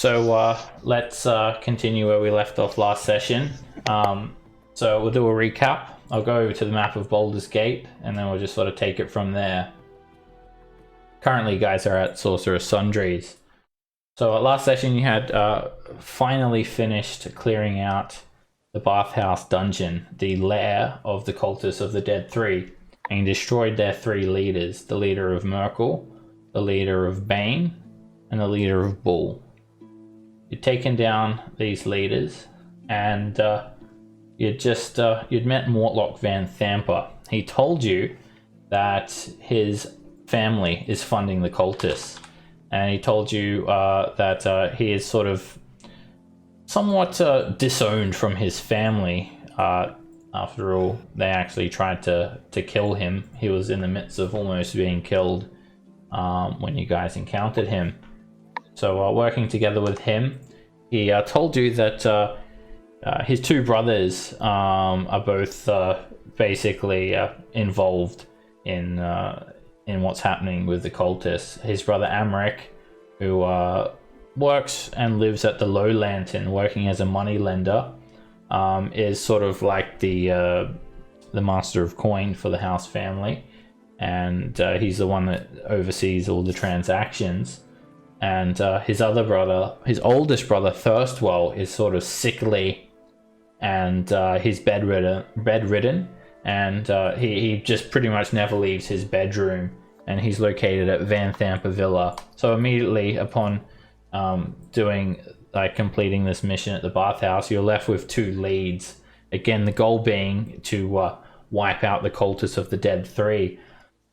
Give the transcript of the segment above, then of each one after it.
Let's continue where we left off last session. So we'll do a recap. I'll go over to the map of Baldur's Gate, and then we'll just sort of take it from there. Currently, you guys are at Sorcerer's Sundries. So last session, you had finally finished clearing out the bathhouse dungeon, the lair of the cultists of the Dead Three, and you destroyed their three leaders: the leader of Merkel, the leader of Bane, and the leader of Bull. You'd taken down these leaders, and you'd met Mortlock Van Thamper. He told you that his family is funding the cultists, and he told you that he is sort of somewhat disowned from his family. After all, they actually tried to kill him. He was in the midst of almost being killed when you guys encountered him. So working together with him, he told you that his two brothers are both basically involved in what's happening with the cultists. His brother Emmerich, who works and lives at the Low Lantern, working as a money lender, is sort of like the master of coin for the house family, and he's the one that oversees all the transactions. And his other brother, his oldest brother Thirstwell, is sort of sickly, and he's bedridden, and he just pretty much never leaves his bedroom, and he's located at Van Thamper Villa. So immediately upon completing this mission at the bathhouse, you're left with two leads. Again, the goal being to wipe out the cultists of the Dead Three.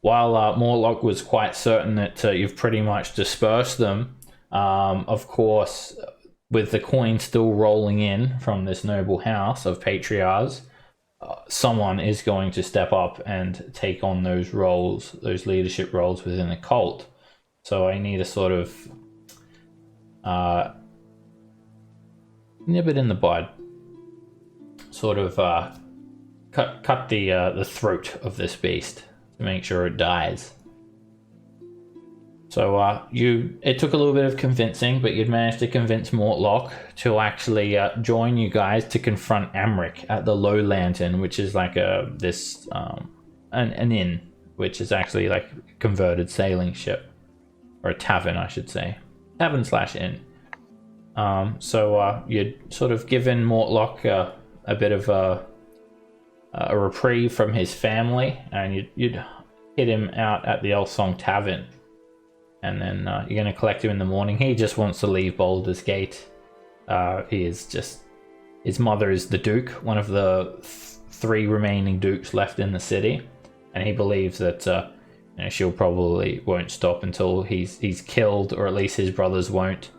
While Mortlock was quite certain that you've pretty much dispersed them, of course, with the coin still rolling in from this noble house of patriarchs, someone is going to step up and take on those roles, those leadership roles within the cult. So I need a sort of nib it in the bud, sort of cut the throat of this beast to make sure it dies. So it took a little bit of convincing, but you'd managed to convince Mortlock to actually join you guys to confront Emmerich at the Low Lantern, which is like an inn, which is actually like a converted sailing ship, or a tavern, I should say, tavern/inn. So you'd sort of given Mortlock a bit of a reprieve from his family, and you'd hit him out at the Elsong Tavern, and then you're going to collect him in the morning. He just wants to leave Baldur's Gate. His mother is the Duke, one of the three remaining Dukes left in the city, and he believes that she'll probably won't stop until he's killed, or at least his brothers won't.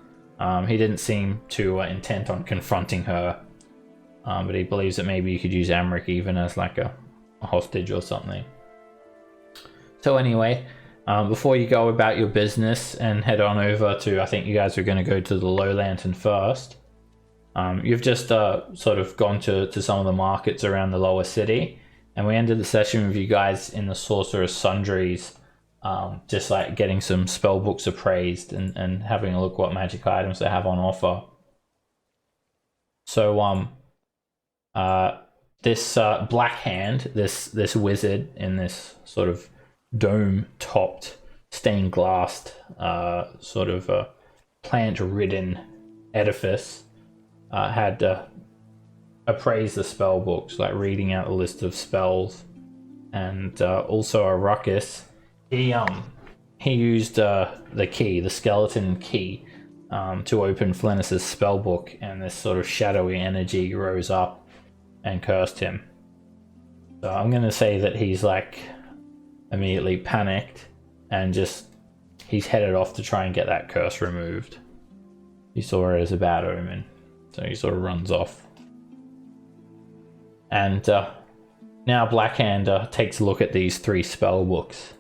He didn't seem too intent on confronting her, but he believes that maybe you could use Emmerich even as like a hostage or something. So anyway, before you go about your business and head on over to, I think you guys are going to go to the Low Lantern first. You've just sort of gone to some of the markets around the lower city, and we ended the session with you guys in the Sorcerer's Sundries, just like getting some spell books appraised and having a look what magic items they have on offer. So this Black Hand, this wizard in this sort of dome-topped, stained glassed sort of plant-ridden edifice, had appraised the spell books, like reading out a list of spells, and also a ruckus. He used the key, the skeleton key, to open Flennis's spell book, and this sort of shadowy energy rose up and cursed him. So I'm going to say that he's like immediately panicked, and he's headed off to try and get that curse removed. He saw it as a bad omen, so he sort of runs off. And now Blackhand takes a look at these three spell books.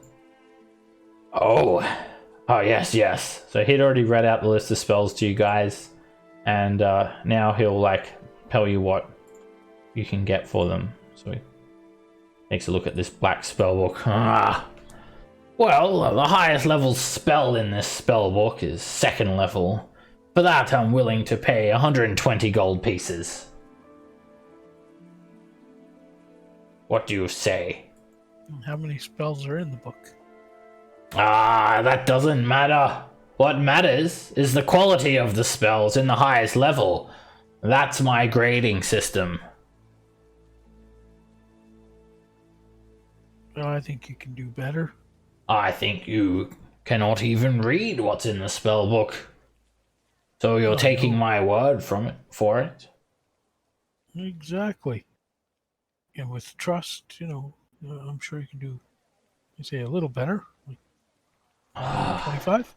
Oh yes. So he'd already read out the list of spells to you guys, and now he'll like tell you what you can get for them. So he takes a look at this black spell book. Well, the highest level spell in this spell book is 2nd level, For that, I'm willing to pay 120 gold pieces. What do you say? How many spells are in the book? That doesn't matter. What matters is the quality of the spells in the highest level. That's my grading system. Well, I think you can do better. I think you cannot even read what's in the spell book. So you're taking my word for it? Exactly. And with trust, I'm sure you can do, a little better. Like 25?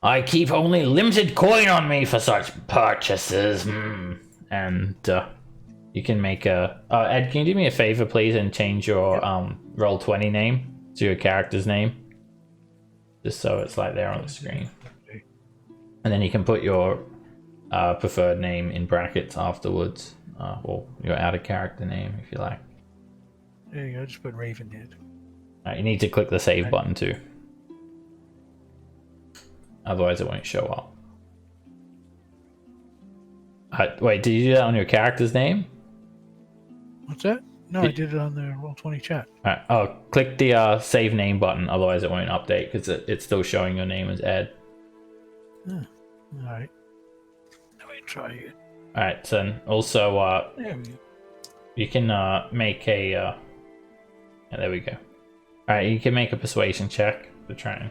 I keep only limited coin on me for such purchases. And you can make a... Ed, can you do me a favor, please, and change your Roll20 name to your character's name? Just so it's like there on the screen. And then you can put your preferred name in brackets afterwards. Or your out-of-character name, if you like. There you go, just put Ravenhead. You need to click the save button too. Otherwise it won't show up. Wait, did you do that on your character's name? What's that? No, I did it on the Roll20 chat. Alright, click the save name button, otherwise it won't update because it's still showing your name as Ed. Alright. Let me try it. Alright, so also There we go. you can make a yeah, there we go. Alright, you can make a persuasion check to try and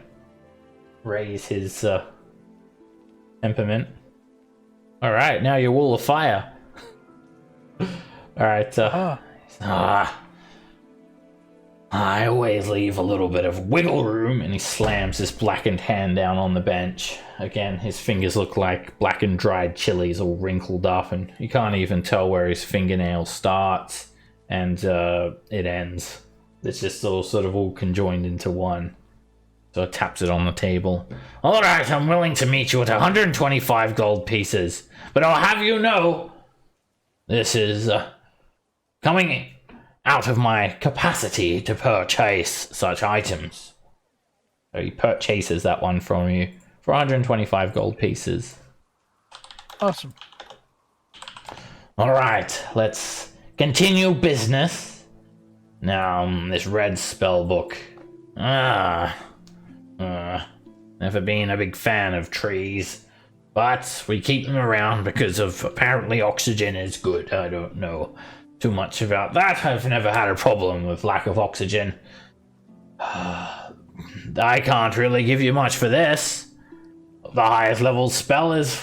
raise his temperament. Alright, now your wall of fire. Alright, I always leave a little bit of wiggle room, and he slams his blackened hand down on the bench. Again, his fingers look like blackened dried chilies all wrinkled up, and you can't even tell where his fingernail starts and it ends. It's just all sort of all conjoined into one. So it taps it on the table. Alright, I'm willing to meet you at 125 gold pieces, but I'll have you know, this is coming out of my capacity to purchase such items. So he purchases that one from you for 125 gold pieces. Awesome. Alright, let's continue business. Now, this red spell book. Never been a big fan of trees, but we keep them around because of apparently oxygen is good. I don't know too much about that. I've never had a problem with lack of oxygen. I can't really give you much for this. The highest level spell is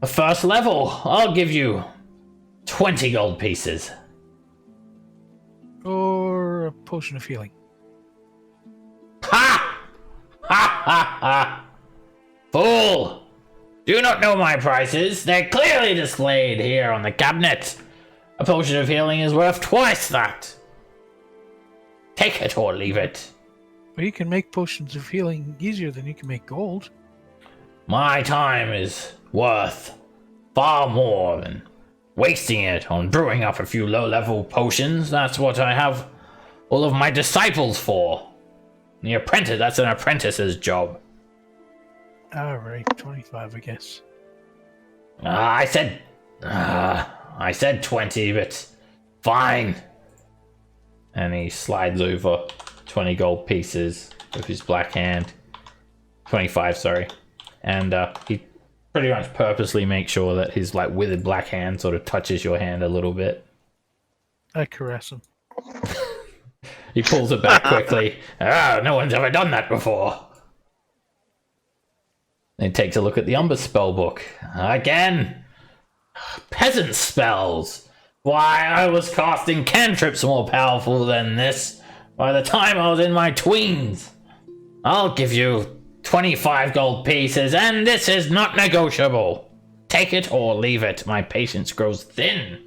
a first level. I'll give you 20 gold pieces. Or a potion of healing. Ha! Ha ha ha! Fool! Do you not know my prices? They're clearly displayed here on the cabinet. A potion of healing is worth twice that. Take it or leave it. But you can make potions of healing easier than you can make gold. My time is worth far more than wasting it on brewing up a few low-level potions. That's what I have all of my disciples for. The apprentice, that's an apprentice's job. Alright, 25, I guess. I said 20, but fine. And he slides over 20 gold pieces with his black hand. 25, sorry. And he pretty much purposely makes sure that his like withered black hand sort of touches your hand a little bit. I caress him. He pulls it back quickly. No one's ever done that before. Then he takes a look at the Umber spell book. Again! Peasant spells! Why, I was casting cantrips more powerful than this by the time I was in my tweens. I'll give you 25 gold pieces, and this is not negotiable. Take it or leave it. My patience grows thin.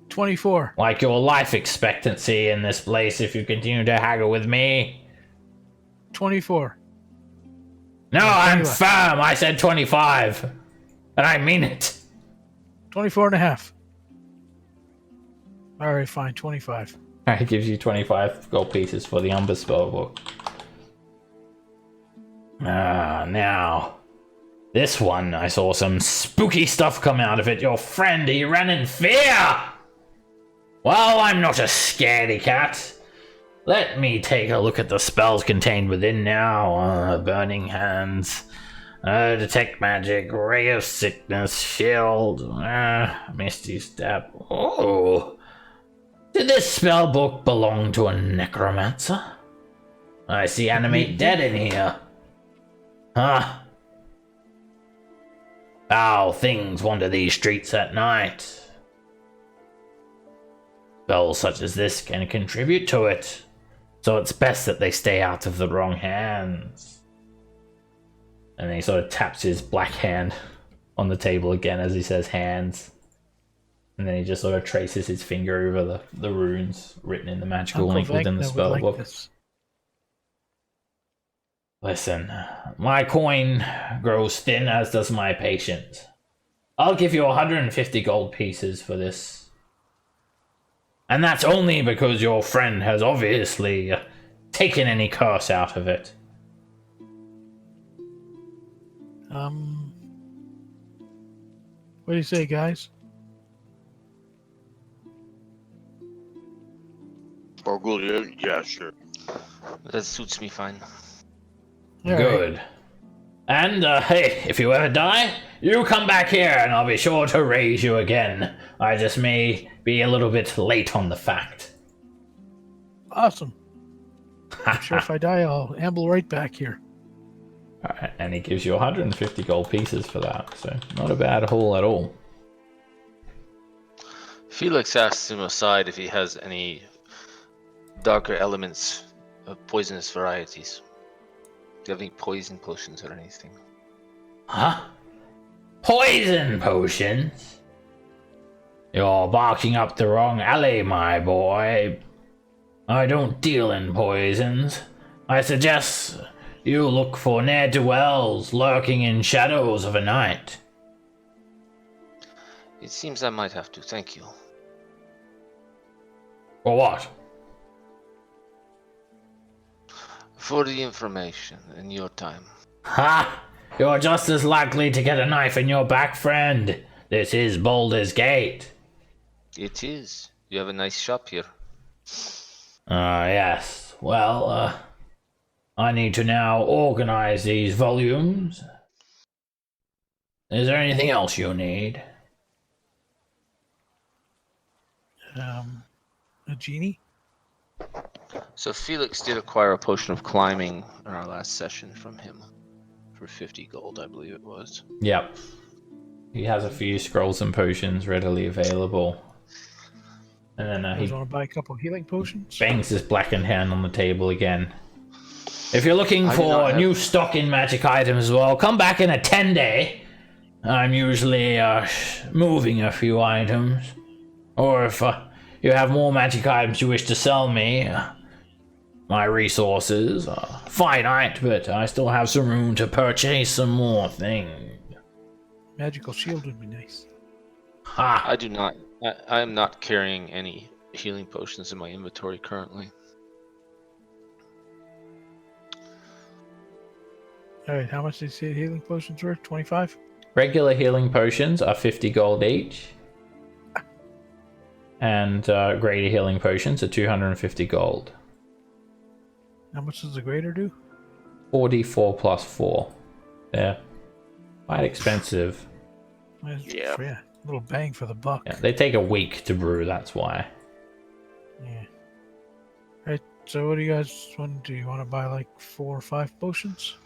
24. Like your life expectancy in this place if you continue to haggle with me. 24. No, I'm firm. I said 25. And I mean it. 24 and a half. Alright, fine. 25. Alright, gives you 25 gold pieces for the Umber spell book. Now, This one, I saw some spooky stuff come out of it. Your friend, he ran in fear! Well, I'm not a scaredy cat. Let me take a look at the spells contained within now. Burning Hands, Detect Magic, Ray of Sickness, Shield, Misty Step. Oh! Did this spell book belong to a necromancer? I see Animate Dead in here. Huh? Foul things wander these streets at night. Spells such as this can contribute to it, so it's best that they stay out of the wrong hands. And then he sort of taps his black hand on the table again as he says hands. And then he just sort of traces his finger over the runes written in the magical link within the spell book. Listen, my coin grows thin, as does my patience. I'll give you 150 gold pieces for this. And that's only because your friend has obviously taken any curse out of it. What do you say, guys? Oh, good. Yeah, sure. That suits me fine. All Good. right. And, hey, if you ever die, you come back here and I'll be sure to raise you again. I just may be a little bit late on the fact. Awesome. I'm sure if I die, I'll amble right back here. Alright, and he gives you 150 gold pieces for that, so not a bad haul at all. Felix asks him aside if he has any darker elements of poisonous varieties. Do you have any poison potions or anything? Huh? Poison potions? You're barking up the wrong alley, my boy. I don't deal in poisons. I suggest you look for ne'er-do-wells lurking in shadows of a night. It seems I might have to, thank you. For what? For the information in your time. Ha! You're just as likely to get a knife in your back, friend. This is Baldur's Gate. It is. You have a nice shop here. Yes. Well, I need to now organize these volumes. Is there anything else you need? A genie? So Felix did acquire a potion of climbing in our last session from him. For 50 gold, I believe it was. Yep. He has a few scrolls and potions readily available. And then You he want to buy a couple healing potions? bangs his blackened hand on the table again. If you're looking I do not for have- new stock in magic items as well, come back in a 10-day. I'm usually moving a few items. Or if you have more magic items you wish to sell me, my resources are finite, but I still have some room to purchase some more things. Magical shield would be nice. Ha! I do not. I am not carrying any healing potions in my inventory currently. Alright, how much did you say healing potions were? 25? Regular healing potions are 50 gold each. And greater healing potions are 250 gold. How much does the greater do? 44 plus 4. They're quite expensive. Yeah. A little bang for the buck. Yeah, they take a week to brew, that's why. Yeah. Right, so what do you guys want to do? You want to buy like 4 or 5 potions?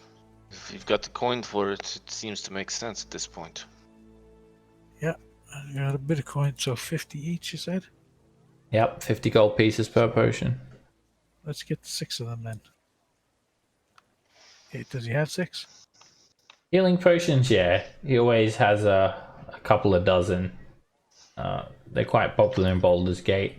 If you've got the coin for it, it seems to make sense at this point. I got a bit of coin, so 50 each, you said? Yep, 50 gold pieces per potion. Let's get 6 of them then. Okay, does he have 6? Healing potions, yeah. He always has a couple of dozen. They're quite popular in Baldur's Gate.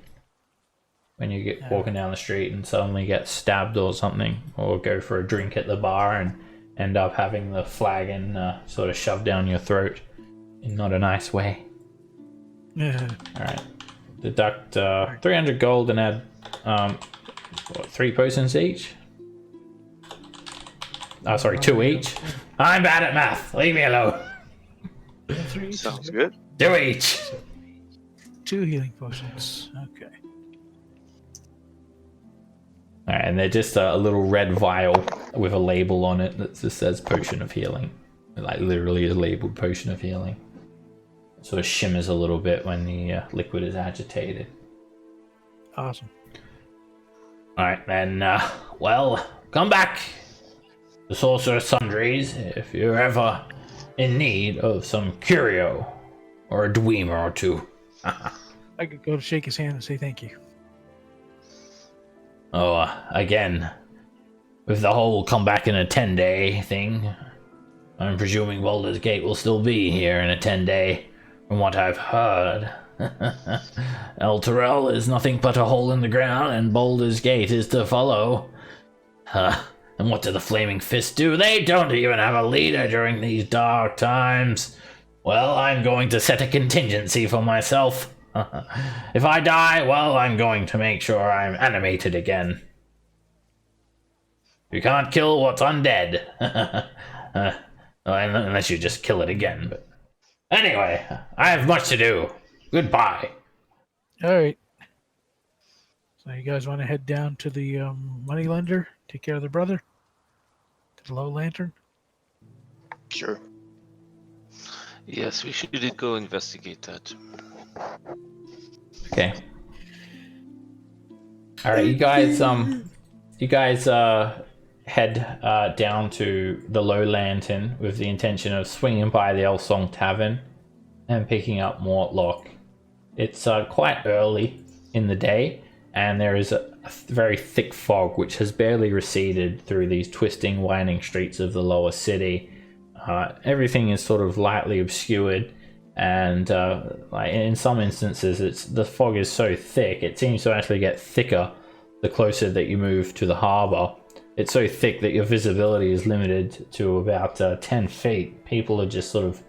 When you get walking down the street and suddenly get stabbed or something, or go for a drink at the bar and end up having the flagon sort of shoved down your throat in not a nice way. Yeah. Alright. Deduct 300 gold and add 3 potions each. Oh, sorry, 2 each. I'm bad at math. Leave me alone. 3 each. Sounds good. 2 each. 2 healing potions. Okay. All right, and they're just a little red vial with a label on it that just says potion of healing. Like literally is labeled potion of healing. It sort of shimmers a little bit when the liquid is agitated. Awesome. All right, then. Well, come back. The Sorcerer's Sundries, if you're ever in need of some curio or a dweemer or two. I could go to shake his hand and say thank you. Oh, again, with the whole come back in a 10-day thing, I'm presuming Baldur's Gate will still be here in a 10-day, from what I've heard. El Terrell is nothing but a hole in the ground, and Baldur's Gate is to follow. And what do the Flaming Fists do? They don't even have a leader during these dark times. Well, I'm going to set a contingency for myself. If I die, well, I'm going to make sure I'm animated again. You can't kill what's undead. Unless you just kill it again. But anyway, I have much to do. Goodbye. All right. So you guys want to head down to the moneylender, take care of the brother, to the low lantern? Sure. Yes, we should go investigate that. Okay. All right, you guys head down to the Low Lantern with the intention of swinging by the El Song Tavern and picking up Mortlock. It's quite early in the day, and there is a very thick fog which has barely receded through these twisting, winding streets of the lower city. Everything is sort of lightly obscured, and like in some instances, the fog is so thick it seems to actually get thicker the closer that you move to the harbor. It's so thick that your visibility is limited to about 10 feet. People are just sort of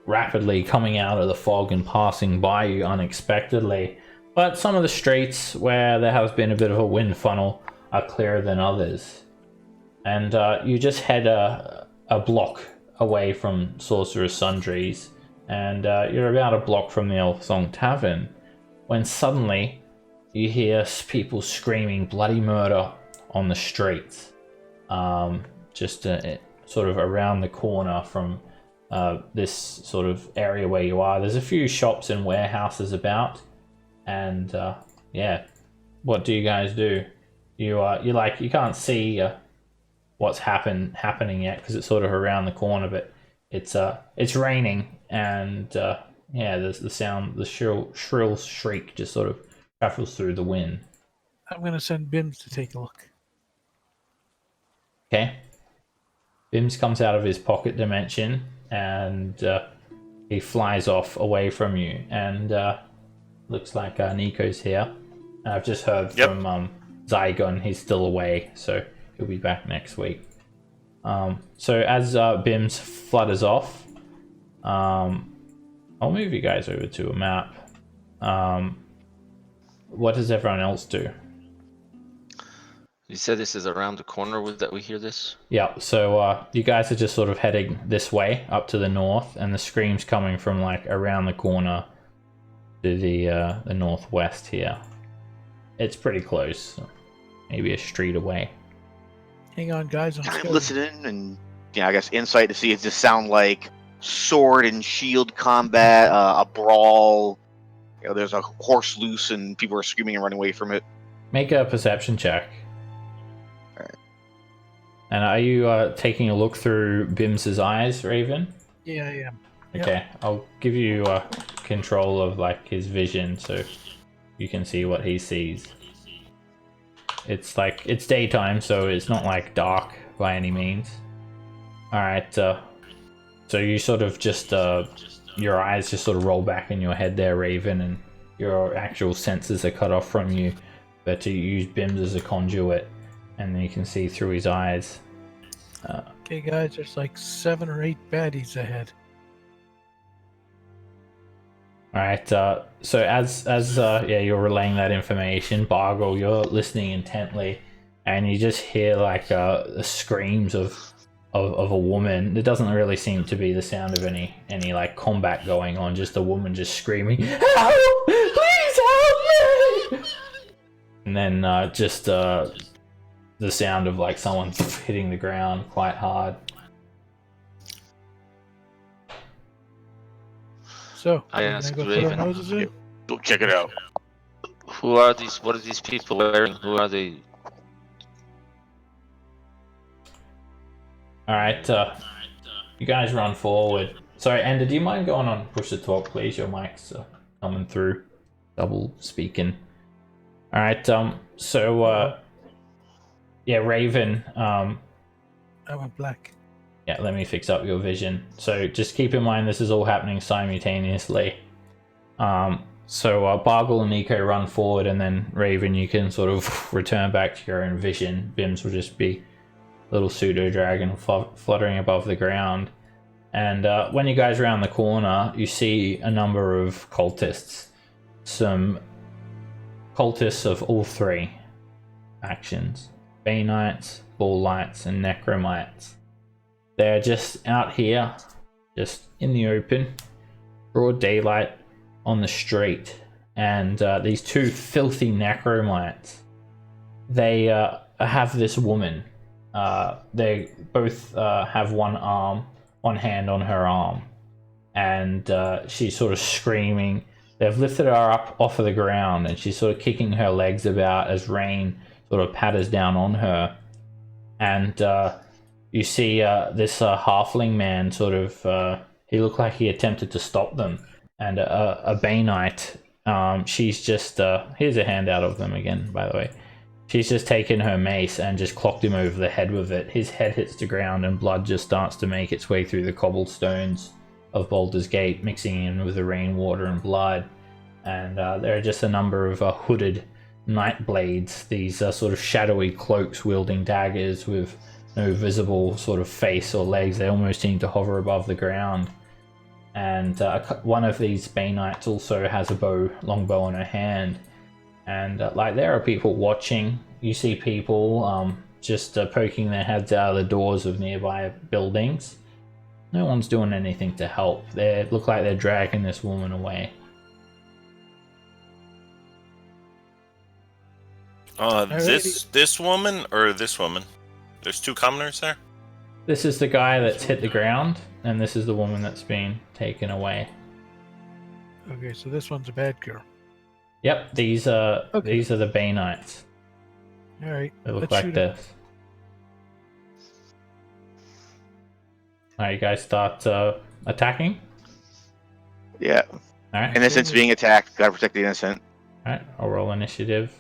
rapidly coming out of the fog and passing by you unexpectedly. But some of the streets where there has been a bit of a wind funnel are clearer than others. And you just head a block away from Sorcerer's Sundries, and you're about a block from the El Song Tavern, when suddenly you hear people screaming bloody murder on the streets. Just sort of around the corner from this sort of area where you are. There's a few shops and warehouses about, and yeah, what do you guys do? You can't see what's happening yet because it's sort of around the corner, but it's raining, and yeah, the sound, the shrill shriek just sort of travels through the wind. I'm going to send Bims to take a look. Okay. Bims comes out of his pocket dimension, and he flies off away from you, and looks like Nico's here. I've just heard from Zygon, he's still away, so he'll be back next week. So as Bims flutters off, I'll move you guys over to a map. What does everyone else do? You said this is around the corner that we hear this? Yeah, so you guys are just sort of heading this way up to the north, and the scream's coming from like around the corner to the northwest here. It's pretty close, maybe a street away. Hang on, guys. I'm listening, and I guess insight to see, does this sound like sword and shield combat, a brawl? There's a horse loose and people are screaming and running away from it. Make a perception check. Alright. And are you taking a look through Bims's eyes, Raven? Yeah, I am. Okay, Yep. I'll give you control of like his vision so you can see what he sees. It's like, it's daytime, so it's not like dark by any means. Alright, so you sort of just, your eyes just sort of roll back in your head there, Raven, and your actual senses are cut off from you. But you use Bims as a conduit, and then you can see through his eyes. Okay, guys, there's like 7 or 8 baddies ahead. Alright, so as you're relaying that information, Bargle, you're listening intently, and you just hear like the screams of of a woman. There doesn't really seem to be the sound of any like combat going on. Just a woman just screaming, "Help! Please help me!" And then just the sound of like someone hitting the ground quite hard. So, I we're asked gonna go put our Raven. noses in? Go check it out. Who are these? What are these people wearing? Who are they? Alright, you guys run forward. Sorry, Ender, do you mind going on push to talk, please? Your mic's coming through. Double speaking. Alright, yeah, Raven, I went black. yeah, let me fix up your vision. So just keep in mind this is all happening simultaneously. Bargle and Nico run forward, and then Raven, you can sort of return back to your own vision. Vims will just be a little pseudo dragon fluttering above the ground. And when you guys round the corner, you see a number of cultists. Some cultists of all three factions: Bay Knights, Ball Lights, and Necromites. They're just out here, just in the open, broad daylight on the street. And these two filthy Necromites, they have this woman. They both have one hand on her arm, and she's sort of screaming. They've lifted her up off of the ground, and she's sort of kicking her legs about as rain sort of patters down on her. And you see this halfling man sort of, he looked like he attempted to stop them. And a Bay Knight, she's just, here's a handout of them again, by the way. She's just taken her mace and just clocked him over the head with it. His head hits the ground and blood just starts to make its way through the cobblestones of Baldur's Gate, mixing in with the rainwater and blood. And there are just a number of hooded night blades, these sort of shadowy cloaks wielding daggers with no visible sort of face or legs. They almost seem to hover above the ground. And one of these Bay Knights also has a long bow in her hand. And like there are people watching. You see people just poking their heads out of the doors of nearby buildings. No one's doing anything to help. They look like they're dragging this woman away. This woman or this woman? There's two commoners there? This is the guy that's hit the ground, and this is the woman that's been taken away. Okay, so this one's a bad girl. Yep, these are the Bay Knights. All right, They look let's like shoot 'em. this. Alright, you guys start attacking. Yeah. Alright. Innocent's being attacked. Gotta protect the innocent. Alright, I'll roll initiative.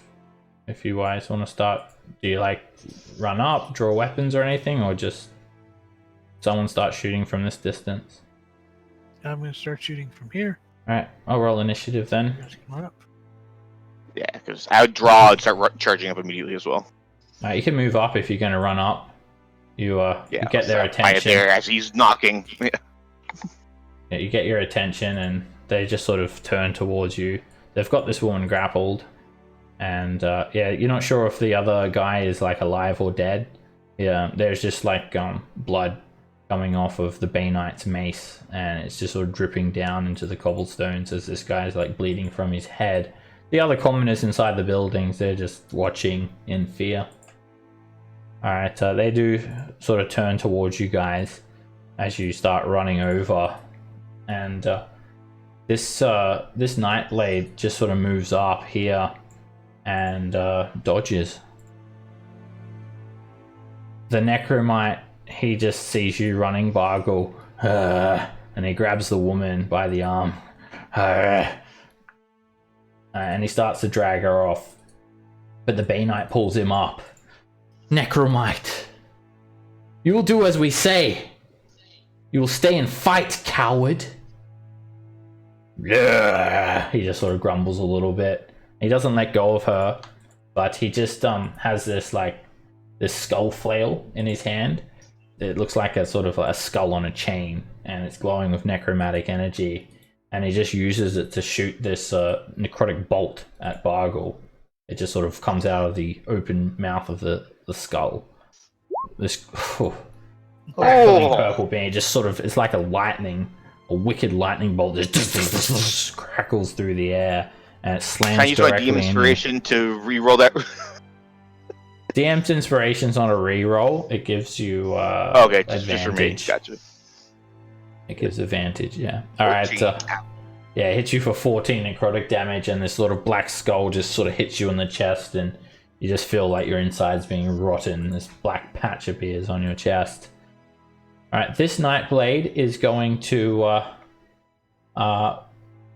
If you guys want to start, do you like run up, draw weapons or anything, or just someone start shooting from this distance? I'm gonna start shooting from here. Alright, I'll roll initiative then. You guys can run up. Yeah, because I would draw and start charging up immediately as well. Alright, you can move up if you're going to run up. You get their Right attention. there as he's knocking. Yeah, you get your attention, and they just sort of turn towards you. They've got this woman grappled, and yeah, you're not sure if the other guy is like alive or dead. Yeah, there's just like blood coming off of the Bay Knight's mace, and it's just sort of dripping down into the cobblestones as this guy's like bleeding from his head. The other commoners inside the buildings, they're just watching in fear. Alright, they do sort of turn towards you guys as you start running over. And this Nightblade just sort of moves up here and dodges. The Necromite, he just sees you running, Bargle, and he grabs the woman by the arm. And he starts to drag her off. But the Bay Knight pulls him up. Necromite, you will do as we say. You will stay and fight, coward. Yeah. He just sort of grumbles a little bit. He doesn't let go of her, but he just has this skull flail in his hand. It looks like a sort of a skull on a chain, and it's glowing with necromantic energy. And he just uses it to shoot this necrotic bolt at Bargle. It just sort of comes out of the open mouth of the skull. This crackling purple beam. Just sort of, it's like a wicked lightning bolt just crackles through the air, and it slams Can I use my directly DM in you. inspiration to re-roll that? DM's inspiration's not a reroll. It gives you Okay, just for me. advantage. Gotcha. It gives advantage, yeah. Alright, 14. yeah, it hits you for 14 necrotic damage, and this sort of black skull just sort of hits you in the chest, and you just feel like your inside's being rotten. This black patch appears on your chest. Alright, this Nightblade is going to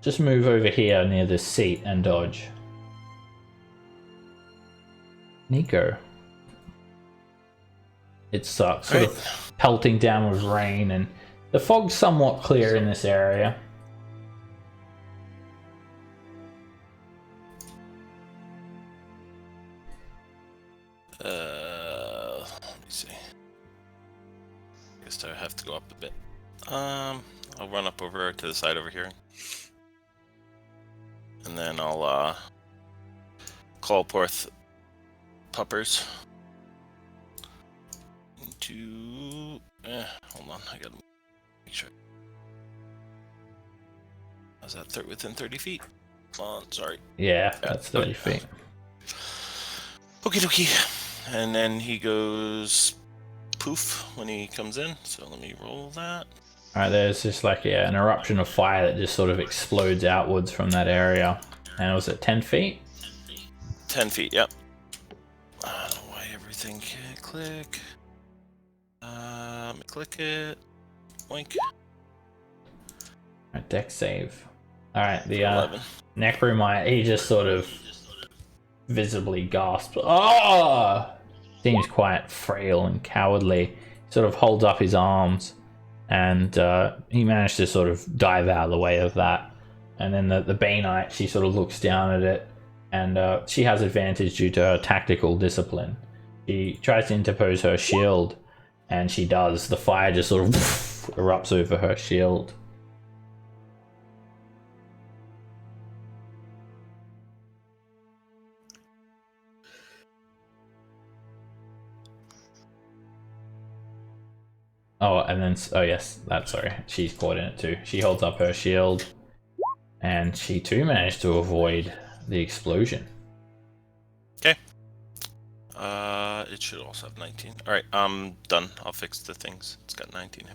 just move over here near this seat and dodge. Nico. It's sort of pelting down with rain, and the fog's somewhat clear in this area. Let me see. Guess I have to go up a bit. I'll run up over to the side over here, and then I'll call forth puppers into. Hold on, I gotta make sure. Is that within 30 feet? Sorry. Yeah, that's 30 feet. Okie dokie. And then he goes poof when he comes in. So let me roll that. Alright, there's just like an eruption of fire that just sort of explodes outwards from that area. And was it 10 feet? 10 feet, yep. I don't know why everything can't click. Click it. Oink. Alright, deck save. Alright, the 11. Necromite, he just sort of visibly gasps. Oh! Seems quite frail and cowardly. He sort of holds up his arms, and he managed to sort of dive out of the way of that. And then the Bainite, she sort of looks down at it, and she has advantage due to her tactical discipline. She tries to interpose her shield, and she does. The fire just sort of erupts over her shield. Oh, and then, oh yes, sorry, she's caught in it too. She holds up her shield, and she too managed to avoid the explosion. Okay. It should also have 19. Alright, I'm done. I'll fix the things. It's got 19.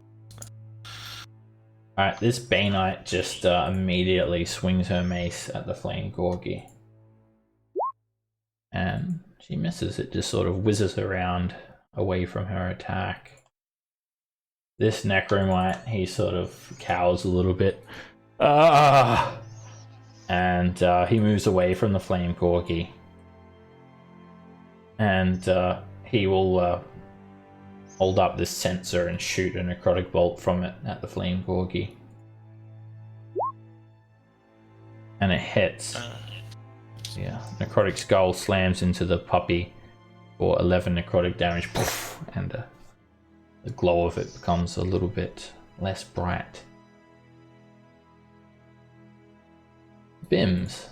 Alright, this Bainite just immediately swings her mace at the Flame Gorgie. And she misses. It just sort of whizzes around away from her attack. This Necromite, he sort of cowers a little bit. And he moves away from the Flame Gorgie. And he will hold up this sensor and shoot a necrotic bolt from it at the Flame Gorgie. And it hits. Yeah, necrotic skull slams into the puppy for 11 necrotic damage. Poof, and the glow of it becomes a little bit less bright. Bims.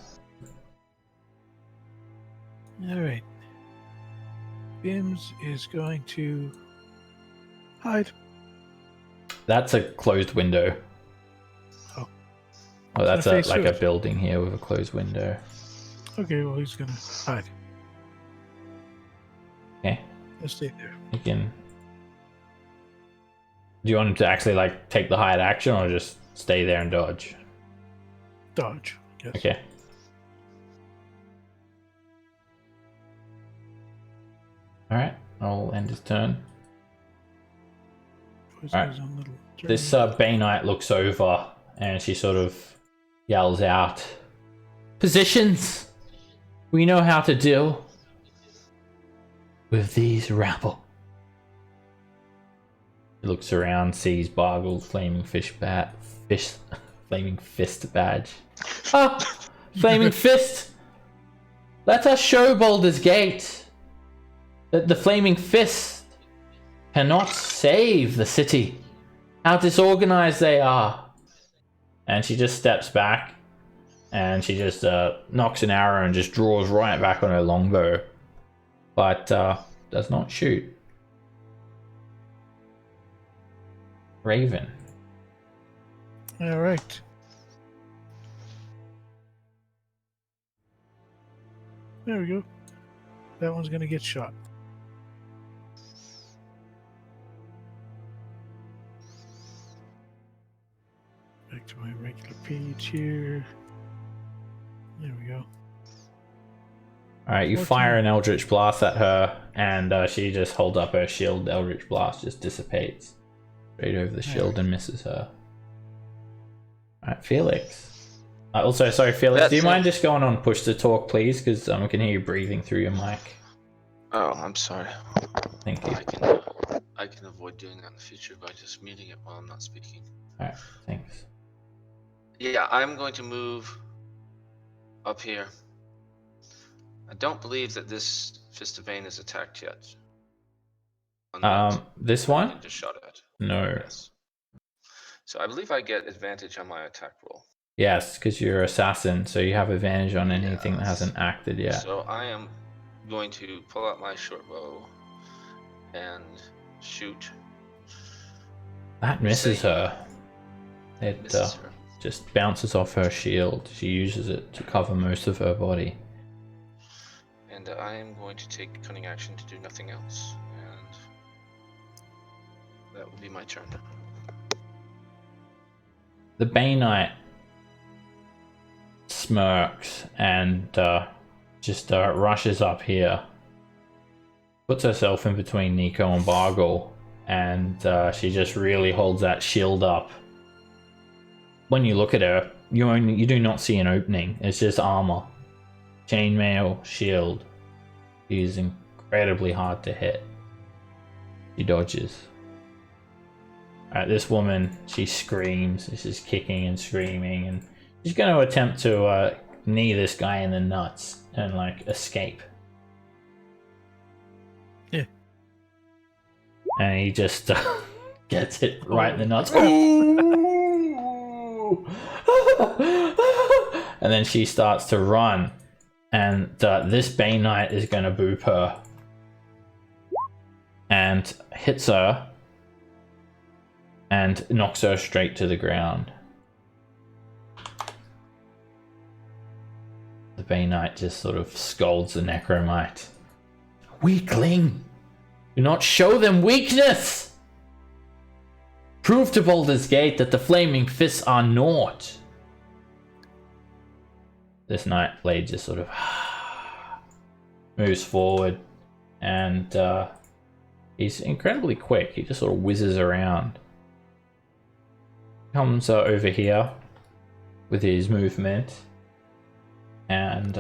Alright. Bims is going to hide. That's a closed window. Oh. Oh, that's Face like a first. building here with a closed window. Okay, well, he's going to hide. Okay. He'll stay there. You can. Do you want him to actually like take the hide action, or just stay there and dodge? Dodge. Yes. Okay. Alright, I'll end his turn. Alright. Alright. This Bainite looks over and she sort of yells out, "Positions! We know how to deal with these rabble." He looks around, sees Bargle's flaming flaming fist badge. Ah! Flaming fist! Let us show Baldur's Gate that the flaming fist cannot save the city. How disorganized they are. And she just steps back and she just knocks an arrow and just draws right back on her longbow, but does not shoot. Raven. All right. There we go. That one's going to get shot. Back to my regular page here. There we go. Alright, you 14. fire an Eldritch Blast at her, and she just holds up her shield. The Eldritch Blast just dissipates straight over the shield and misses her. Alright, Felix. Also, sorry, Felix, do you mind just going on push to talk, please? Because I can hear you breathing through your mic. Oh, I'm sorry. Thank you. I can avoid doing that in the future by just muting it while I'm not speaking. Alright, thanks. Yeah, I'm going to move up here. I don't believe that this Fist of Bane is attacked yet. This one? Just shot at. No. Yes. So I believe I get advantage on my attack roll. Yes, because you're assassin, so you have advantage on anything that hasn't acted yet. So I am going to pull out my short bow and shoot. That misses her. It Misses her. just bounces off her shield. She uses it to cover most of her body. And I am going to take cunning action to do nothing else. And that will be my turn. The Bay Knight smirks and just rushes up here. Puts herself in between Nico and Bargle, and she just really holds that shield up. When you look at her, you do not see an opening. It's just armor. Chainmail, shield. She's incredibly hard to hit. She dodges. Alright, this woman, she screams. She's kicking and screaming, and she's going to attempt to knee this guy in the nuts and like escape. Yeah. And he just gets it right in the nuts. And then she starts to run, and this Bay Knight is going to boop her and hits her and knocks her straight to the ground. The Bay Knight just sort of scolds the Necromite. Weakling! Do not show them weakness! Prove to Baldur's Gate that the flaming fists are naught. This Nightblade just sort of moves forward, and he's incredibly quick. He just sort of whizzes around. Comes over here with his movement, and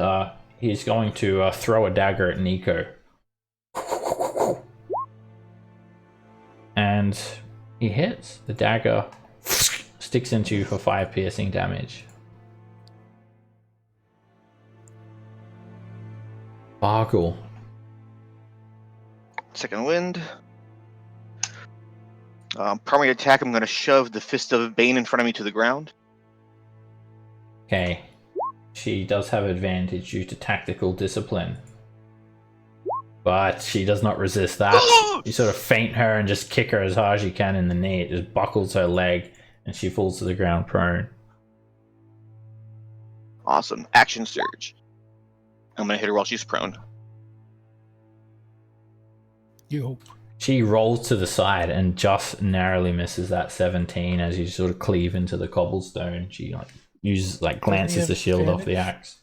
he's going to throw a dagger at Nico. And he hits. The dagger sticks into you for 5 piercing damage. Bargle. Second wind. Primary attack, I'm going to shove the Fist of Bane in front of me to the ground. Okay. She does have advantage due to tactical discipline. But she does not resist that. You sort of feint her and just kick her as hard as you can in the knee. It just buckles her leg and she falls to the ground prone. Awesome. Action surge. I'm going to hit her while she's prone. You hope. She rolls to the side and just narrowly misses that 17 as you sort of cleave into the cobblestone. She glances the shield off the axe.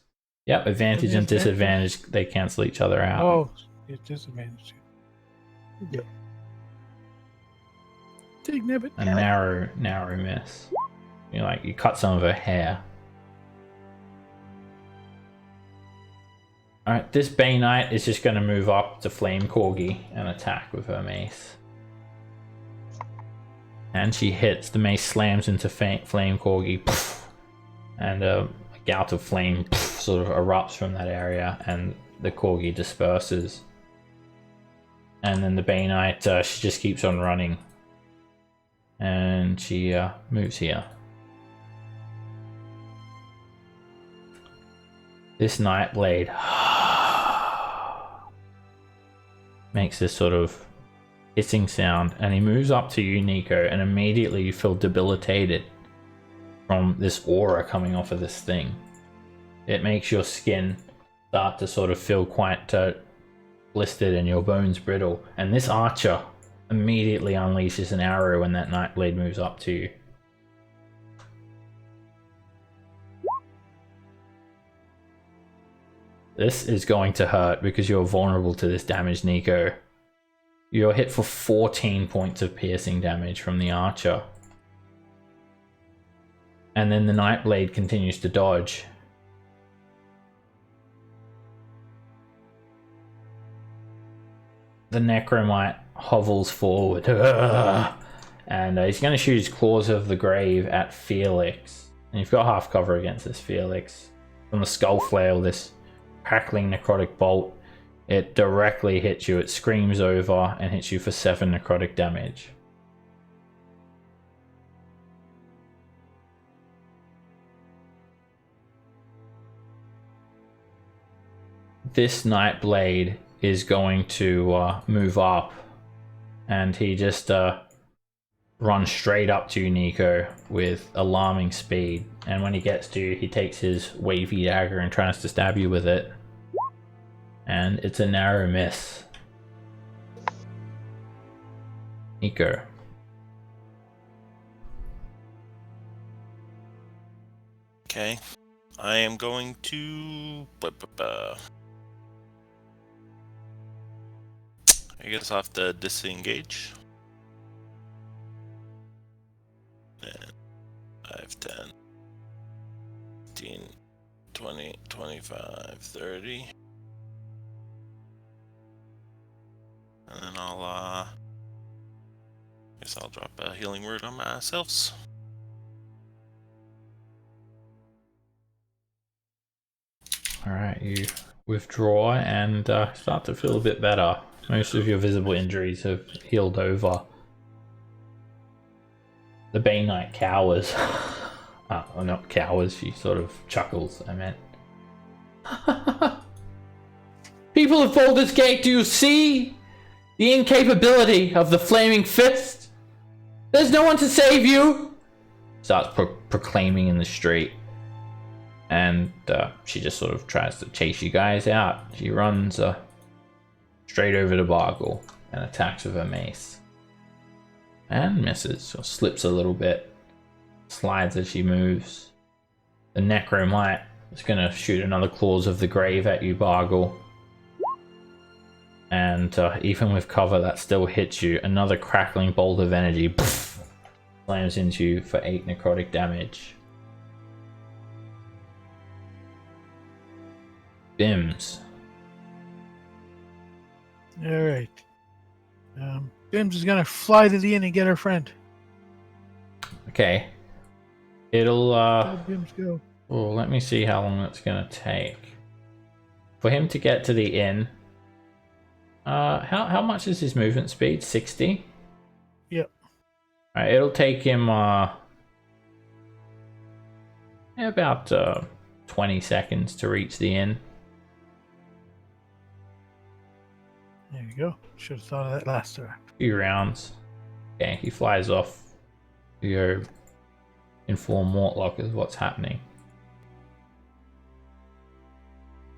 Yep, advantage and disadvantage, they cancel each other out. Oh, it's disadvantage. Yeah. Take A narrow miss. You cut some of her hair. Alright, this Bay Knight is just going to move up to Flame Corgi and attack with her mace. And she hits. The mace slams into Flame Corgi. And a gout of flame sort of erupts from that area, and the Corgi disperses. And then the Bay Knight, she just keeps on running. And she moves here. This Nightblade makes this sort of hissing sound, and he moves up to you, Nico, and immediately you feel debilitated from this aura coming off of this thing. It makes your skin start to sort of feel quite blistered and your bones brittle, and this archer immediately unleashes an arrow when that Nightblade moves up to you. This is going to hurt because you're vulnerable to this damage, Nico. You're hit for 14 points of piercing damage from the archer. And then the Nightblade continues to dodge. The Necromite hovels forward. And he's going to shoot his Claws of the Grave at Felix. And you've got half cover against this, Felix. From the Skull Flail, this crackling necrotic bolt, it directly hits you. It screams over and hits you for 7 necrotic damage. This Nightblade is going to move up, and he just runs straight up to you, Nico, with alarming speed. And when he gets to you, he takes his wavy dagger and tries to stab you with it. And it's a narrow miss. Nico. Okay. I am going to... I guess I'll have to disengage. 5, 10, 15, 20, 25, 30. And then guess I'll drop a healing word on myself. Alright, you withdraw and start to feel a bit better. Most of your visible injuries have healed over. The Bay Knight cowers. Well, not cowers, she sort of chuckles, I meant. People of Baldur's Gate, do you see the incapability of the Flaming Fist? There's no one to save you! Starts proclaiming in the street. And she just sort of tries to chase you guys out. She runs straight over to Bargle and attacks with her mace. And misses, or slips a little bit. Slides as she moves. The Necromite is going to shoot another Claws of the Grave at you, Bargle. And even with cover, that still hits you. Another crackling bolt of energy slams into you for 8 necrotic damage. Bims. Alright. Bims is gonna fly to the inn and get her friend. Okay. It'll Go, Bims, go. oh, let me see how long that's gonna take. For him to get to the inn. How much is his movement speed? 60? Yep. Alright, it'll take him about 20 seconds to reach the inn. There you go. Should have thought of that last time. Few rounds. Okay, he flies off to go inform Mortlock of what's happening.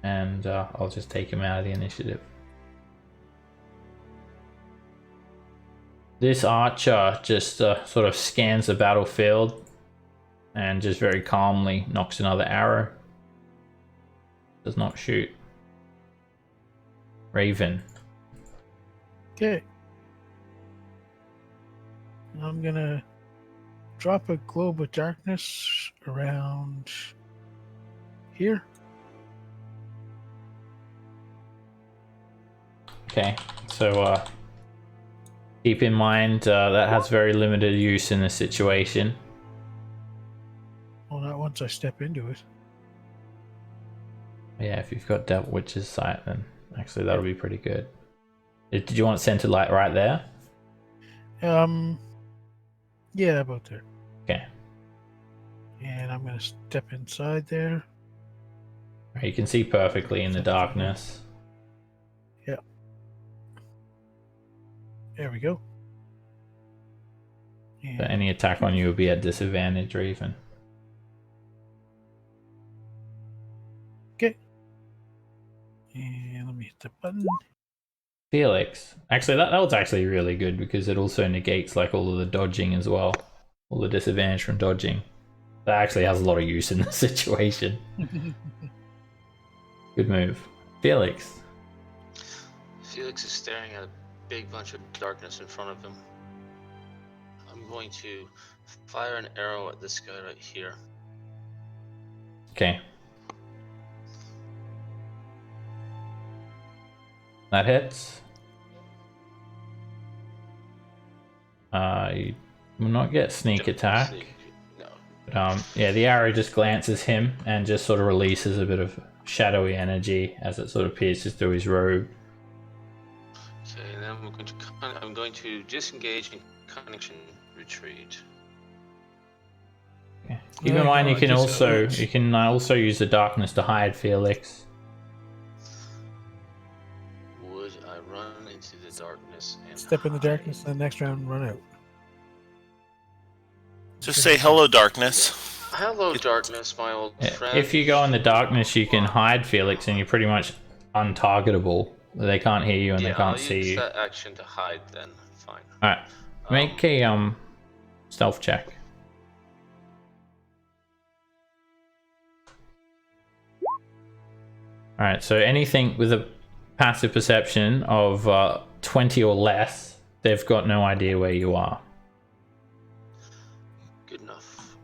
And I'll just take him out of the initiative. This archer just sort of scans the battlefield and just very calmly knocks another arrow. Does not shoot. Raven. Okay. I'm gonna drop a globe of darkness around here. Okay, so keep in mind that has very limited use in this situation. Well, not once I step into it. Yeah, if you've got Devil Witch's Sight, then actually that'll be pretty good. Did you want centered light right there? Yeah, about there. Okay. And I'm gonna step inside there. You can see perfectly in the darkness. Yep. There we go. So any attack on you would be at disadvantage, Raven. Okay. And let me hit the button. Felix. Actually, that was actually really good because it also negates like all of the dodging as well. All the disadvantage from dodging. That actually has a lot of use in this situation. Good move. Felix. Felix is staring at a big bunch of darkness in front of him. I'm going to fire an arrow at this guy right here. Okay. That hits. You will not get sneak attack. No. But, yeah, the arrow just glances him and just sort of releases a bit of shadowy energy as it sort of pierces through his robe. Okay, and then I'm going to disengage and connection retreat. Okay. Keep in mind, you can also use the darkness to hide, Felix. Would I run into the darkness and Step in the hide? darkness, and the next round run out. Just say hello, darkness. Hello, darkness, my old friend. If you go in the darkness, you can hide, Felix, and you're pretty much untargetable. They can't hear you and they can't see I'll use you. that action to hide then. Fine. Alright. Make a stealth check. Alright, so anything with a passive perception of 20 or less, they've got no idea where you are. Good enough.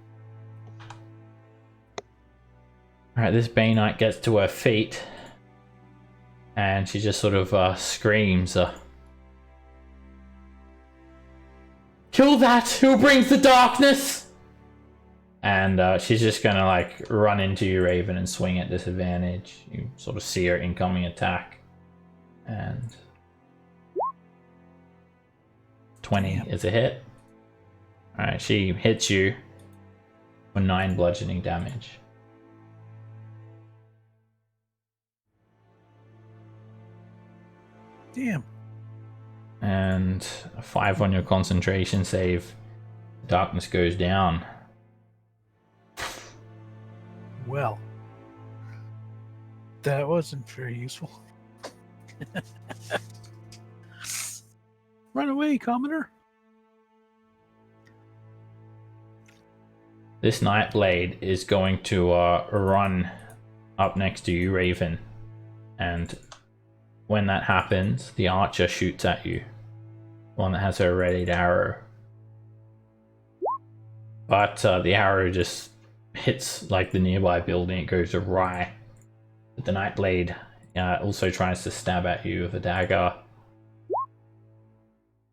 Alright, this Bay Knight gets to her feet and she just sort of screams, "Kill that! Who brings the darkness?" And she's just gonna like run into you, Raven, and swing at disadvantage. You sort of see her incoming attack. And 20 is a hit. Alright, she hits you for 9 bludgeoning damage. Damn. And a 5 on your concentration save. Darkness goes down. Well, that wasn't very useful. Run away, Commoner. This Nightblade is going to run up next to you, Raven. And when that happens, the archer shoots at you. One that has her readied arrow. But the arrow just hits like the nearby building, it goes awry. But the Nightblade also tries to stab at you with a dagger.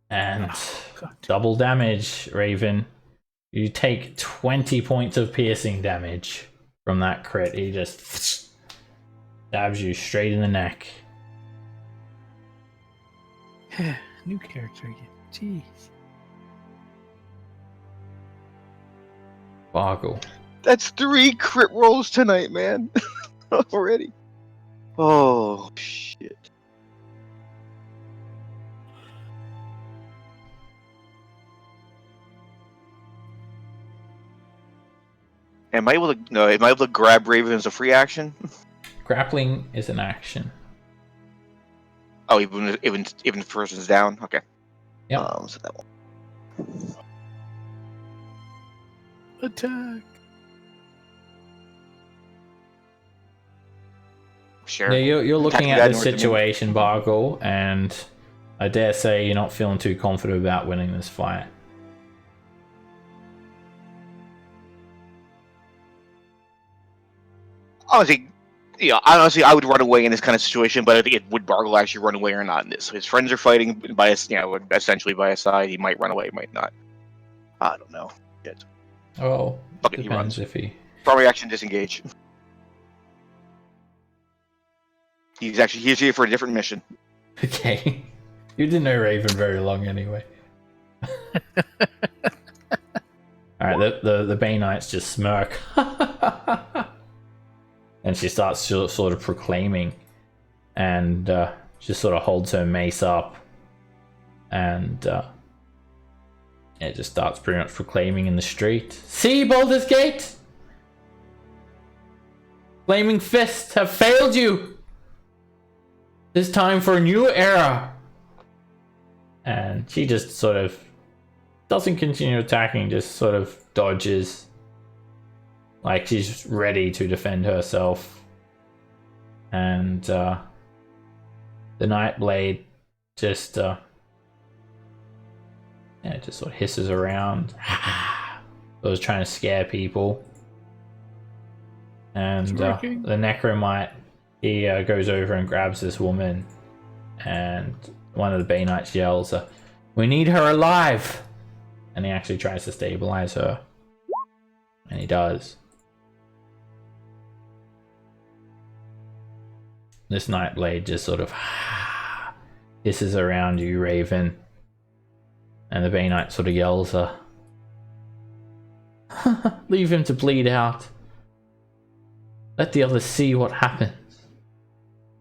And double damage, Raven. You take 20 points of piercing damage from that crit. He just stabs you straight in the neck. New character again. Jeez. Bargle. That's 3 crit rolls tonight, man. Already. Oh, shit. Am I able to grab Raven as a free action? Grappling is an action. Oh, even the person's down? Okay. Yep. So that one. Attack. Sure. Yeah, you're looking Attacking at that the north of me. situation, Bargle, and I dare say you're not feeling too confident about winning this fight. Honestly, I would run away in this kind of situation, but I think would Bargle actually run away or not in this? His friends are fighting by his, essentially by his side. He might run away, might not. I don't know. Shit. Oh, Fuck it, he depends runs. if he... Primary action, disengage. He's here for a different mission. Okay. You didn't know Raven very long anyway. Alright, the Bay Knights just smirk. And she starts sort of proclaiming. And just sort of holds her mace up. And it just starts pretty much proclaiming in the street. See, Baldur's Gate! Flaming fists have failed you! It's time for a new era! And she just sort of doesn't continue attacking, just sort of dodges. Like she's ready to defend herself. And the Nightblade just it just sort of hisses around. I was trying to scare people. And the Necromite, he goes over and grabs this woman, and one of the Bay Knights yells, "We need her alive!" And he actually tries to stabilize her. And he does. This Nightblade just sort of hisses around you, Raven. And the Bay Knight sort of yells, "Leave him to bleed out. Let the others see what happens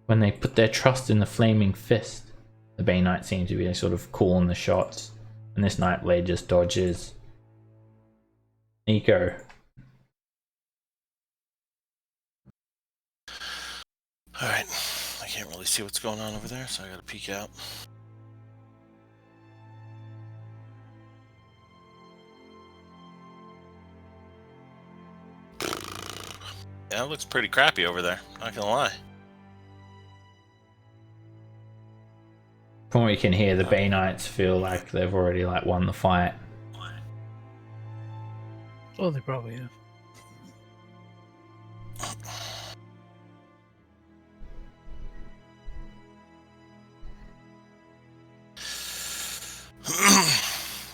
when they put their trust in the flaming fist." The Bay Knight seems to be sort of calling the shots, and this Nightblade just dodges. Nico. Alright, I can't really see what's going on over there, so I gotta peek out. Yeah, it looks pretty crappy over there, not gonna lie. From what you can hear, the Bay Knights feel like they've already won the fight. Well, they probably have.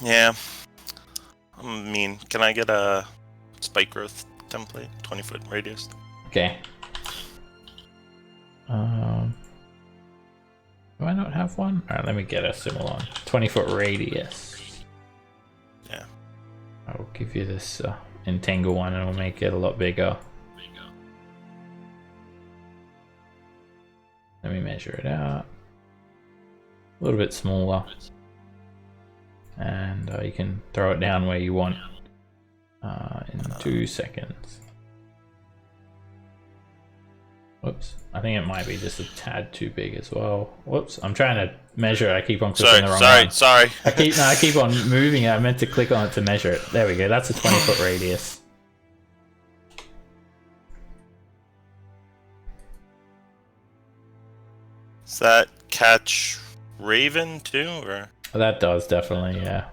Yeah. I mean, can I get a spike growth template? 20-foot radius? Okay. Do I not have one? Alright, let me get a similar one. 20-foot radius. Yeah. I will give you this entangle one, and we'll make it a lot bigger. Let me measure it out. A little bit smaller. And you can throw it down where you want in 2 seconds. Whoops, I think it might be just a tad too big as well. Whoops, I'm trying to measure it. I keep on clicking the wrong one. Sorry. I keep on moving it. I meant to click on it to measure it. There we go. That's a 20-foot radius. Does that catch Raven too, or? That does definitely, yeah.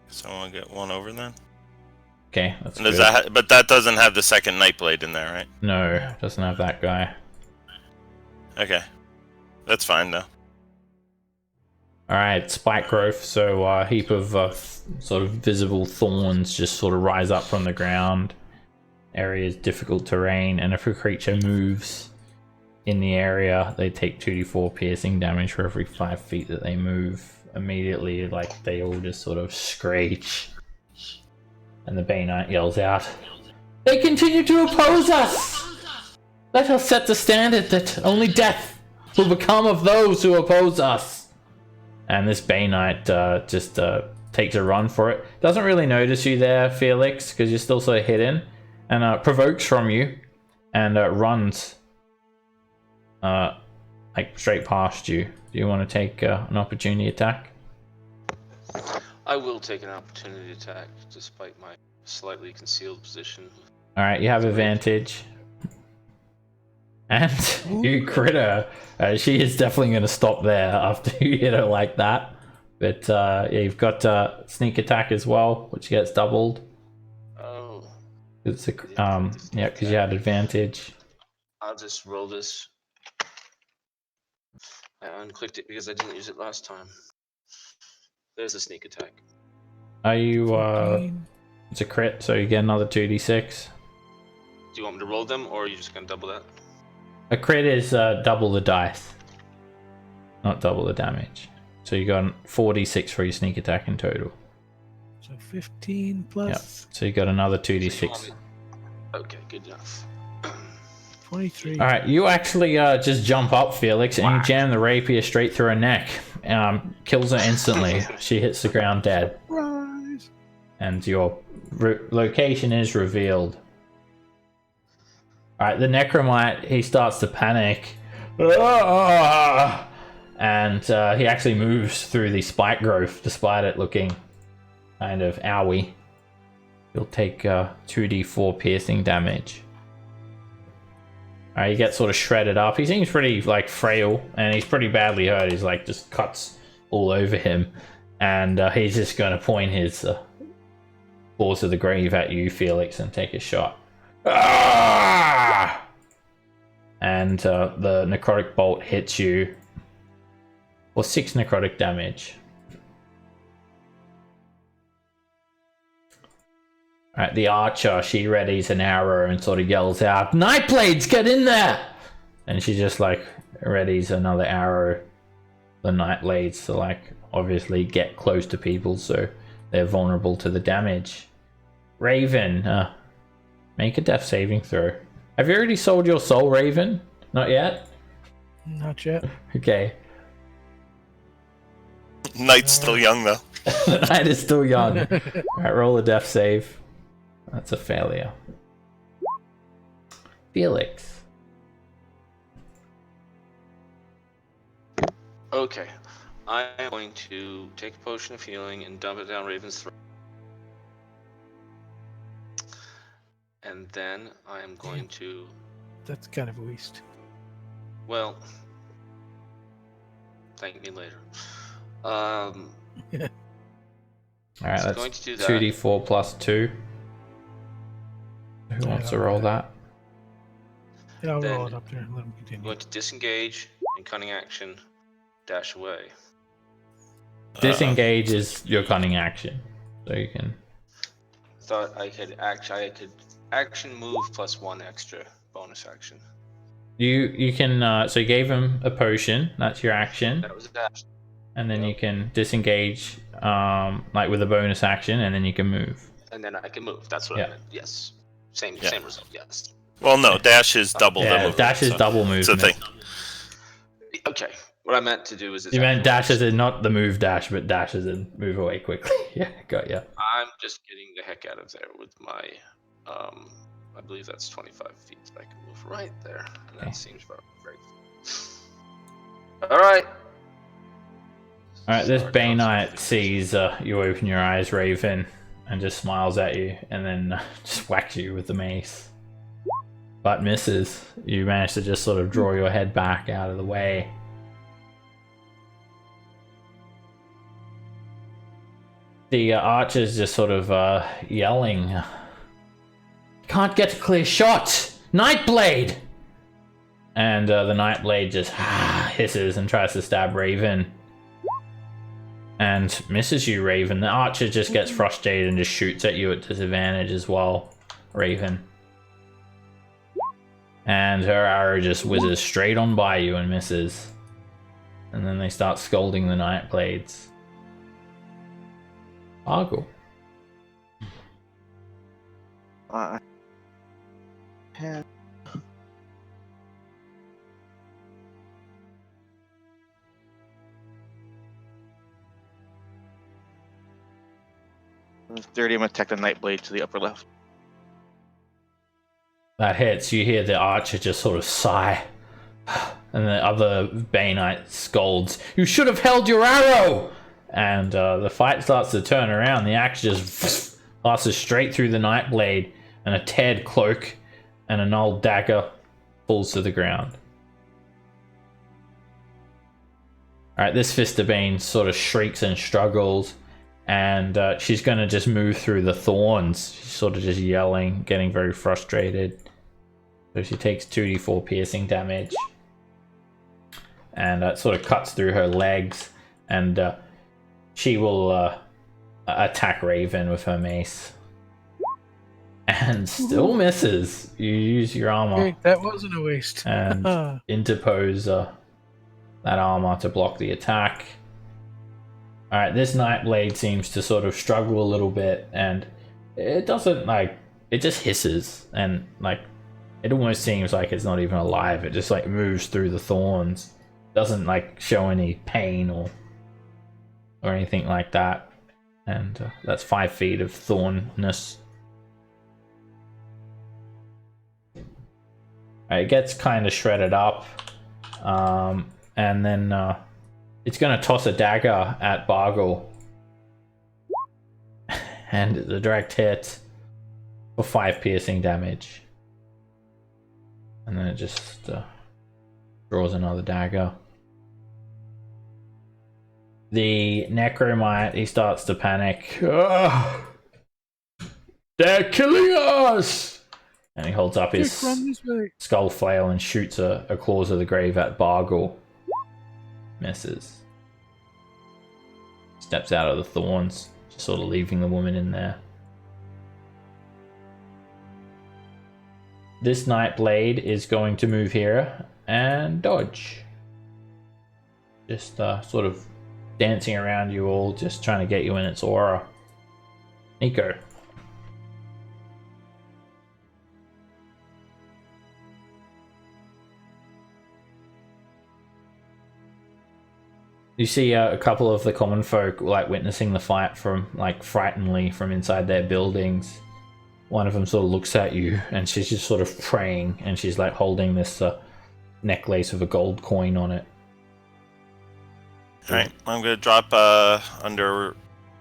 So I want to get one over then. Okay, that's And good. does that but that doesn't have the second Nightblade in there, right? No, doesn't have that guy. Okay, that's fine though. Alright, spike growth. So a heap of sort of visible thorns just sort of rise up from the ground. Area is difficult terrain, and if a creature moves in the area, they take 2d4 piercing damage for every 5 feet that they move. Immediately, they all just sort of screech. And the Bay Knight yells out, "They continue to oppose us! Let us set the standard that only death will become of those who oppose us!" And this Bay Knight just takes a run for it. Doesn't really notice you there, Felix, because you're still so hidden. And provokes from you. And runs straight past you. Do you want to take an opportunity attack? I will take an opportunity attack, despite my slightly concealed position. Alright, you have advantage. And you crit her. She is definitely going to stop there after you hit her like that. But yeah, you've got sneak attack as well, which gets doubled. Oh. It's a, yeah, because you had advantage. I'll just roll this. I unclicked it because I didn't use it last time. There's a sneak attack. Are you, it's a crit, so you get another 2d6. Do you want me to roll them, or are you just going to double that? A crit is double the dice, not double the damage. So you got 4d6 for your sneak attack in total. So 15 plus Yep. So you got another 2d6. Okay, good enough. 23. Alright, you actually just jump up, Felix, and you jam the rapier straight through her neck. kills her instantly. She hits the ground dead. Rise. And your location is revealed. Alright, the Necromite, he starts to panic. And he actually moves through the spike growth, despite it looking kind of owie. He'll take 2d4 piercing damage. He gets sort of shredded up. He seems pretty like frail, and he's pretty badly hurt. He's like just cuts all over him, and he's just going to point his claws of the grave at you, Felix, and take a shot. And the necrotic bolt hits you for 6 necrotic damage. Alright, the archer, she readies an arrow and sort of yells out, "Nightblades, get in there!" And she just like readies another arrow. The Nightblades to like obviously get close to people, so they're vulnerable to the damage. Raven, make a death saving throw. Have you already sold your soul, Raven? Not yet? Not yet. Okay. Knight's still young though. The knight is still young. Alright, roll a death save. That's a failure. Felix. Okay. I am going to take a potion of healing and dump it down Raven's throat. And then I am going to... That's kind of a waste. Well... Thank me later. Alright, So that's going to do that. 2d4 plus 2. Who wants to roll that? Yeah, I'll Then- roll it up there and let him I'm continue. going to disengage and cunning action, dash away. Disengage is your cunning action. So you can... Thought I could action move plus 1 extra bonus action. You can, so you gave him a potion, that's your action. That was a dash. And then you can disengage, like with a bonus action, and then you can move. And then I can move. That's what Yeah. I meant. Yes. Same Yeah. result. Yes. Well, no, dash is double the Yeah, movement. dash is so double It's a movement. thing. Okay. What I meant to do is You meant dash as in not the move dash, but dash as in move away quickly. Yeah, got ya. I'm just getting the heck out of there with my I believe that's 25 feet. So I can move right there. And Okay. that seems about right. Alright. Alright, this Sorry, Bay Council. Knight sees you open your eyes, Raven, and just smiles at you, and then just whacks you with the mace. But misses. You manage to just sort of draw your head back out of the way. The archer's just sort of yelling. Can't get a clear shot! Nightblade! And the Nightblade just hisses and tries to stab Raven. And misses you, Raven. The archer just gets frustrated and just shoots at you at disadvantage as well, Raven. And her arrow just whizzes straight on by you and misses. And then they start scolding the Nightblades. Argle. Dirty, I'm gonna attack the Nightblade to the upper left. That hits. You hear the archer just sort of sigh. And the other Bay Knight scolds, "You should have held your arrow!" And the fight starts to turn around. The axe just passes straight through the Nightblade, and a teared cloak and an old dagger falls to the ground. Alright, this Fisterbane sort of shrieks and struggles, and she's going to just move through the thorns. She's sort of just yelling, getting very frustrated. So she takes 2d4 piercing damage. And it sort of cuts through her legs, and she will attack Raven with her mace. And still misses. You use your armor Okay, that wasn't a waste. and interpose that armor to block the attack. Alright, this Nightblade seems to sort of struggle a little bit, and it doesn't like, it just hisses, and like, it almost seems like it's not even alive. It just like moves through the thorns. Doesn't like show any pain or or anything like that. And that's 5 feet of thornness. It gets kind of shredded up, and then it's going to toss a dagger at Bargle, and the direct hit for 5 piercing damage, and then it just draws another dagger. The Necromite, he starts to panic. They're killing us! And he holds up his skull flail and shoots a Claws of the Grave at Bargle. Misses. Steps out of the thorns, just sort of leaving the woman in there. This Nightblade is going to move here and dodge. Just sort of dancing around you all, just trying to get you in its aura. Nico. You see a couple of the common folk like witnessing the fight from like frighteningly from inside their buildings. One of them sort of looks at you and she's just sort of praying, and she's like holding this necklace with a gold coin on it. Alright, I'm gonna drop under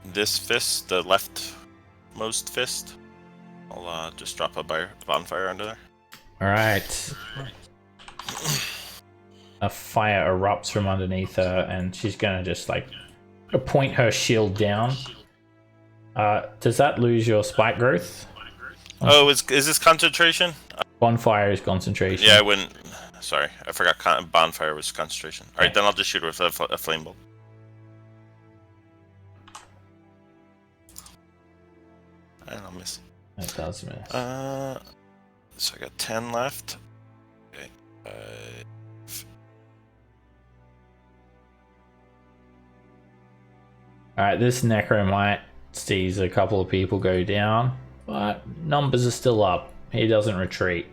this fist, the leftmost fist. I'll just drop a bonfire under there. Alright. A fire erupts from underneath her, and she's gonna just like point her shield down. Does that lose your spike growth? Oh, is this concentration? Bonfire is concentration. Yeah, I wouldn't. Sorry, I forgot bonfire was concentration. Alright, then I'll just shoot her with a flame bolt. And I'll miss. It does miss. So I got 10 left. Okay. Alright, this Necromite sees a couple of people go down, but numbers are still up. He doesn't retreat.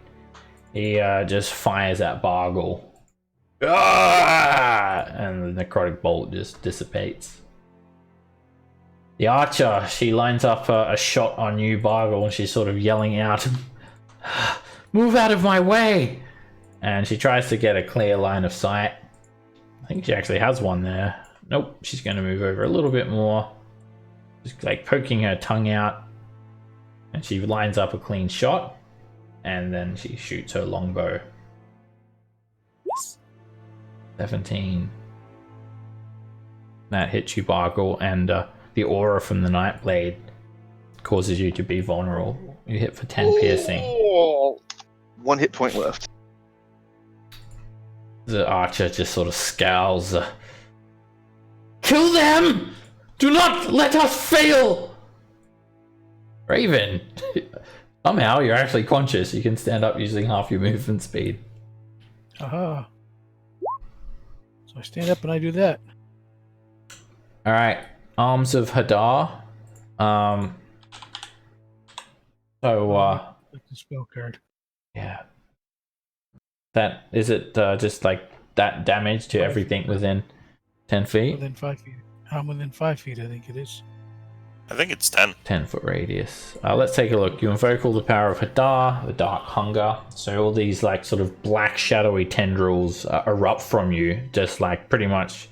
He just fires at Bargle. Ah! And the necrotic bolt just dissipates. The archer, she lines up a shot on you, Bargle, and she's sort of yelling out, "Move out of my way!" And she tries to get a clear line of sight. I think she actually has one there. Nope, she's going to move over a little bit more. Just like poking her tongue out. And she lines up a clean shot. And then she shoots her longbow. 17. That hits you, Bargle, and the aura from the Nightblade causes you to be vulnerable. You hit for 10 piercing. 1 hit point left. The archer just sort of scowls. Kill them! Do not let us fail! Raven, somehow you're actually conscious. You can stand up using half your movement speed. Aha. So I stand up and I do that. Alright, Arms of Hadar. Like the spell card. Yeah. That, is it just like that damage to everything within 10 feet? Within 5 feet. I'm within 5 feet, I think it is. I think it's 10. 10-foot radius. Let's take a look. You invoke all the power of Hadar, the Dark Hunger. So all these like sort of black shadowy tendrils erupt from you, just like pretty much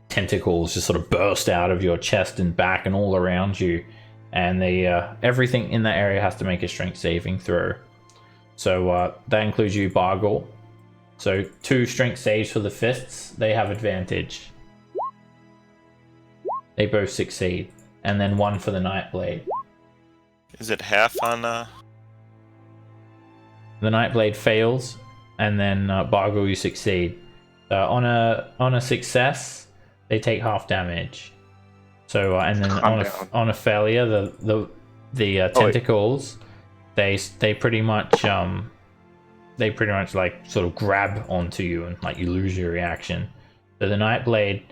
tentacles just sort of burst out of your chest and back and all around you. And they everything in that area has to make a strength saving throw. So that includes you, Bargle. So 2 strength saves for the fists. They have advantage. They both succeed. And then 1 for the Nightblade. Is it half on The Nightblade fails, and then Bargle, you succeed. On a success, they take half damage. So and then on a failure, the tentacles, they pretty much like sort of grab onto you, and like you lose your reaction. So the Nightblade.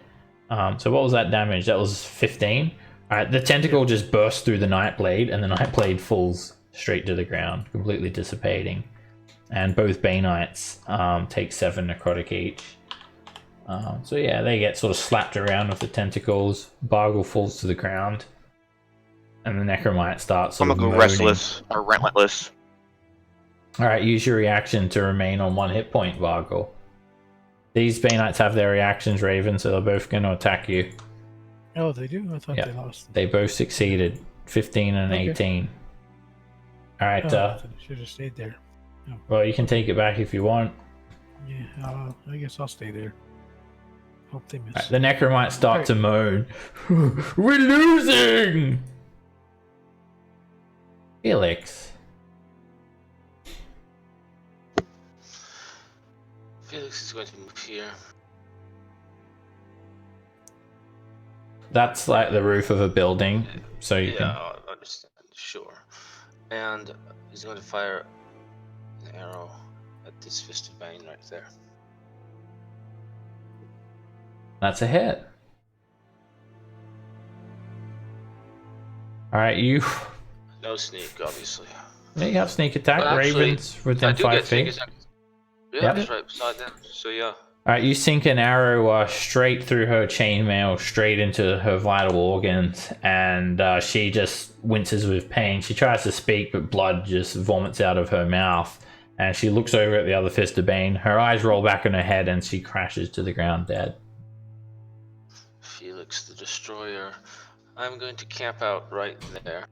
So what was that damage? That was 15. Alright, the tentacle just bursts through the Nightblade, and the Nightblade falls straight to the ground, completely dissipating. And both Baneites take 7 necrotic each. So yeah, they get sort of slapped around with the tentacles. Bargle falls to the ground, and the Necromite starts I'm sort gonna of go moaning. restless or relentless. All right, use your reaction to remain on 1 hit point, Bargle. These Baneites have their reactions, Raven, so they're both going to attack you. Oh, they do? I thought Yeah. they lost. They both succeeded, 15 and Okay. 18. All right, Oh, I should have stayed there. well, you can take it back if you want. Yeah, I guess I'll stay there. Hope they miss. Right, the Necromites start to moan. We're losing! Felix. Felix is going to move here. That's like the roof of a building, so you can... I understand. Sure. And he's going to fire an arrow at this Fist of Bane right there. That's a hit. Alright, you No sneak, obviously. have sneak attack. But actually, Ravens within I do 5 get sneak feet. attack. Yeah, Yep. that's right beside them. So yeah. Alright, you sink an arrow straight through her chainmail, straight into her vital organs, and she just winces with pain. She tries to speak, but blood just vomits out of her mouth, and she looks over at the other Fist of Bane. Her eyes roll back in her head, and she crashes to the ground dead. Felix the Destroyer. I'm going to camp out right there.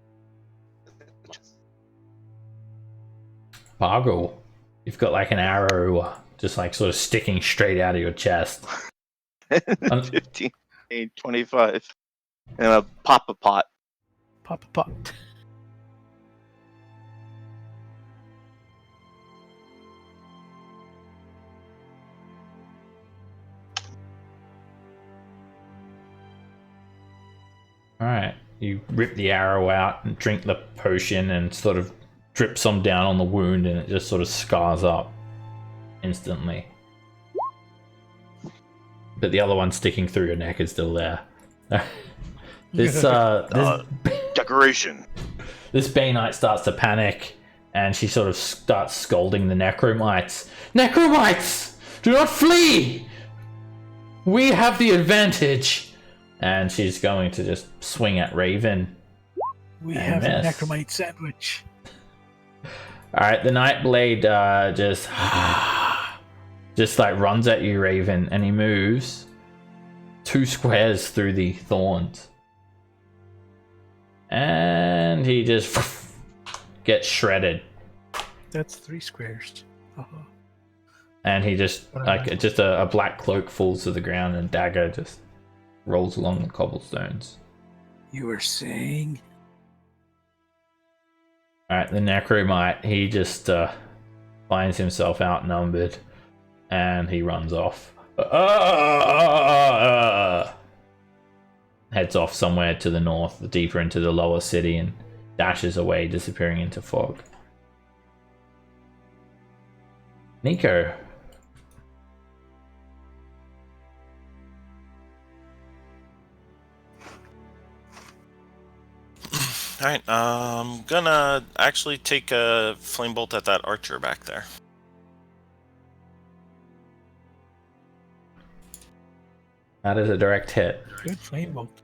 Bargle, you've got like an arrow just like sort of sticking straight out of your chest. 15, 25. And a pop a pot. Pop a pot. Alright, you rip the arrow out and drink the potion and sort of drip some down on the wound, and it just sort of scars up instantly. But the other one sticking through your neck is still there. this Decoration. This Banite starts to panic, and she sort of starts scolding the Necromites. Necromites! Do not flee! We have the advantage! And she's going to just swing at Raven. We And have a miss. Necromite sandwich. Alright, the Nightblade just like runs at you, Raven, and he moves 2 squares through the thorns. And he just gets shredded. That's 3 squares. Uh-huh. And he just, like, just a black cloak falls to the ground, and Dagger just rolls along the cobblestones. You were saying? Alright, the Necromite, he just finds himself outnumbered, and he runs off. Heads off somewhere to the north, deeper into the lower city, and dashes away, disappearing into fog. Nico. Alright, I'm gonna actually take a flame bolt at that archer back there. That is a direct hit. Good flame bolt.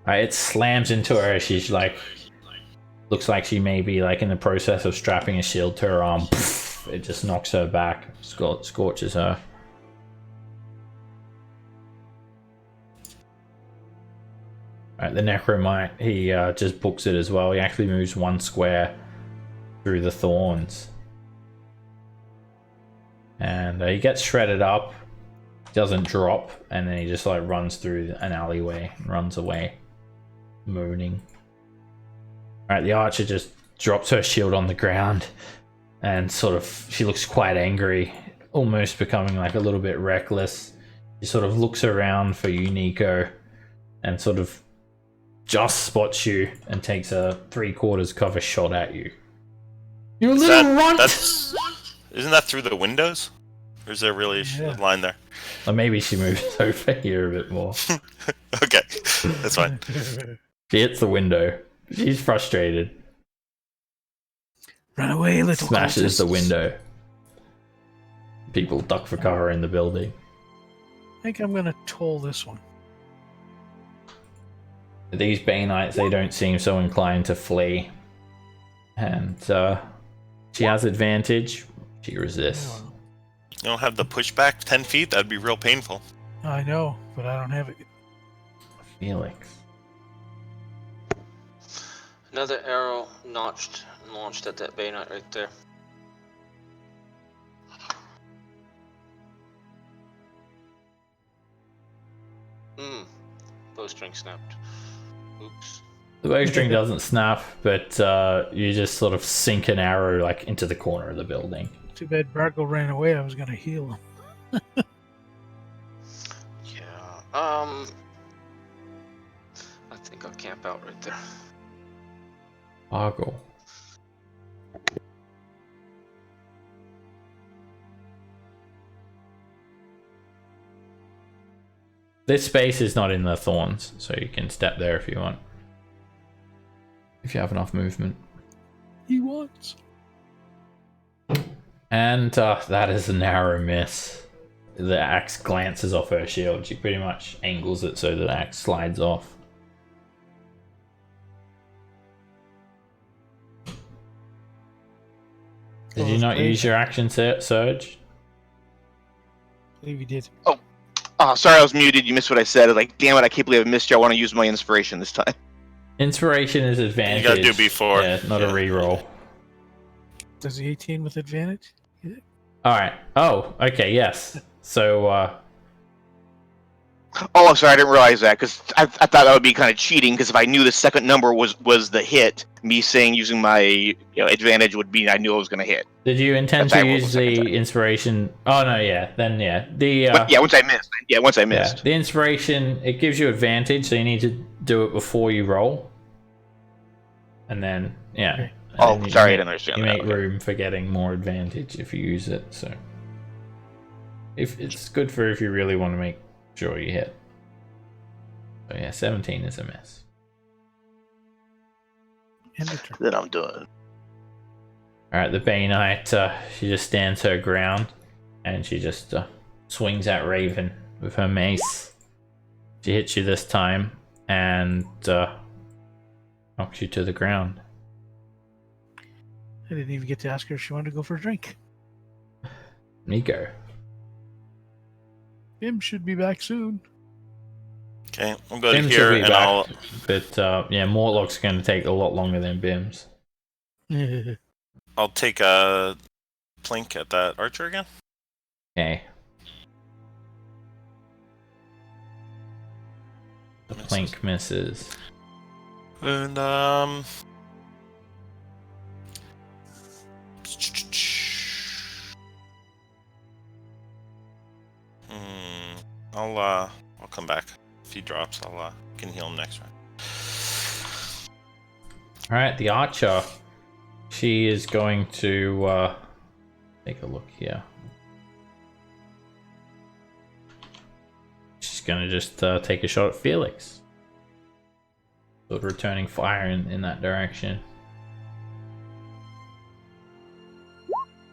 It slams into her. She's like, looks like she may be like in the process of strapping a shield to her arm. It just knocks her back, scorches her. Alright, the Necromite, he just books it as well. He actually moves 1 square through the thorns. And he gets shredded up, doesn't drop, and then he just like runs through an alleyway and runs away, moaning. Alright, the archer just drops her shield on the ground, and sort of, she looks quite angry, almost becoming like a little bit reckless. She sort of looks around for you, Nico, and sort of just spots you and takes a 3/4 cover shot at you. You little runt! Isn't that through the windows? Or is there really a line there? Or maybe she moves over here a bit more. Okay, that's fine. She hits the window. She's frustrated. Run away, little Smashes the cultists. window. People duck for cover in the building. think I'm gonna toll this one. These Baneites, they don't seem so inclined to flee. And she has advantage. She resists. You don't have the pushback 10 feet? That'd be real painful. I know, but I don't have it. Felix. Another arrow launched at that Bayonet right there. Bowstring snapped. Oops. The bowstring doesn't snap, but you just sort of sink an arrow like into the corner of the building. Too bad Bargle ran away. I was gonna heal him. Yeah. I think I'll camp out right there. Bargle. This space is not in the thorns, so you can step there if you want. If you have enough movement. He wants. And that is a narrow miss. The axe glances off her shield. She pretty much angles it so the axe slides off. Did you not use your action surge? I believe he did. Oh, sorry, I was muted. You missed what I said. I was like, damn it, I can't believe I missed you. I want to use my inspiration this time. Inspiration is advantage. You gotta do before. Yeah, not a reroll. Does the 18 with advantage? Alright. Oh, okay, yes. So, Oh, I'm sorry, I didn't realize that, because I thought that would be kind of cheating, because if I knew the second number was the hit, me saying using my advantage would mean I knew I was going to hit. did you intend That's to why I rolled use the second the time. inspiration? Oh, no, yeah. Then, yeah. But yeah, once I missed. Yeah, once I Yeah, missed. the inspiration, it gives you advantage, so you need to do it before you roll. And then, yeah. Okay. And Oh, then sorry, I make- didn't understand You that. make Okay. room for getting more advantage if you use it, so. If it's good for if you really want to make sure you hit. So yeah, 17 is a miss. End of turn. Then I'm done. Alright, the Bainite, she just stands her ground and she just swings at Raven with her mace. She hits you this time and knocks you to the ground. I didn't even get to ask her if she wanted to go for a drink. Nico. Bim should be back soon. Okay, I'll go to Bims here will be and back, but yeah, Mortlock's going to take a lot longer than Bims. I'll take a plink at that archer again. Okay. The Misses. plank misses. And I'll come back. If he drops, I'll can heal him next round. Alright, the archer. She is going to take a look here. She's going to just take a shot at Felix. Sort of returning fire in that direction.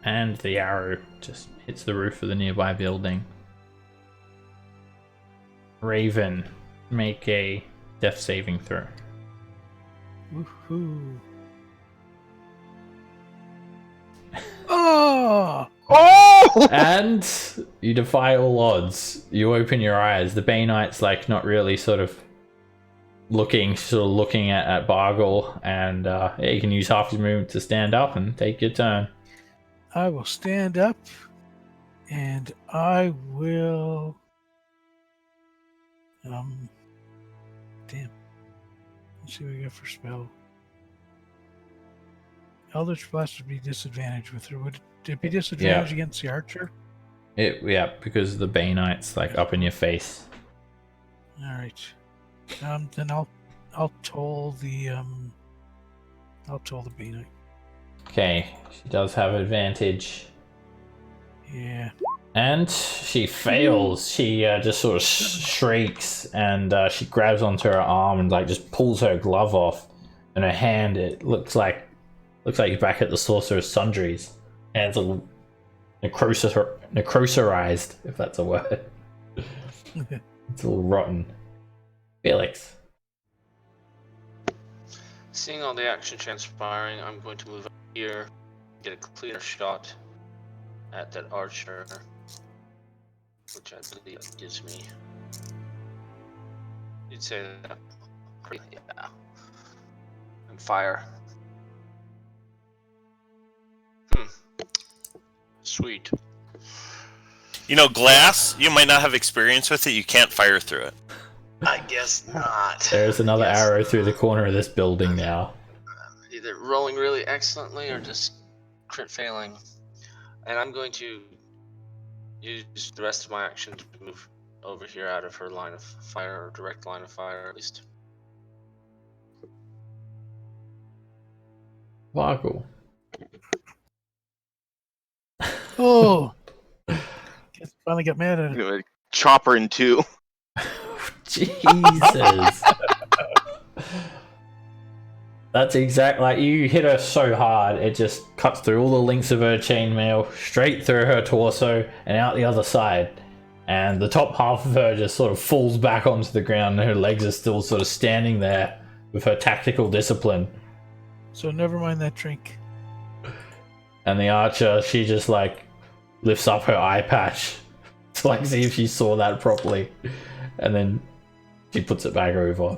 And the arrow just hits the roof of the nearby building. Raven, make a death saving throw. Woohoo. Oh! Oh! And you defy all odds. You open your eyes. The Bainite's like not really sort of looking at Bargle, and yeah, you can use half your movement to stand up and take your turn. I will stand up and I will. Damn. Let's see what we got for spell. Eldritch Blast would be disadvantage with her. Would it be disadvantage against the archer? Yeah, because the Bainite's like up in your face. Alright. Then I'll toll the Bainite. Okay, she does have advantage. Yeah. And she fails. She just sort of shrieks, and she grabs onto her arm and like just pulls her glove off. And her hand, it looks like you're back at the Sorcerer's Sundries. Hands are necroserized, if that's a word. It's all rotten. Felix. Seeing all the action transpiring, I'm going to move up here, get a cleaner shot at that archer, which I believe that gives me. You'd say that. Yeah. And fire. Sweet. You know, glass, you might not have experience with it, you can't fire through it. I guess not. There's another arrow through the corner of this building now. Either rolling really excellently or just crit failing. And I'm going to use the rest of my action to move over here out of her line of fire, or direct line of fire at least. Vargle. Oh! Guess I finally got mad at it. You know, chopper in two. Jesus. That's exact. Like, you hit her so hard, it just cuts through all the links of her chainmail, straight through her torso, and out the other side. And the top half of her just sort of falls back onto the ground, and her legs are still sort of standing there with her tactical discipline. So never mind that drink. And the archer, she just like lifts up her eye patch to like see if she saw that properly, and then she puts it back over.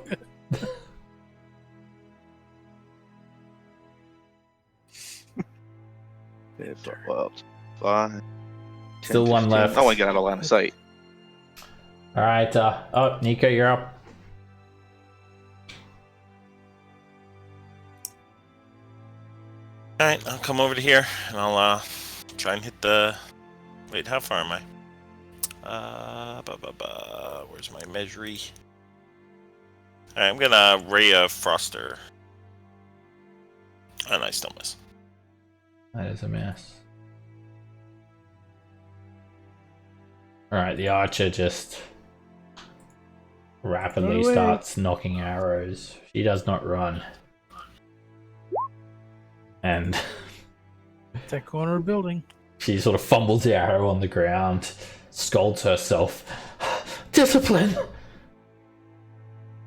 Well, 5, 10, Still one 15. left. I want to get out of line of sight. All right. Oh, Nico, you're up. Alright, I'll come over to here, and I'll try and hit the... Wait, how far am I? Where's my measury? Alright, I'm gonna Ray of Froster. And I still miss. That is a mess. Alright, the archer just rapidly Run away. starts knocking arrows. She does not run. And That corner of the building. she sort of fumbles the arrow on the ground, scolds herself. Discipline!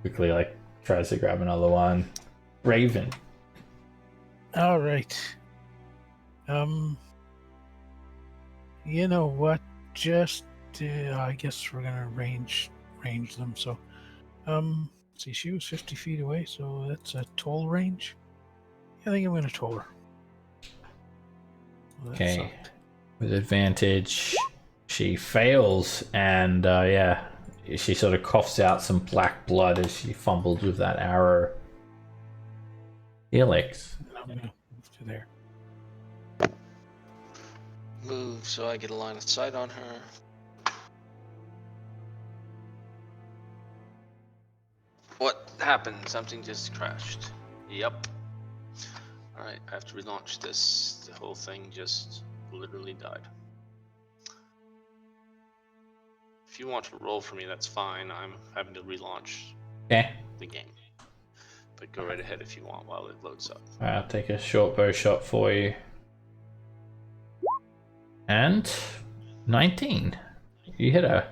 Quickly, like, tries to grab another one. Raven. All right. You know what? Just I guess we're gonna range them. So, see, she was 50 feet away, so that's a toll range. I think I'm gonna toll her. Well, that Okay. sucked. With advantage, she fails, and yeah, she sort of coughs out some black blood as she fumbles with that arrow. Felix. I'm gonna move to there. Move so I get a line of sight on her. What happened? Something just crashed. Yep. Alright, I have to relaunch this. The whole thing just literally died. If you want to roll for me, that's fine. I'm having to relaunch Okay. the game. But go right ahead if you want while it loads up. Alright, I'll take a short bow shot for you. And 19. You hit her.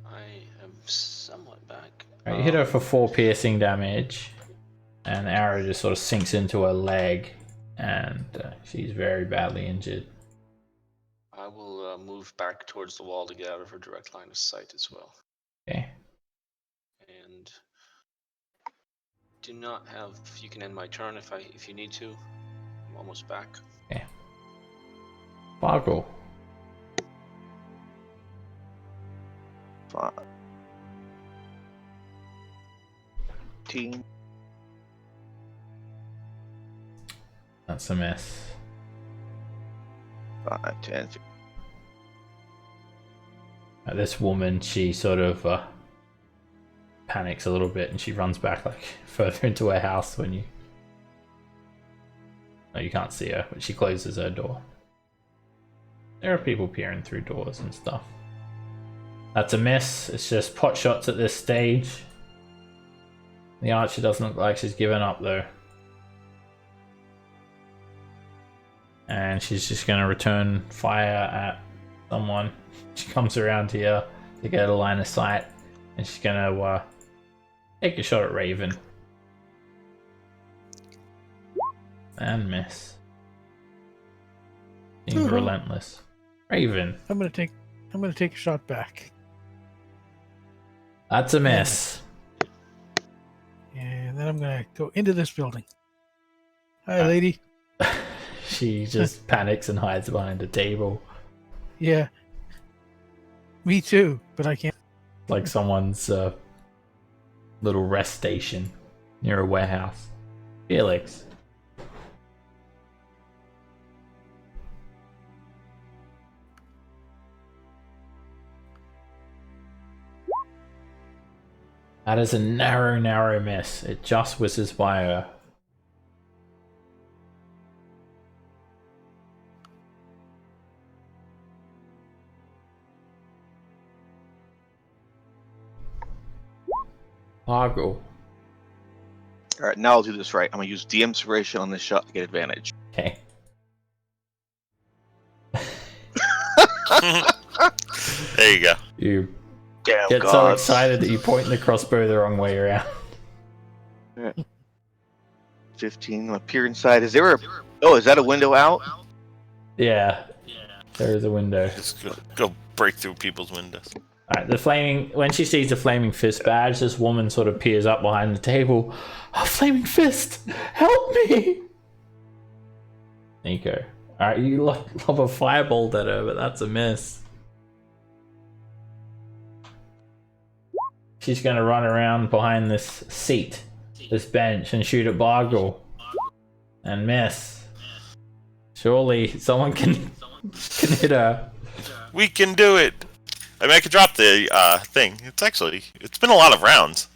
I am somewhat back. Right, you hit her for 4 piercing damage, and the arrow just sort of sinks into her leg, and she's very badly injured. I will move back towards the wall to get out of her direct line of sight as well. Okay. And do not have. You can end my turn if you need to. I'm almost back. Vargle. 5, 15. That's a miss. 5, 10, 15. This woman, she sort of panics a little bit, and she runs back like further into her house when you... No, you can't see her, but she closes her door. There are people peering through doors and stuff. That's a miss. It's just pot shots at this stage. The archer doesn't look like she's given up though. And she's just going to return fire at someone. She comes around here to get a line of sight, and she's gonna take a shot at Raven. And miss. Being relentless. Raven. I'm gonna take a shot back. That's a miss. And then I'm gonna go into this building. Hi, lady. She just panics and hides behind a table. Yeah. Me too, but I can't. Like someone's little rest station near a warehouse. Felix. That is a narrow miss. It just whizzes by her. Argle. All right, now I'll do this right. I'm gonna use de-inspiration on this shot to get advantage. Okay. There you go. You Damn get so gods. excited that you point the crossbow the wrong way around. 15. I'll appear inside. Is there a... Oh, is that a window out? Yeah. There is a window. Just go break through people's windows. Alright, when she sees the flaming fist badge, this woman sort of peers up behind the table. A flaming fist! Help me! Nico. Alright, you lob a firebolt at her, but that's a miss. She's gonna run around behind this seat, this bench, and shoot at Bargle. And miss. Surely someone can hit her. We can do it. I mean, I could drop the thing. It's been a lot of rounds.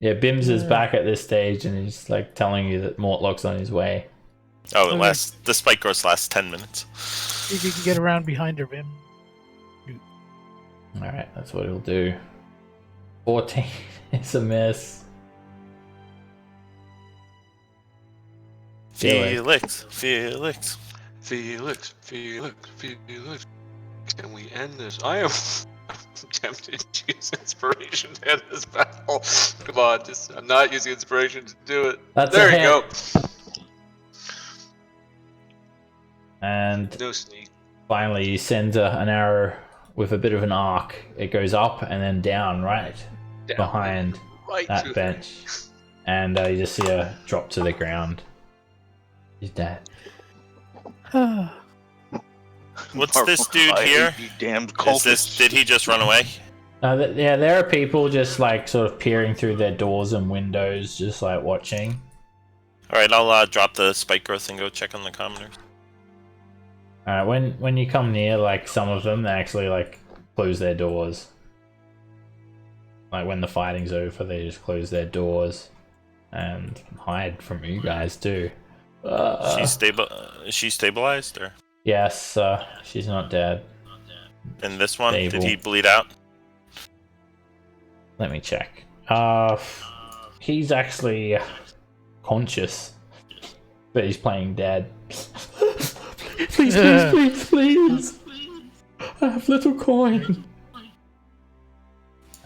Yeah, Bims is back at this stage and he's like telling you that Mortlock's on his way. Oh, the spike growth lasts 10 minutes. If you can get around behind her, Vim. Alright, that's what he'll do. 14 is a miss. Felix. Can we end this? I am tempted to use inspiration to end this battle. Come on, I'm not using inspiration to do it. That's there a you go. And No sneak. finally you send an arrow with a bit of an arc. It goes up and then down right behind that bench. And you just see her drop to the ground. She's dead. What's this dude here? You damned Is cultist. did he just run away? Yeah, there are people just like sort of peering through their doors and windows, just like watching. Alright, I'll drop the spike growth and go check on the commoners. When you come near, like some of them, they actually like close their doors. Like when the fighting's over, they just close their doors and hide from you guys too. Is she stabilized or? Yes, she's not dead. And this one, Stable. did he bleed out? Let me check. He's actually conscious, but he's playing dead. Please. I have little coin.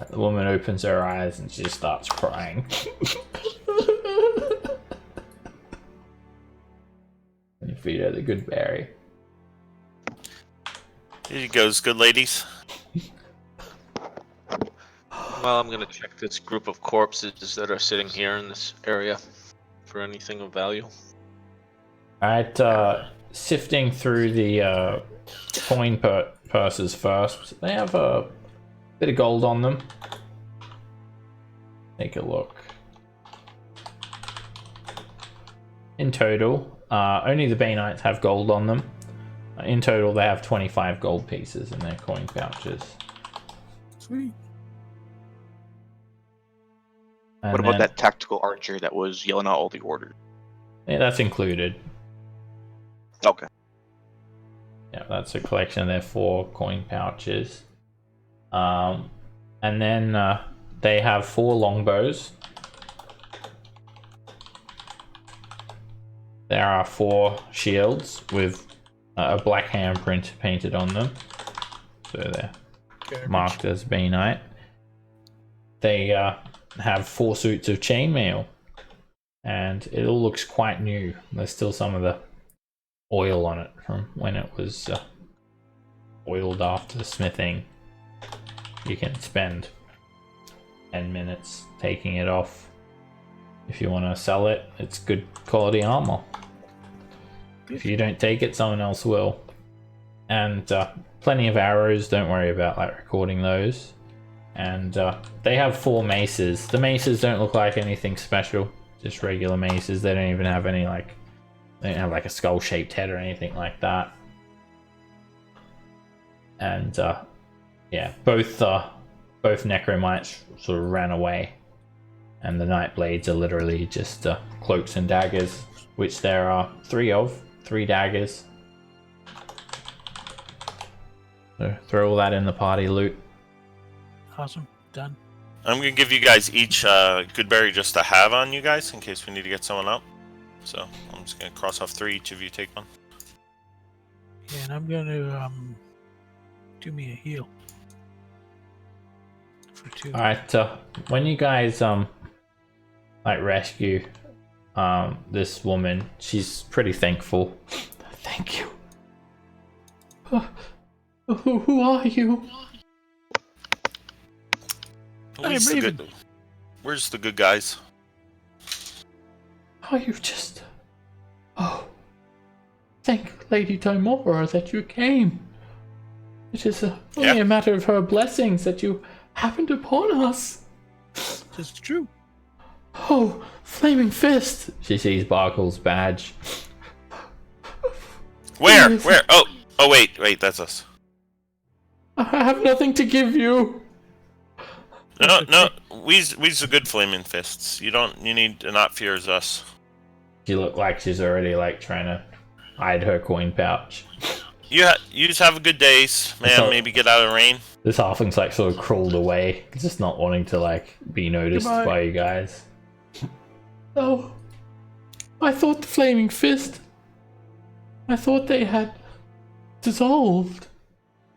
The woman opens her eyes and she just starts crying. And you feed her the good berry. Here you goes, good ladies. Well, I'm gonna check this group of corpses that are sitting here in this area for anything of value. Alright, sifting through the coin purses first. They have a bit of gold on them. Take a look. In total, only the Bay Knights have gold on them. In total, they have 25 gold pieces in their coin pouches. Sweet. And What about then- that tactical archer that was yelling out all the orders? Yeah, that's included. Okay. Yeah, that's a collection of their 4 coin pouches. And then they have 4 longbows. There are 4 shields with a black handprint painted on them, so they're Garbage. marked as Bainite. They have 4 suits of chainmail, and it all looks quite new. There's still some of the oil on it from when it was oiled after the smithing. You can spend 10 minutes taking it off. If you want to sell it, it's good quality armor. If you don't take it, someone else will. And plenty of arrows, don't worry about like recording those. And they have 4 maces. The maces don't look like anything special, just regular maces. They don't even have any like, they don't have like a skull shaped head or anything like that. And yeah, both necromites sort of ran away, and the night blades are literally just cloaks and daggers, which there are 3 of. 3 daggers. So throw all that in the party loot. Awesome. Done. I'm gonna give you guys each good berry just to have on you guys in case we need to get someone up. So I'm just gonna cross off 3. Each of you take one. Yeah, and I'm gonna do me a heal. For 2. Alright, when you guys like rescue this woman, she's pretty thankful. Thank you. Who are you? Where's the Raven. good? Where's the good guys? Are you just... Oh, thank Lady Dimora that you came. It is only a matter of her blessings that you happened upon us. This is true. Oh, Flaming Fist! She sees Barkle's badge. Where? Where? Oh, wait, that's us. I have nothing to give you. No, we's the good flaming fists. You need to not fear as us. She looked like she's already like trying to hide her coin pouch. You just have a good days, man. So- Maybe get out of the rain. This halfling's like sort of crawled away, just not wanting to like be noticed Goodbye. by you guys. Oh, I thought the Flaming Fist. I thought they had dissolved,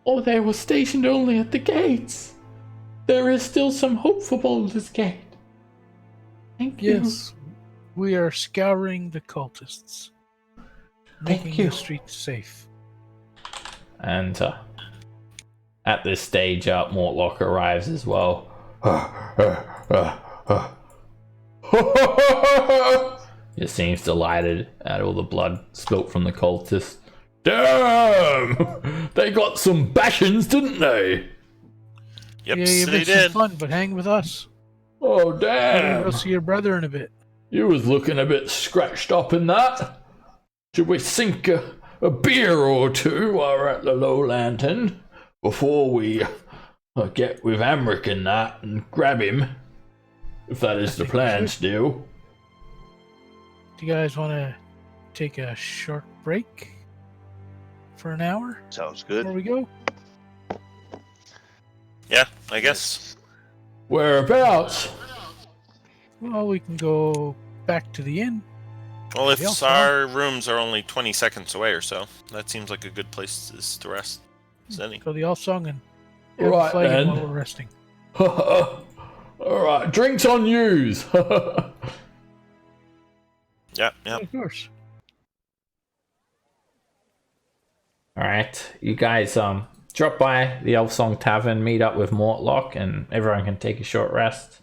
or they were stationed only at the gates. There is still some hope for Baldur's Gate. Thank you. Yes. We are scouring the cultists. Thank Making you. the streets safe. And at this stage, Mortlock arrives as well. Just seems delighted at all the blood spilt from the cultists. Damn! They got some bashings, didn't they? Yep, yeah, you've they been did. some fun, but hang with us. Oh, We'll damn! go see your brother in a bit. You was looking a bit scratched up in that. Should we sink a beer or two while we're at the Low Lantern before we get with Emmerich and that and grab him? If that is the think we plan should. still. Do you guys want to take a short break for an hour Sounds before good. we go? Yeah, I guess. Whereabouts? Well, we can go back to the inn. Well, if Yeah, our rooms are only 20 seconds away or so, that seems like a good place to rest. Zenny. Go to the All Song and have Right, fighting then. while we're resting. Alright, drinks on yous. Yeah. Of course. Alright, you guys drop by the Elf Song Tavern, meet up with Mortlock, and everyone can take a short rest.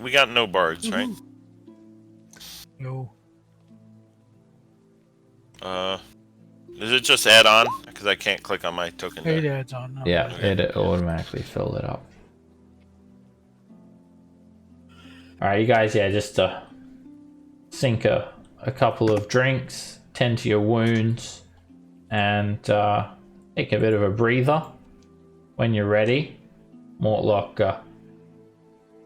We got no bards, right? No. Is it just add on? Because I can't click on my token. It there. adds on. No. Yeah, it automatically filled it up. Alright, you guys, just sink a couple of drinks, tend to your wounds, and take a bit of a breather. When you're ready, Mortlock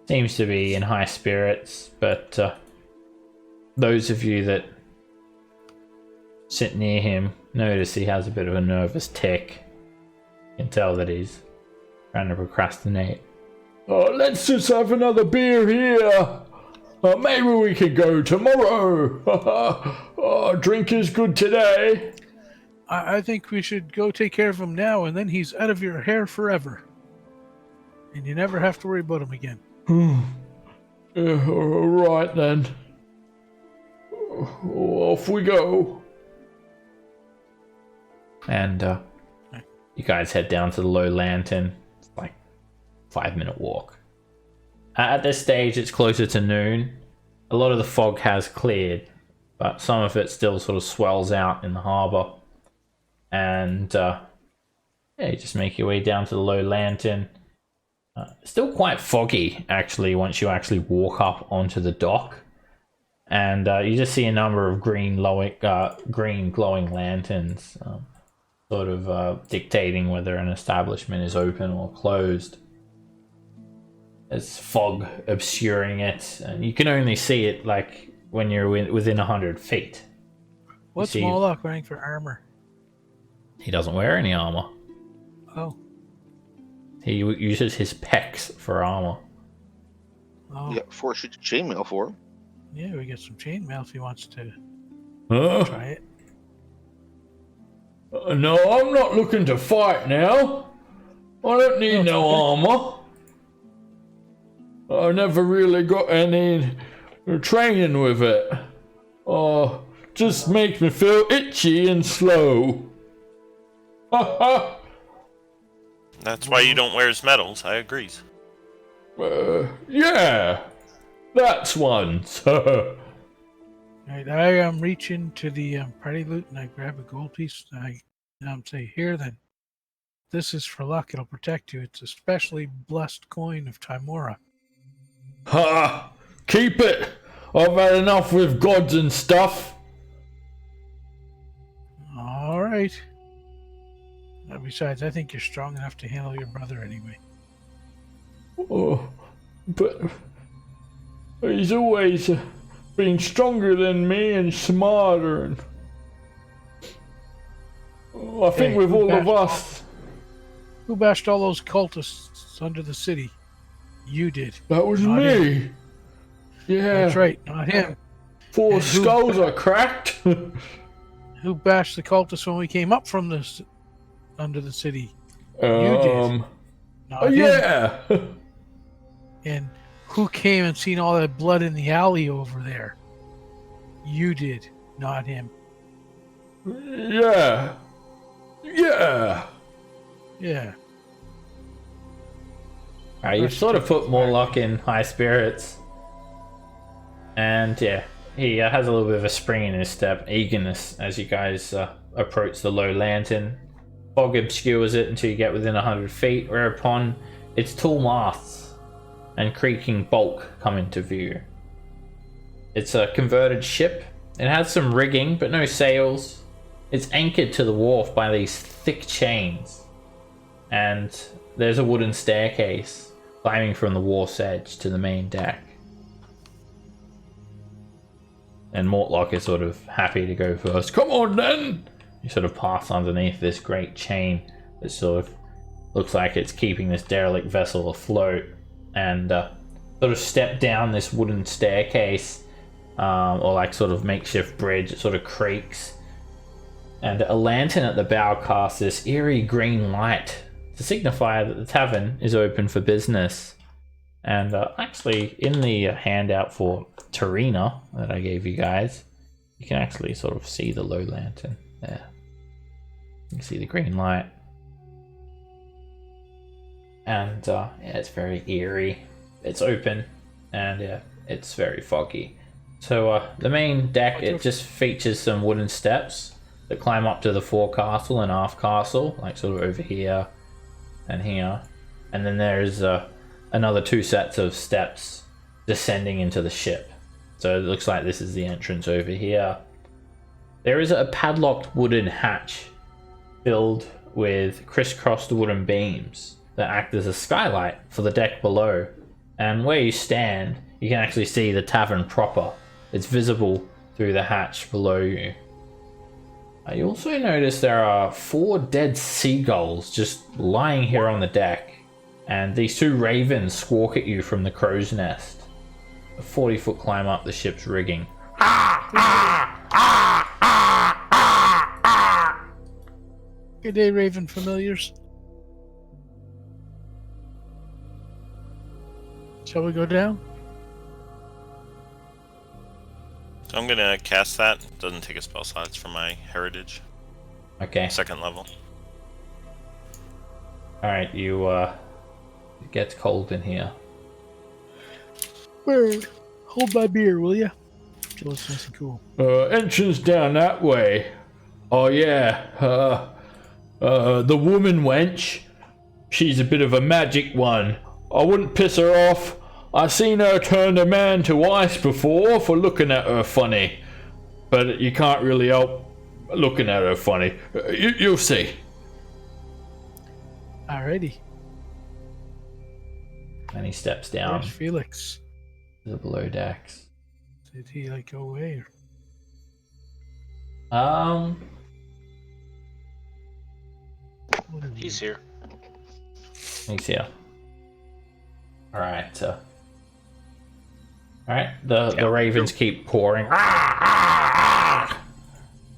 seems to be in high spirits, but those of you that sit near him notice he has a bit of a nervous tick. You can tell that he's trying to procrastinate. Oh, let's just have another beer here. Maybe we could go tomorrow. Drink is good today. I think we should go take care of him now, and then he's out of your hair forever. And you never have to worry about him again. All right then. Off we go. And you guys head down to the low lantern. It's like 5-minute walk. At this stage, it's closer to noon. A lot of the fog has cleared, but some of it still sort of swells out in the harbour. And yeah, you just make your way down to the low lantern. Still quite foggy, actually, once you actually walk up onto the dock. And you just see a number of green glowing lanterns, sort of dictating whether an establishment is open or closed. There's fog obscuring it, and you can only see it like when you're within 100 feet. What's Moloch wearing for armor? He doesn't wear any armor. Oh. He uses his pecs for armor. Oh. Yeah, 4 sheets of chainmail for him. Yeah, we get some chainmail if he wants to try it. No, I'm not looking to fight now. I don't need no armor. I never really got any training with it. Just makes me feel itchy and slow. That's why you don't wear his medals, I agrees. Yeah, that's one. Right, I reach into the party loot and I grab a gold piece and I say, here then, this is for luck, it'll protect you. It's a specially blessed coin of Timora. Ha! Keep it! I've had enough with gods and stuff. Alright. Besides, I think you're strong enough to handle your brother anyway. Oh, but he's always been stronger than me and smarter. And I think with all of us. Who bashed all those cultists under the city? You did. That was not me. Him. Yeah. That's right, not him. 4 skulls are cracked. Who bashed the cultists when we came up from under the city? You did. Not yeah. him. And who came and seen all that blood in the alley over there? You did, not him. Yeah. Yeah. Yeah. You've sort of put more luck in high spirits. And yeah, he has a little bit of a spring in his step, eagerness as you guys approach the low lantern. Fog obscures it until you get within 100 feet, whereupon its tall masts and creaking bulk come into view. It's a converted ship. It has some rigging, but no sails. It's anchored to the wharf by these thick chains. And there's a wooden staircase climbing from the wharf's edge to the main deck. And Mortlock is sort of happy to go first. Come on then! You sort of pass underneath this great chain that sort of looks like it's keeping this derelict vessel afloat, and sort of step down this wooden staircase, or like sort of makeshift bridge. It sort of creaks, and a lantern at the bow casts this eerie green light to signify that the tavern is open for business. And actually, in the handout for Tarina that I gave you guys, you can actually sort of see the low lantern there. You can see the green light. And yeah, it's very eerie. It's open, and yeah, it's very foggy. So the main deck, it just features some wooden steps that climb up to the forecastle and aft castle, like sort of over here and here. And then there's another 2 sets of steps descending into the ship. So it looks like this is the entrance over here. There is a padlocked wooden hatch filled with crisscrossed wooden beams that act as a skylight for the deck below. And where you stand, you can actually see the tavern proper. It's visible through the hatch below you. You also notice there are 4 dead seagulls just lying here on the deck. And these 2 ravens squawk at you from the crow's nest. a 40-foot climb up the ship's rigging. Good day, Raven familiars. Shall we go down? So I'm gonna cast that. Doesn't take a spell slot. It's for my heritage. Okay. 2nd level. Alright, you, it gets cold in here. Bird, hold my beer, will ya? So it's nice and cool. Entrance down that way. Oh yeah, the woman wench. She's a bit of a magic one. I wouldn't piss her off. I seen her turn a man to ice before for looking at her funny. But you can't really help looking at her funny. You'll see. Alrighty. And he steps down Where's Felix? to the below decks. Did he like go away? He's here. He's here. Alright, alright, the ravens keep pouring.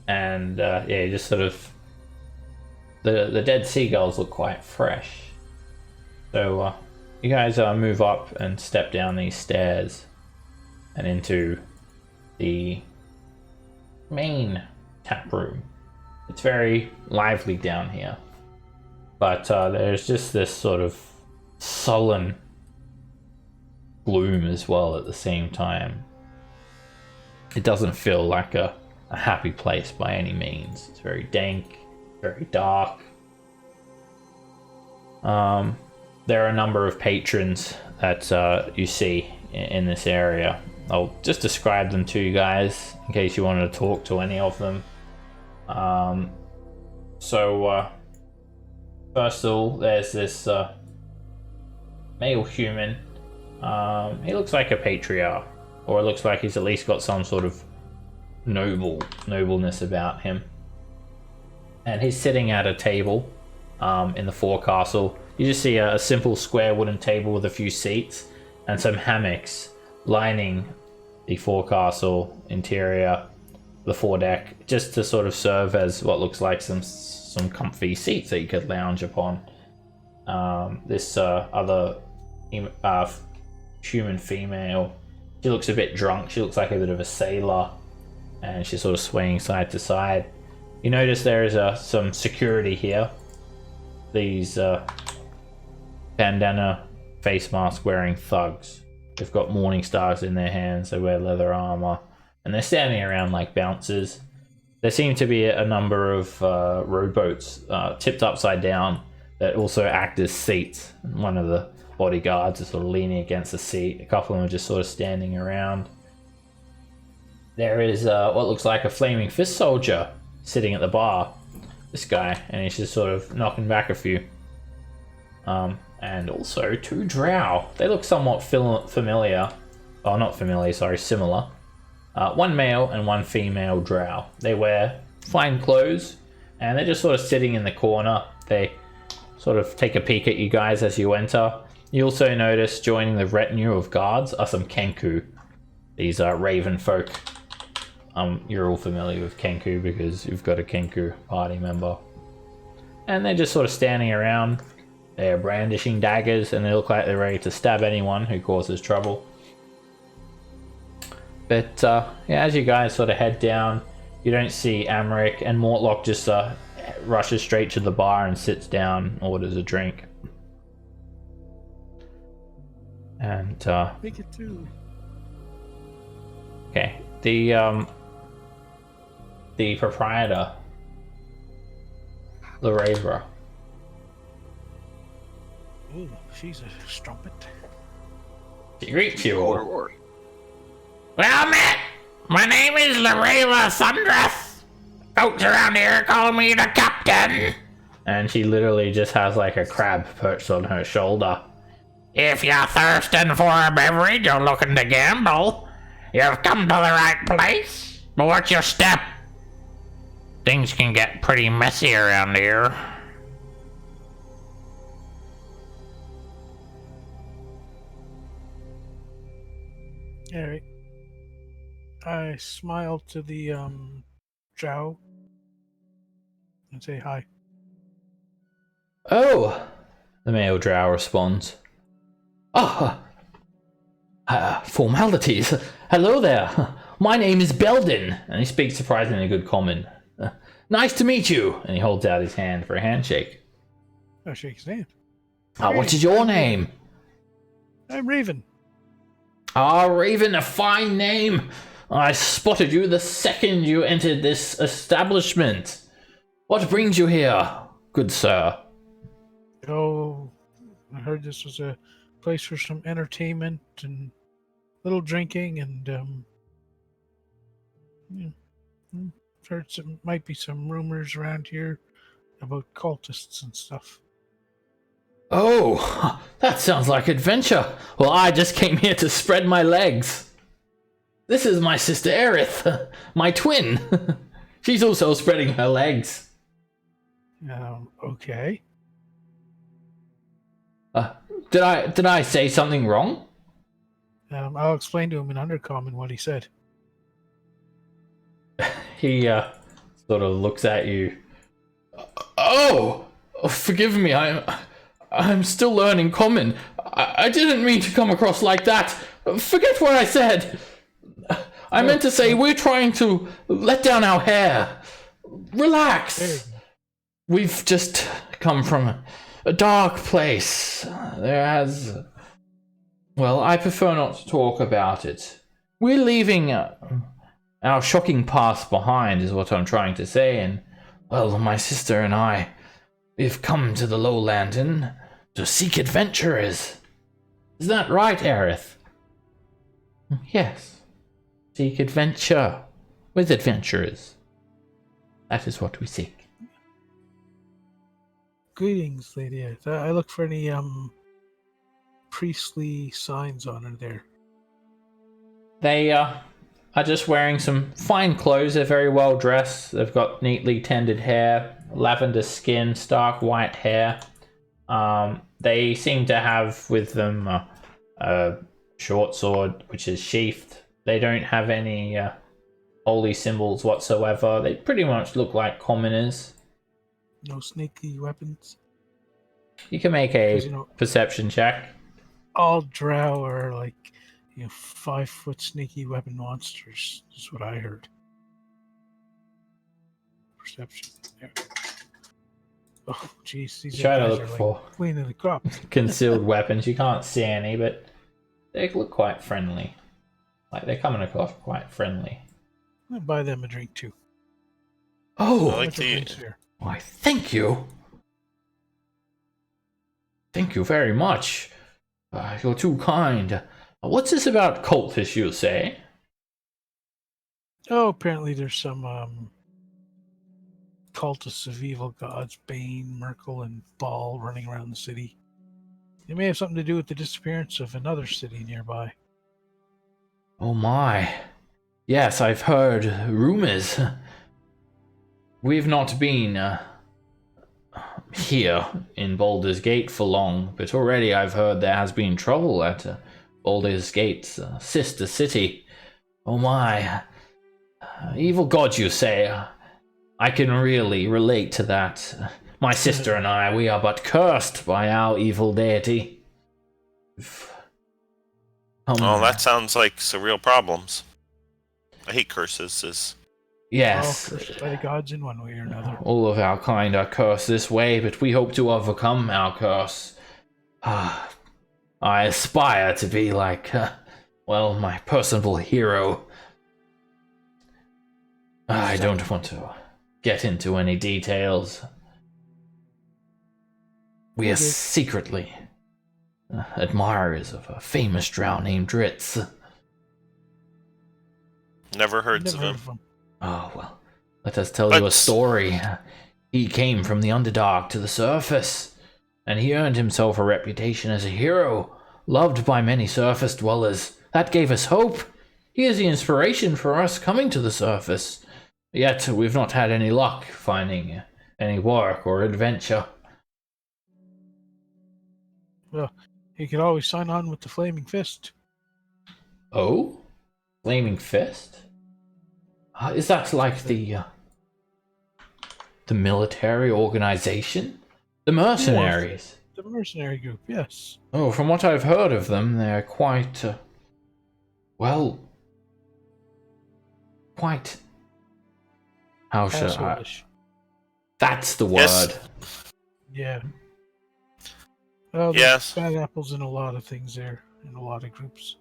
And yeah, just sort of the dead seagulls look quite fresh. So you guys move up and step down these stairs and into the main tap room. It's very lively down here, but there's just this sort of sullen gloom as well at the same time. It doesn't feel like a happy place by any means. It's very dank, very dark. There are a number of patrons that you see in this area. I'll just describe them to you guys in case you wanted to talk to any of them. First of all, there's this male human. He looks like a patriarch, or it looks like he's at least got some sort of nobleness about him. And he's sitting at a table in the forecastle. You just see a simple square wooden table with a few seats and some hammocks lining the forecastle interior, the foredeck, just to sort of serve as what looks like some comfy seats that you could lounge upon. This other human female, she looks a bit drunk. She looks like a bit of a sailor, and she's sort of swaying side to side. You notice there is some security here. These bandana face mask wearing thugs. They've got morning stars in their hands. They wear leather armor, and they're standing around like bouncers. There seem to be a number of rowboats tipped upside down that also act as seats. One of the bodyguards is sort of leaning against the seat. A couple of them are just sort of standing around. There is what looks like a flaming fist soldier sitting at the bar. This guy, and he's just sort of knocking back a few. And also 2 drow. They look somewhat familiar. Oh, not familiar, sorry, similar. 1 male and 1 female drow. They wear fine clothes, and they're just sort of sitting in the corner. They sort of take a peek at you guys as you enter. You also notice joining the retinue of guards are some Kenku. These are raven folk. You're all familiar with Kenku because you've got a Kenku party member. And they're just sort of standing around. They're brandishing daggers, and they look like they're ready to stab anyone who causes trouble. But yeah, as you guys sort of head down, you don't see Emmerich, and Mortlock just rushes straight to the bar and sits down, orders a drink. And Make it 2. okay, the proprietor, Laravra. Oh, she's a strumpet. She greets you all. Or. Well met, my name is Lareva Thundrath. Folks around here call me the captain. And she literally just has like a crab perched on her shoulder. If you're thirsting for a beverage or looking to gamble, you've come to the right place. But watch your step. Things can get pretty messy around here. All right. I smile to the Drow and say hi. Oh, the male drow responds. Ah, formalities. Hello there. My name is Belden, and he speaks surprisingly good common. Nice to meet you, and he holds out his hand for a handshake. I shake his hand. What is your name? I'm Raven. Raven, a fine name. I spotted you the second you entered this establishment. What brings you here, good sir? Oh, I heard this was a place for some entertainment and little drinking, and heard might be some rumors around here about cultists and stuff. Oh, that sounds like adventure. Well, I just came here to spread my legs. This is my sister Aerith, my twin. She's also spreading her legs. Okay. Did I say something wrong? I'll explain to him in Undercommon what he said. He sort of looks at you. Oh, forgive me. I'm still learning Common. I didn't mean to come across like that. Forget what I said. I meant to say we're trying to let down our hair. Relax. We've just come from a dark place. Well, I prefer not to talk about it. We're leaving our shocking past behind, is what I'm trying to say, and, well, my sister and we've come to the Lowland to seek adventurers. Is that right, Aerith? Yes. Seek adventure with adventurers. That is what we seek. Greetings, Lady Aerith. I look for any priestly signs on her there. They are just wearing some fine clothes. They're very well dressed. They've got neatly tended hair, lavender skin, stark white hair. They seem to have with them a short sword, which is sheathed. They don't have any holy symbols whatsoever. They pretty much look like commoners. No snaky weapons? You can make a perception check. All drow are like, 5-foot sneaky weapon monsters, is what I heard. Perception. There. Oh, jeez. These Try to guys look are for cleaning the crop. concealed weapons. You can't see any, but they look quite friendly. Like they're coming across quite friendly. I'll buy them a drink too. Oh, I like the... why, thank you. Thank you very much. You're too kind. What's this about cultists, you say? Oh, apparently there's some cultists of evil gods, Bane, Merkel, and Ball running around the city. It may have something to do with the disappearance of another city nearby. Oh my. Yes, I've heard rumors. We've not been here in Baldur's Gate for long, but already I've heard there has been trouble at Baldur's Gate's sister city. Oh my. Evil god, you say? I can really relate to that. My sister and we are but cursed by our evil deity. that sounds like some real problems. I hate curses. Yes. All cursed by the gods in one way or another. All of our kind are cursed this way, but we hope to overcome our curse. I aspire to be like, my personal hero. I don't want to get into any details. We are secretly admirers of a famous drow named Dritz. Never heard of him. Oh, well, let us tell you a story. He came from the Underdark to the surface, and he earned himself a reputation as a hero, loved by many surface dwellers. That gave us hope. He is the inspiration for us coming to the surface. Yet we've not had any luck finding any work or adventure. Well, you could always sign on with the Flaming Fist. Oh? Flaming Fist? Is that like the military organization? The mercenaries? The mercenary group, yes. Oh, from what I've heard of them, they're quite, quite... How should I... Asshole-ish. That's the word. Yes. Yeah. Well, Yes. there's bad apples in a lot of things there, in a lot of groups.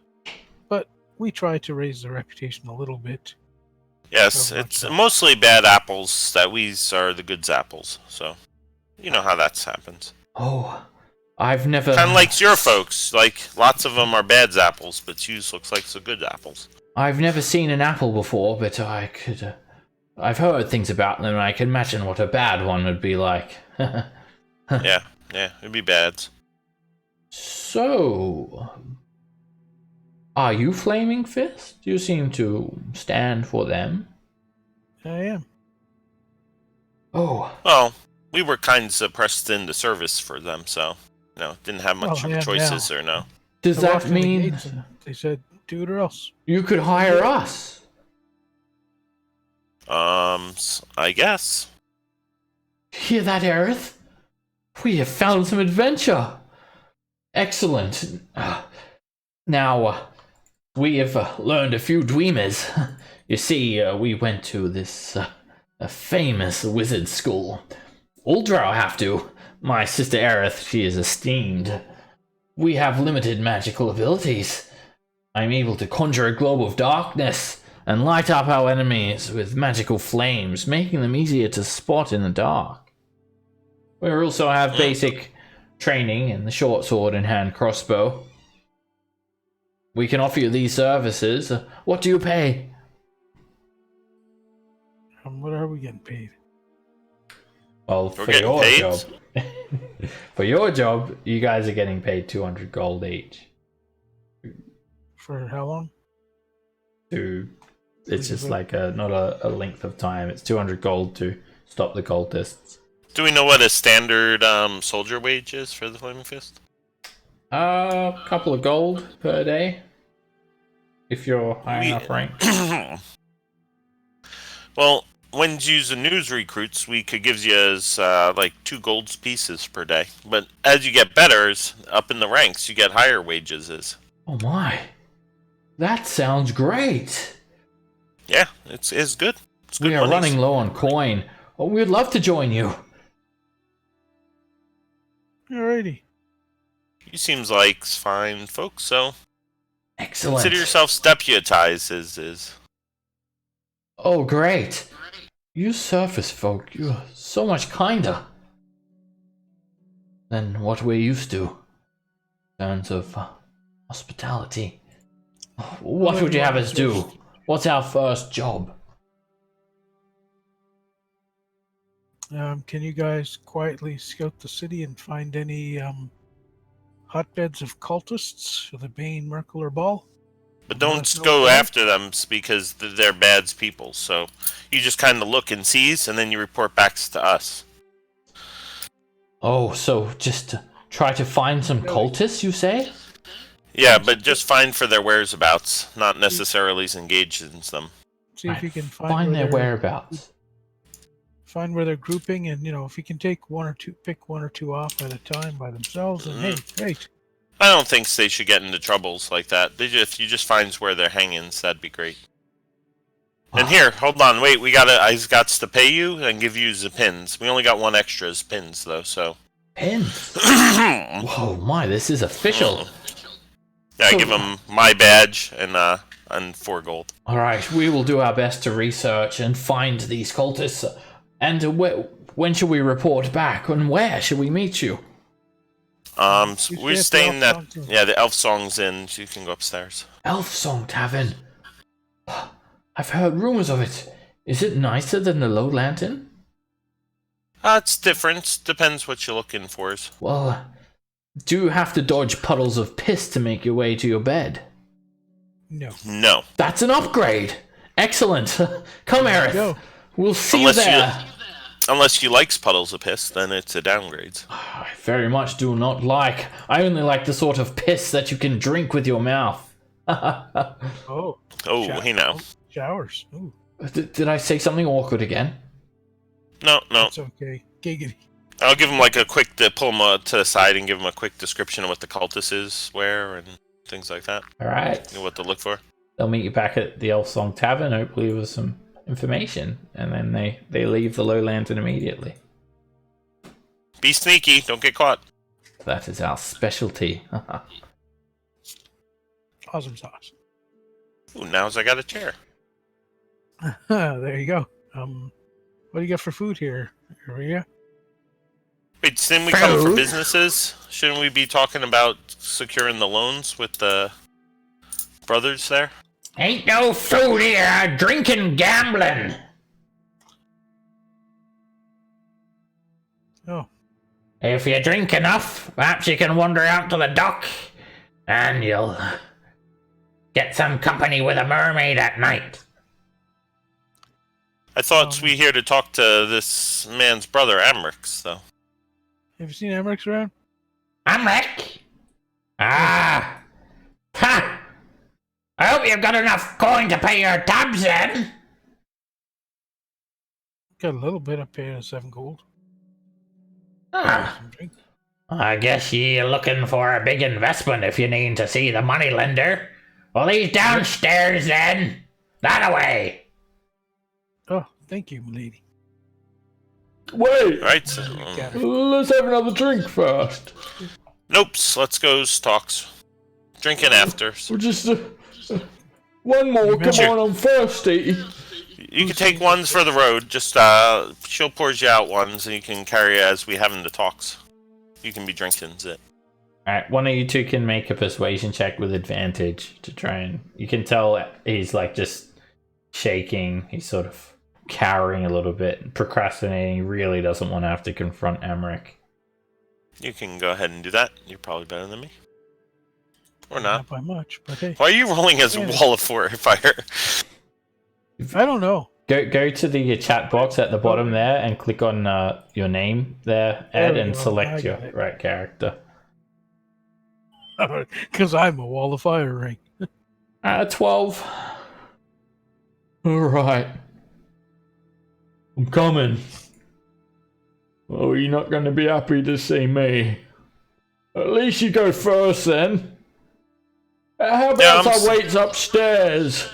But we try to raise the reputation a little bit. Yes, Not it's much. mostly bad apples that we are the good apples. So, you know how that happens. Oh, I've never... Kind of like your folks. Like, lots of them are bad apples, but yours looks like some good apples. I've never seen an apple before, but I could... I've heard things about them, and I can imagine what a bad one would be like. Yeah, it'd be bad. So... Are you Flaming Fist? You seem to stand for them. I am. Oh, Well, we were kind of pressed into service for them, so, didn't have much Well, of yeah, choices or no. does I that walked in the mean gates and they said, do it or else. you could hire us? I guess. Hear that, Aerith? We have found some adventure. Excellent. Now, we have learned a few Dweemers. You see, we went to this a famous wizard school. Uldrow have to. My sister Aerith, she is esteemed. We have limited magical abilities. I'm able to conjure a globe of darkness and light up our enemies with magical flames, making them easier to spot in the dark. We also have basic training in the short sword and hand crossbow. We can offer you these services. What do you pay? What are we getting paid? Well, We're for getting your paid? job, for your job, you guys are getting paid 200 gold each. For how long? It's just like not a length of time. It's 200 gold to stop the cultists. Do we know what a standard soldier wage is for the Flaming Fist? A couple of gold per day, if you're high enough rank. Well, when you use the news recruits, we could give you as like 2 gold pieces per day. But as you get better, up in the ranks, you get higher wages. Oh my, that sounds great. Yeah, it's good. It's good We are monies. running low on coin. Oh, we'd love to join you. Alrighty. You seems like fine folks, so Excellent. consider yourselves deputized. Is Oh, great. You surface folk, you're so much kinder than what we're used to in terms of hospitality. What would you have us do? What's our first job? Can you guys quietly scout the city and find any hotbeds of cultists for the Bane, Merkel, or Ball? but Let don't us know go what after them because they're bad people. So you just kind of look and sees, and then you report back to us. Oh, so just to try to find some cultists, you say? Yeah, but just find for their whereabouts, not necessarily engage in them. See if you can Find their whereabouts. Find where they're grouping, and if you can pick one or two off at a time by themselves, and hey, great. I don't think they should get into troubles like that. If you just find where they're hanging, that'd be great. And here, hold on, wait. I got to pay you and give you the pins. We only got 1 extra as pins though, so. Pins? Whoa, my, this is official. Yeah, I give them my badge and 4 gold. Alright, we will do our best to research and find these cultists. And when should we report back? And where should we meet you? We're staying at the Elf Song's Inn. So you can go upstairs. Elf Song Tavern. I've heard rumors of it. Is it nicer than the Low Lantern? It's different. Depends what you're looking for. Well, do you have to dodge puddles of piss to make your way to your bed? No. No. That's an upgrade. Excellent. Come, Aerith. Go. We'll see Unless you there. Unless you likes puddles of piss, then it's a downgrade. I very much do not like. I only like the sort of piss that you can drink with your mouth. Oh. Oh, hey now. Showers. Ooh, Did I say something awkward again? No. that's okay. Giggity. I'll give him like a quick, pull him to the side and give him a quick description of what the cultists wear and things like that. All right. And what to look for. They'll meet you back at the Elf Song Tavern, hopefully with some information, and then they leave the Low Lantern immediately. Be sneaky, don't get caught. That is our specialty. Awesome sauce. Ooh, now's I got a chair. There you go. What do you got for food here, Maria? Wait, didn't we come for Food? businesses? Shouldn't we be talking about securing the loans with the brothers there? Ain't no food here, drinking, gambling. Oh, If you drink enough, perhaps you can wander out to the dock, and you'll get some company with a mermaid at night. I thought we here to talk to this man's brother, Emmerich, though. have you seen Emmerich's around? Emmerich? Ah! Ha! I hope you've got enough coin to pay your tabs then. Got a little bit up here, 7 gold. Ah, Some drink. I guess you're looking for a big investment if you need to see the moneylender. Well, he's downstairs then. That away. Oh, thank you, milady. Wait, Right? So, Got it. let's have another drink first. nope, let's go talks. Drinking after. We're just one more. Come on, I'm thirsty. You can take ones for the road. Just she'll pours you out ones, and you can carry as we have in the talks. You can be drinking it. Alright, one of you two can make a persuasion check with advantage to try and... You can tell he's like just shaking. He's sort of cowering a little bit, procrastinating. He really doesn't want to have to confront Emmerich. You can go ahead and do that. You're probably better than me. Or not. Not by much, but hey. Why are you rolling as a Yeah. wall of fire? I don't know. Go to the chat box at the bottom there and click on your name there, Ed, There we and go. select I your got it. right character. Because I'm a wall of fire ring. 12. Alright. I'm coming. Oh, you're not going to be happy to see me. At least you go first then. How about Yeah, I wait upstairs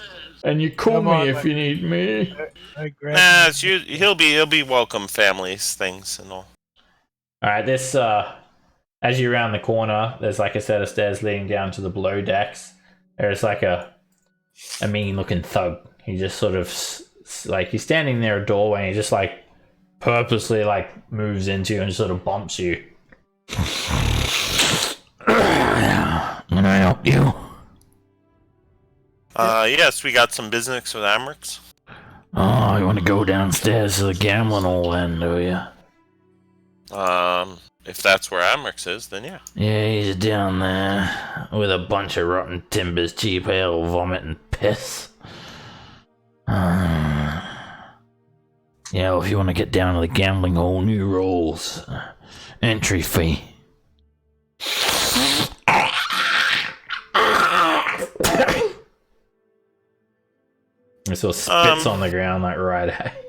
and you call Come on, me if mate. you need me? I grabbed Nah, it's he'll be welcome families things and all. Alright, this as you round the corner, there's like a set of stairs leading down to the below decks. There's like a mean looking thug. He just sort of like he's standing near a doorway and he just like purposely like moves into you and sort of bumps you. Can I help you? Yes, we got some business with Emmerich. Oh, you want to go downstairs to the gambling hall then, do you? If that's where Emmerich is, then yeah. Yeah, he's down there with a bunch of rotten timbers, cheap ale, vomit, and piss. Yeah, well, if you want to get down to the gambling hall, new rules. Entry fee. It sort of spits on the ground like right at you.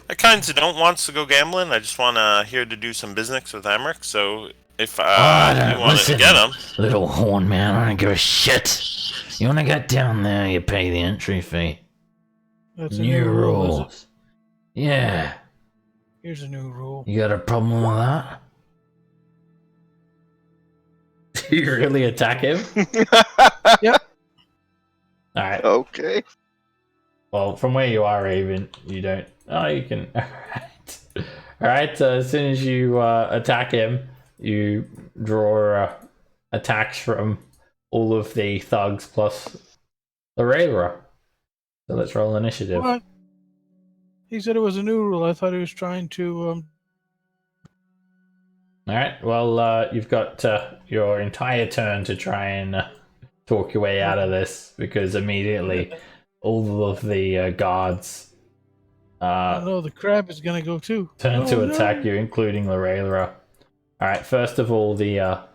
I kinda don't want to go gambling. I just wanna here to do some business with Emmerich. So if you want to get him, Little horn man, I don't give a shit. You want to get down there, you pay the entry fee. That's a New rule, is it? rules. Yeah. Here's a new rule. You got a problem with that? Do you really attack him? Yep. Alright. Okay. Well, from where you are, Raven, you don't... Oh, you can... Alright. Alright, as soon as you attack him, you draw attacks from all of the thugs plus the Rayra. So let's roll initiative. What? He said it was a new rule. I thought he was trying to. Alright, well, you've got your entire turn to try and talk your way out of this, because immediately all of the guards No, the crab is gonna go too. turn Oh, to no. attack you, including Lorela. Alright, first of all, I'll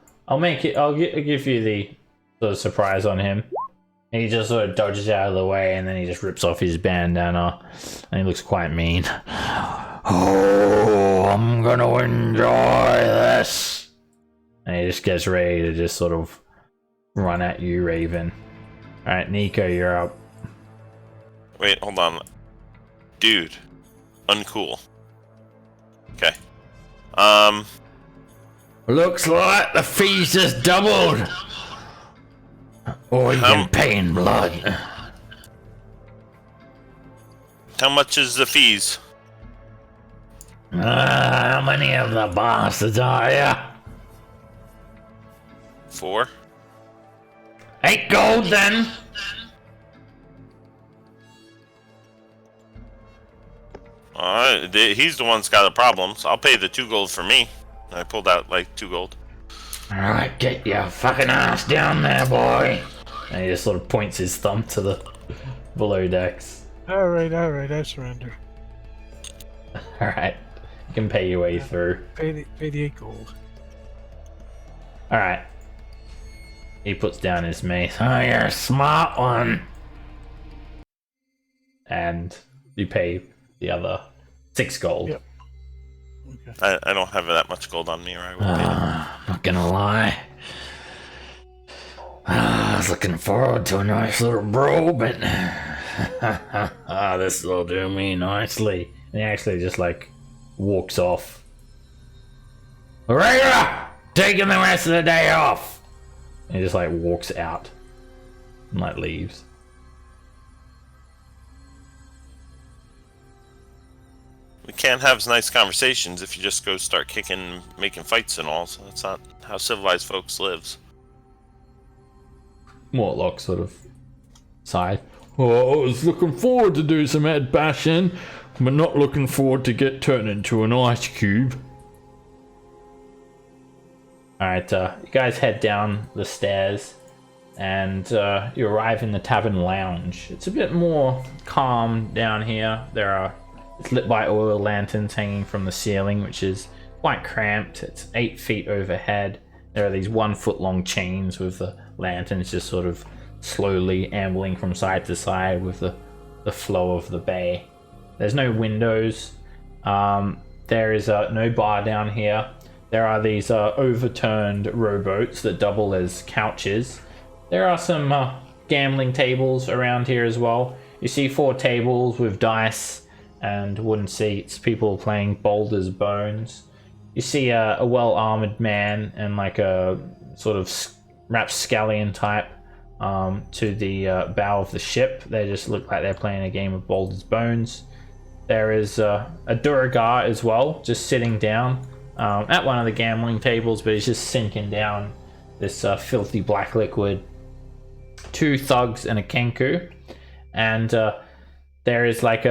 give you the sort of surprise on him. He just sort of dodges out of the way, and then he just rips off his bandana, and he looks quite mean. Oh, I'm gonna enjoy this. And he just gets ready to just sort of run at you, Raven. Alright, Nico, you're up. Wait, hold on. Dude. Uncool. Okay. Looks like the fees just doubled. Or you can pay in blood. How much is the fees? How many of the bastards are ya? 4? 8 gold then. Alright, he's the one that's got the problems. I'll pay the 2 gold for me. I pulled out like 2 gold. Alright, get your fucking ass down there, boy. And he just sort of points his thumb to the below decks. Alright, I surrender. Alright, you can pay your way through. Pay the 8 gold. Alright. He puts down his mace. Oh, you're a smart one. And you pay the other 6 gold. Yep. Okay. I don't have that much gold on me, or I would pay it. Not gonna lie. I was looking forward to a nice little bro, but this will do me nicely. And he actually just like walks off. Rega! Taking the rest of the day off! And he just like walks out and like leaves. We can't have nice conversations if you just go start kicking, making fights and all, so that's not how civilized folks lives. Mortlock sort of sighed. Oh, I was looking forward to do some head bashing, but not looking forward to get turned into an ice cube. Alright, you guys head down the stairs and you arrive in the tavern lounge. It's a bit more calm down here. It's lit by oil lanterns hanging from the ceiling, which is quite cramped. It's 8 feet overhead. There are these 1 foot long chains with the lanterns just sort of slowly ambling from side to side with the flow of the bay. There's no windows. There is no bar down here. There are these overturned rowboats that double as couches. There are some gambling tables around here as well. You see 4 tables with dice and wooden seats, people playing Baldur's Bones. You see a well-armored man and like a sort of rapscallion type to the bow of the ship. They just look like they're playing a game of Baldur's Bones. There is a Duragar as well, just sitting down at one of the gambling tables, but he's just sinking down this filthy black liquid. 2 thugs and a kenku. And there is like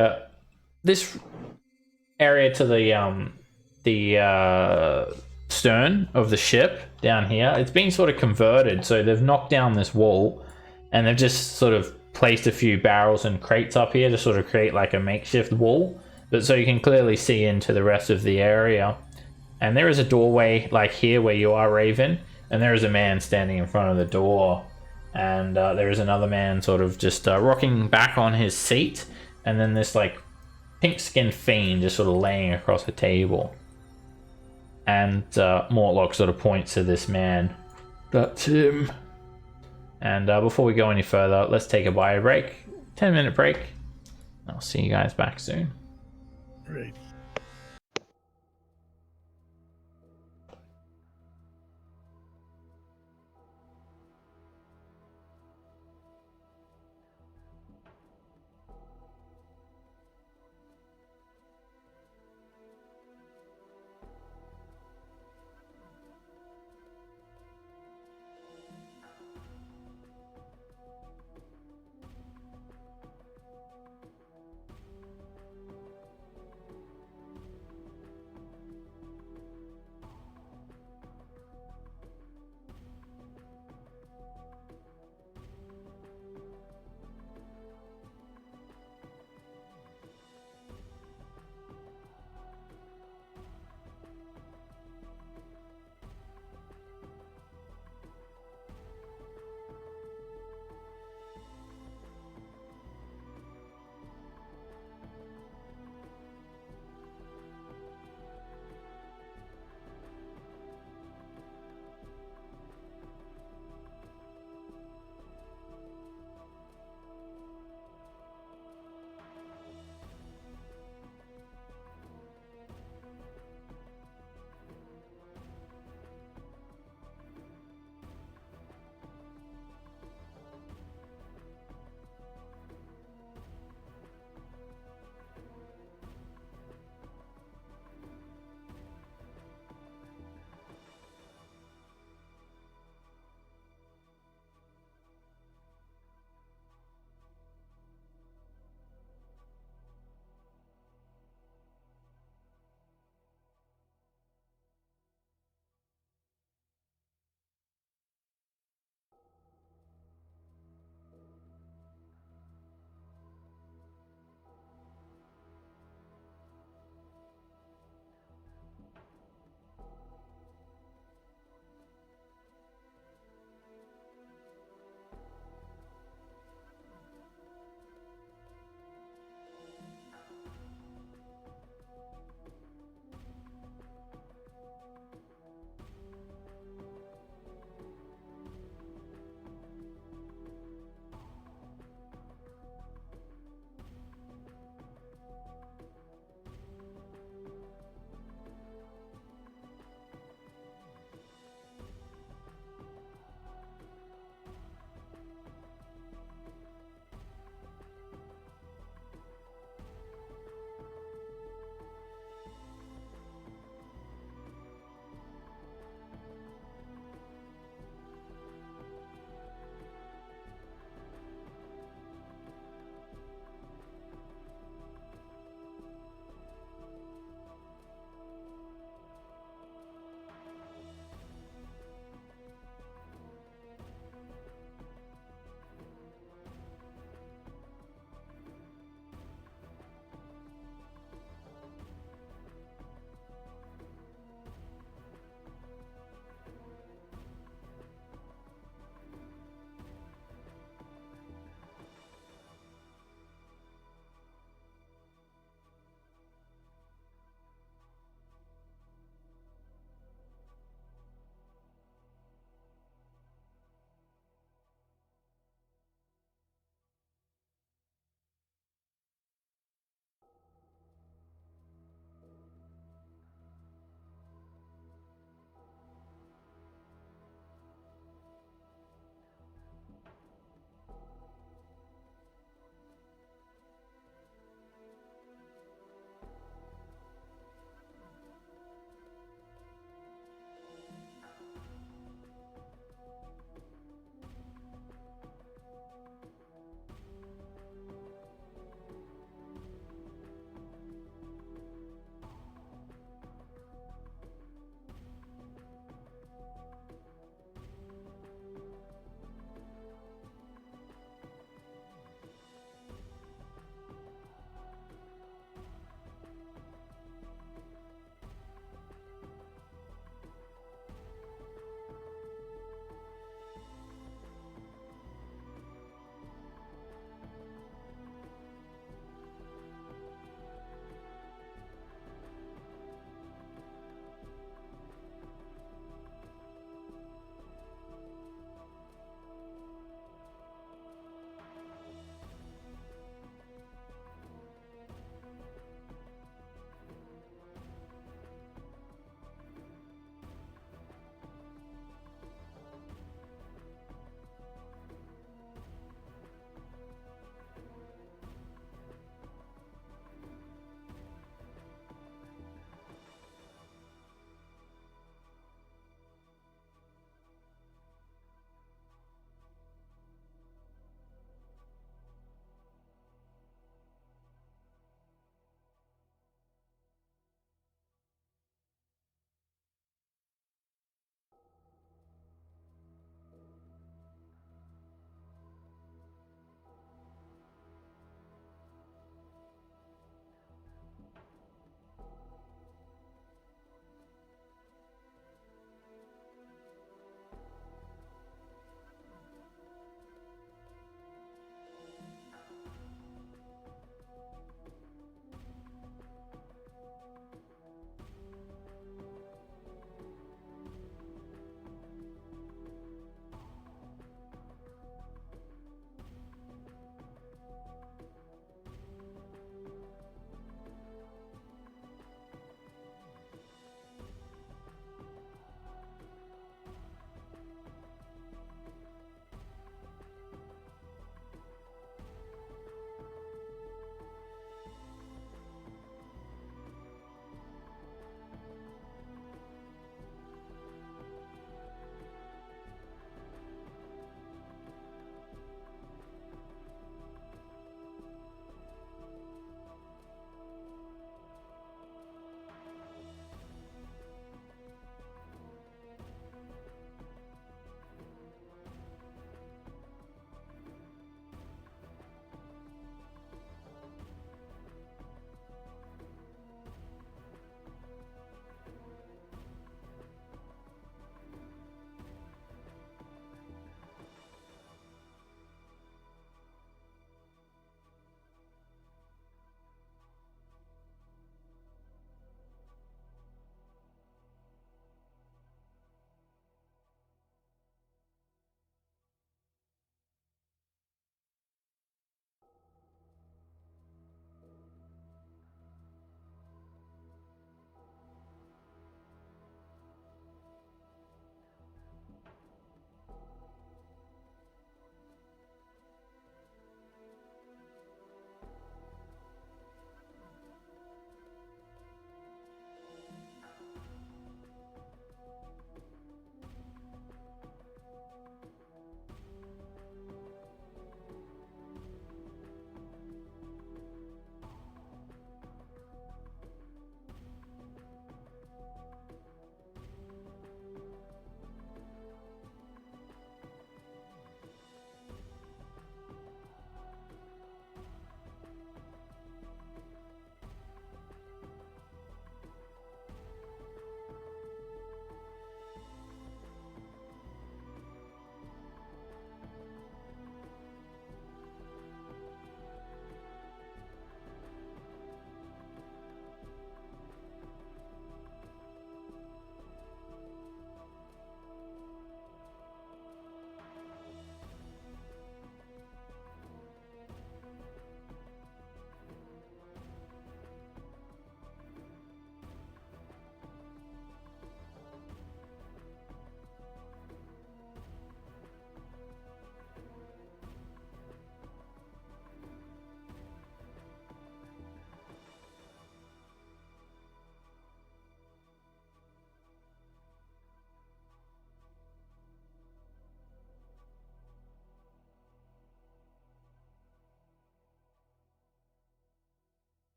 this area to the stern of the ship down here. It's been sort of converted, so they've knocked down this wall and they've just sort of placed a few barrels and crates up here to sort of create like a makeshift wall, but so you can clearly see into the rest of the area. And there is a doorway like here where you are, Raven, and there is a man standing in front of the door, and there is another man sort of just rocking back on his seat, and then this like pink-skinned fiend just sort of laying across the table. And Mortlock sort of points to this man. That's him. And before we go any further, let's take a bio break. 10-minute break. I'll see you guys back soon. Right.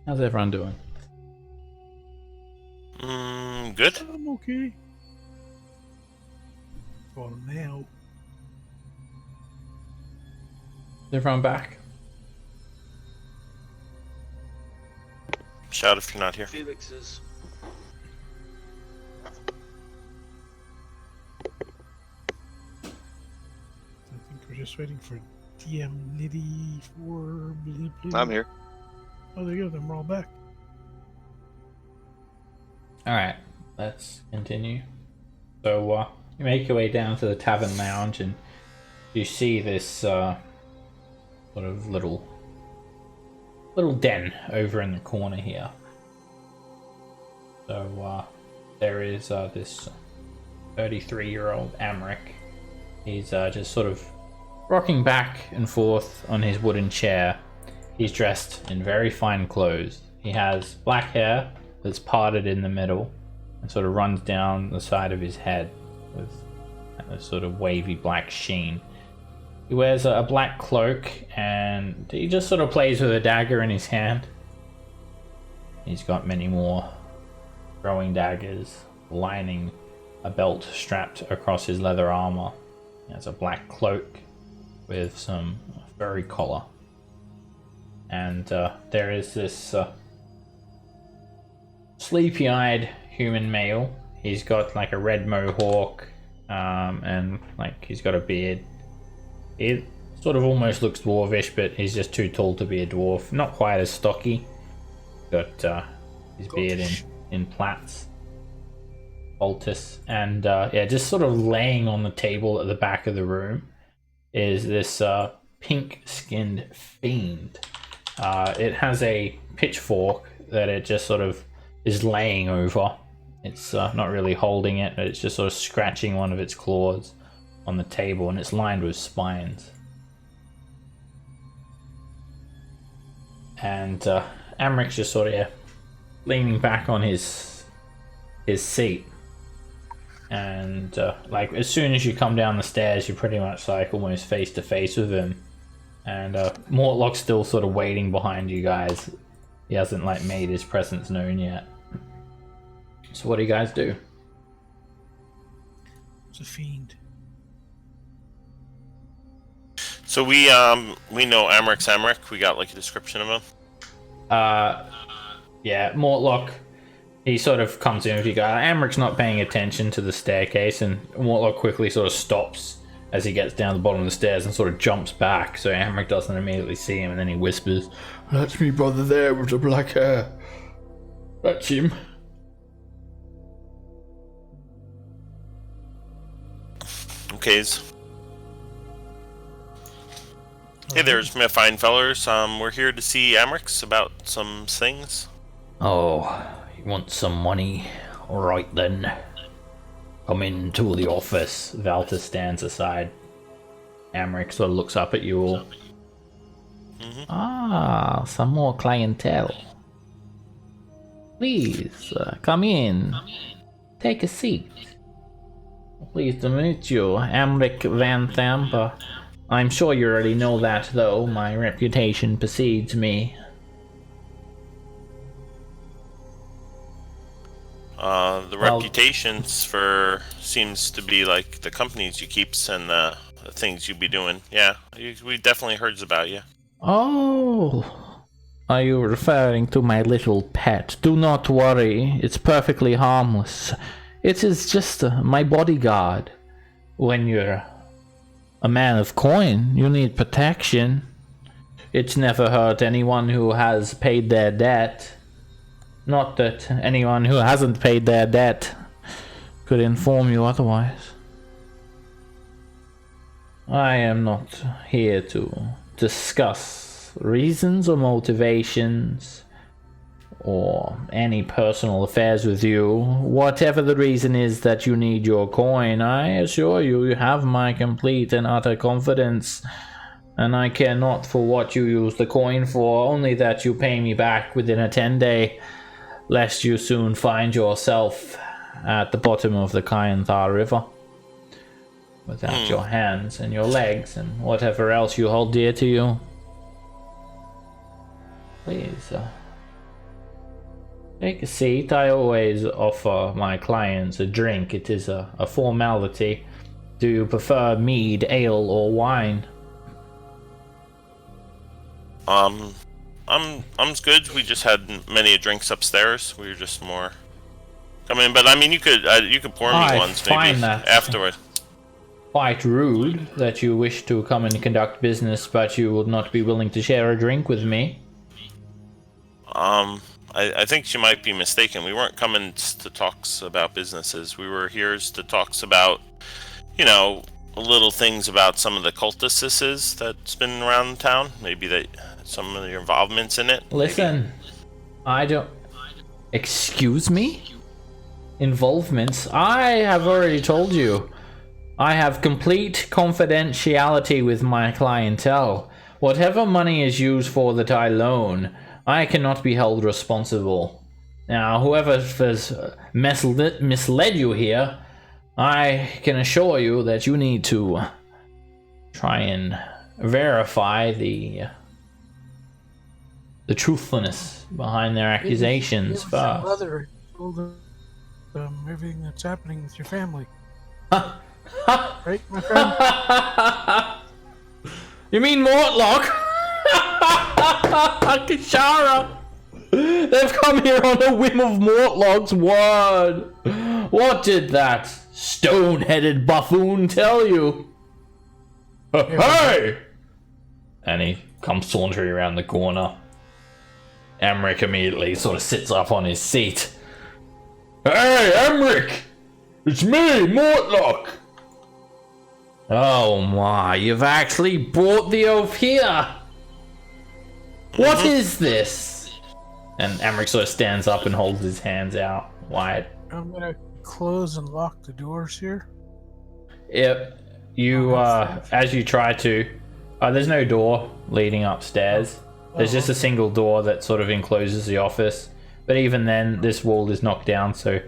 How's everyone doing? Good. I'm okay. For now. Is everyone back? Shout if you're not here. Felix is. I think we're just waiting for DM Liddy for. I'm here. Oh, there you go. Then we're all back. Alright, let's continue. So, you make your way down to the tavern lounge and you see this sort of little den over in the corner here. So, there is this 33-year-old Emmerich. He's just sort of rocking back and forth on his wooden chair. He's dressed in very fine clothes. He has black hair that's parted in the middle and sort of runs down the side of his head with a sort of wavy black sheen. He wears a black cloak and he just sort of plays with a dagger in his hand. He's got many more throwing daggers lining a belt strapped across his leather armor. He has a black cloak with some furry collar. And there is this sleepy-eyed human male. He's got like a red mohawk and like he's got a beard. It sort of almost looks dwarvish, but he's just too tall to be a dwarf. Not quite as stocky. Got his beard in plaits. Baltus. And yeah, just sort of laying on the table at the back of the room is this pink-skinned fiend. It has a pitchfork that it just sort of is laying over. It's not really holding it, but it's just sort of scratching one of its claws on the table, and it's lined with spines. And Emmerich just sort of leaning back on his seat. And like as soon as you come down the stairs, you're pretty much like almost face to face with him. And Mortlock's still sort of waiting behind you guys. He hasn't like made his presence known yet. So what do you guys do? It's a fiend. So we know Emmerich's Emmerich. We got like a description of him. Yeah, Mortlock. He sort of comes in with you guys. Emmerich's not paying attention to the staircase, and Mortlock quickly sort of stops as he gets down the bottom of the stairs and sort of jumps back, so Emmerich doesn't immediately see him, and then he whispers, "That's me brother there with the black hair. That's him." Okays. Hey there's my fine fellers. We're here to see Emmerich's about some things. Oh, you want some money? Alright then. Come into the office. Valter stands aside. Emmerich sort of looks up at you all. Mm-hmm. Ah, some more clientele. Please, come in. Take a seat. Pleased to meet you, Emmerich Van Thamper. I'm sure you already know that, though. My reputation precedes me. The reputations for seems to be like the companies you keeps and the things you be doing. Yeah, we definitely heard about you. Oh, are you referring to my little pet? Do not worry, it's perfectly harmless. It is just my bodyguard. When you're a man of coin, you need protection. It's never hurt anyone who has paid their debt. Not that anyone who hasn't paid their debt could inform you otherwise. I am not here to discuss reasons or motivations or any personal affairs with you. Whatever the reason is that you need your coin, I assure you, you have my complete and utter confidence. And I care not for what you use the coin for, only that you pay me back within a 10-day, lest you soon find yourself at the bottom of the Kyanthar River, without your hands and your legs and whatever else you hold dear to you. Please, Take a seat. I always offer my clients a drink. It is a formality. Do you prefer mead, ale, or wine? I'm good. We just had many drinks upstairs. We were just more coming, but I mean, you could pour me I ones maybe find that afterward. quite rude that you wish to come and conduct business, but you would not be willing to share a drink with me. I think she might be mistaken. We weren't coming to talks about businesses. We were here to talks about, little things about some of the cultists that's been around town. Maybe that some of your involvements in it. Listen, maybe. I don't... Excuse me? Involvements? I have already told you. I have complete confidentiality with my clientele. Whatever money is used for that I loan, I cannot be held responsible. Now, whoever has misled you here, I can assure you that you need to try and verify the truthfulness behind their accusations first. Your mother told them everything that's happening with your family. Right, my friend? You mean Mortlock? Kishara! They've come here on a whim of Mortlock's word. What did that stone-headed buffoon tell you? Hey! And he comes sauntering around the corner. Emmerich immediately sort of sits up on his seat. Hey, Emmerich! It's me, Mortlock! Oh my, you've actually brought the oaf here! What is this? And Emmerich sort of stands up and holds his hands out wide. I'm gonna close and lock the doors here. Yep. You, as you try to... there's no door leading upstairs. There's just a single door that sort of encloses the office. But even then, this wall is knocked down, so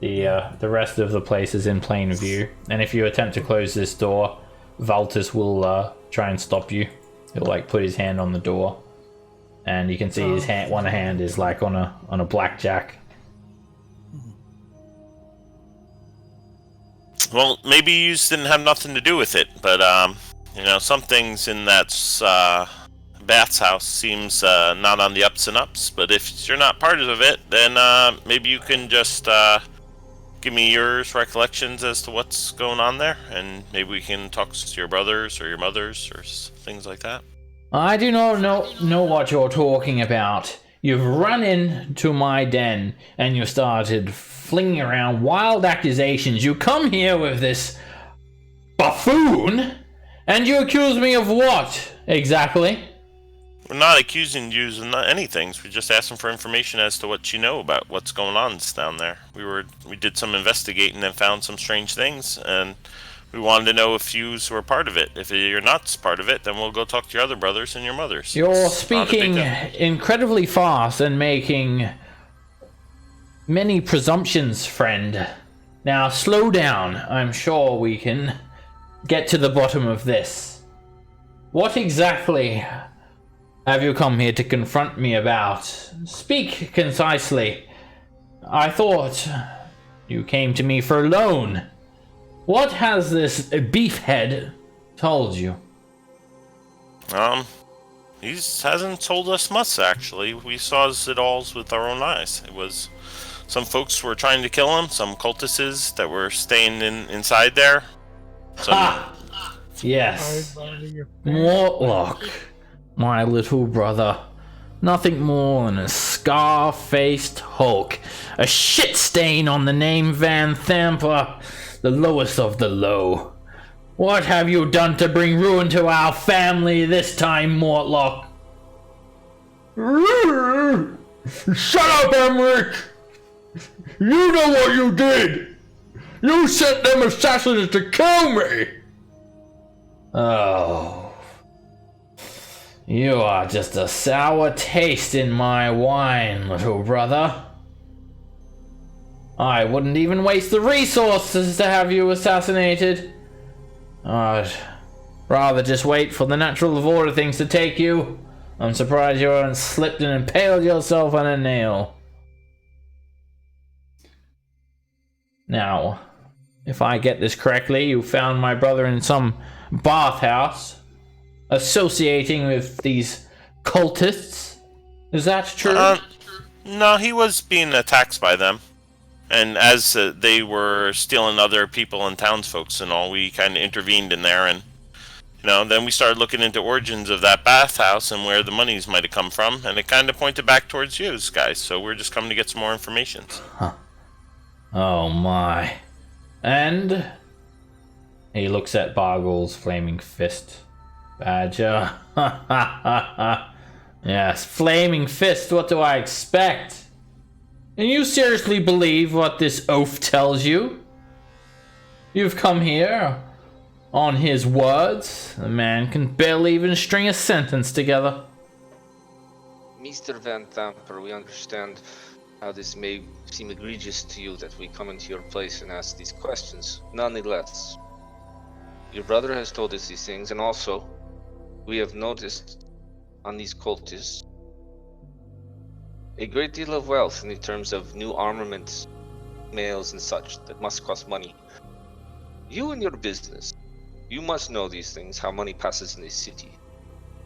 the rest of the place is in plain view. And if you attempt to close this door, Valtus will try and stop you. He'll like put his hand on the door, and you can see his hand. One hand is like on a blackjack. Well, maybe you didn't have nothing to do with it, but some things in that Bath's house seems not on the ups and ups. But if you're not part of it, then maybe you can just give me your recollections as to what's going on there, and maybe we can talk to your brothers or your mothers or things like that. I do not know what you're talking about. You've run into my den and you started flinging around wild accusations. You come here with this buffoon and you accuse me of what exactly? We're not accusing you of anything. We're just asking for information as to what you know about what's going on down there. We did some investigating and found some strange things, and we wanted to know if you were part of it. If you're not part of it, then we'll go talk to your other brothers and your mothers. You're speaking incredibly fast and making many presumptions, friend. Now slow down. I'm sure we can get to the bottom of this. What exactly have you come here to confront me about? Speak concisely. I thought you came to me for a loan. What has this beefhead told you? He hasn't told us much, actually. We saw it all with our own eyes. It was some folks were trying to kill him, some cultists that were staying inside there. Yes. Mortlock, my little brother. Nothing more than a scar-faced hulk. A shit stain on the name Van Thamper. The lowest of the low. What have you done to bring ruin to our family this time, Mortlock? Shut up, Emmerich! You know what you did! You sent them assassins to kill me! Oh. You are just a sour taste in my wine, little brother. I wouldn't even waste the resources to have you assassinated. I'd rather just wait for the natural order of things to take you. I'm surprised you haven't slipped and impaled yourself on a nail. Now, if I get this correctly, you found my brother in some bathhouse, associating with these cultists. Is that true? No, he was being attacked by them. And as they were stealing other people and townsfolks and all, we kind of intervened in there. And, then we started looking into origins of that bathhouse and where the monies might have come from. And it kind of pointed back towards you guys. So we're just coming to get some more information. Huh. Oh my. And he looks at Bargle's flaming fist. Badger. Yes, flaming fist, what do I expect? And you seriously believe what this oaf tells you? You've come here on his words. The man can barely even string a sentence together. Mr. Van Thamper, we understand how this may seem egregious to you that we come into your place and ask these questions. Nonetheless, your brother has told us these things, and also, we have noticed on these cultists a great deal of wealth in terms of new armaments, mails and such that must cost money. You and your business, you must know these things, how money passes in this city.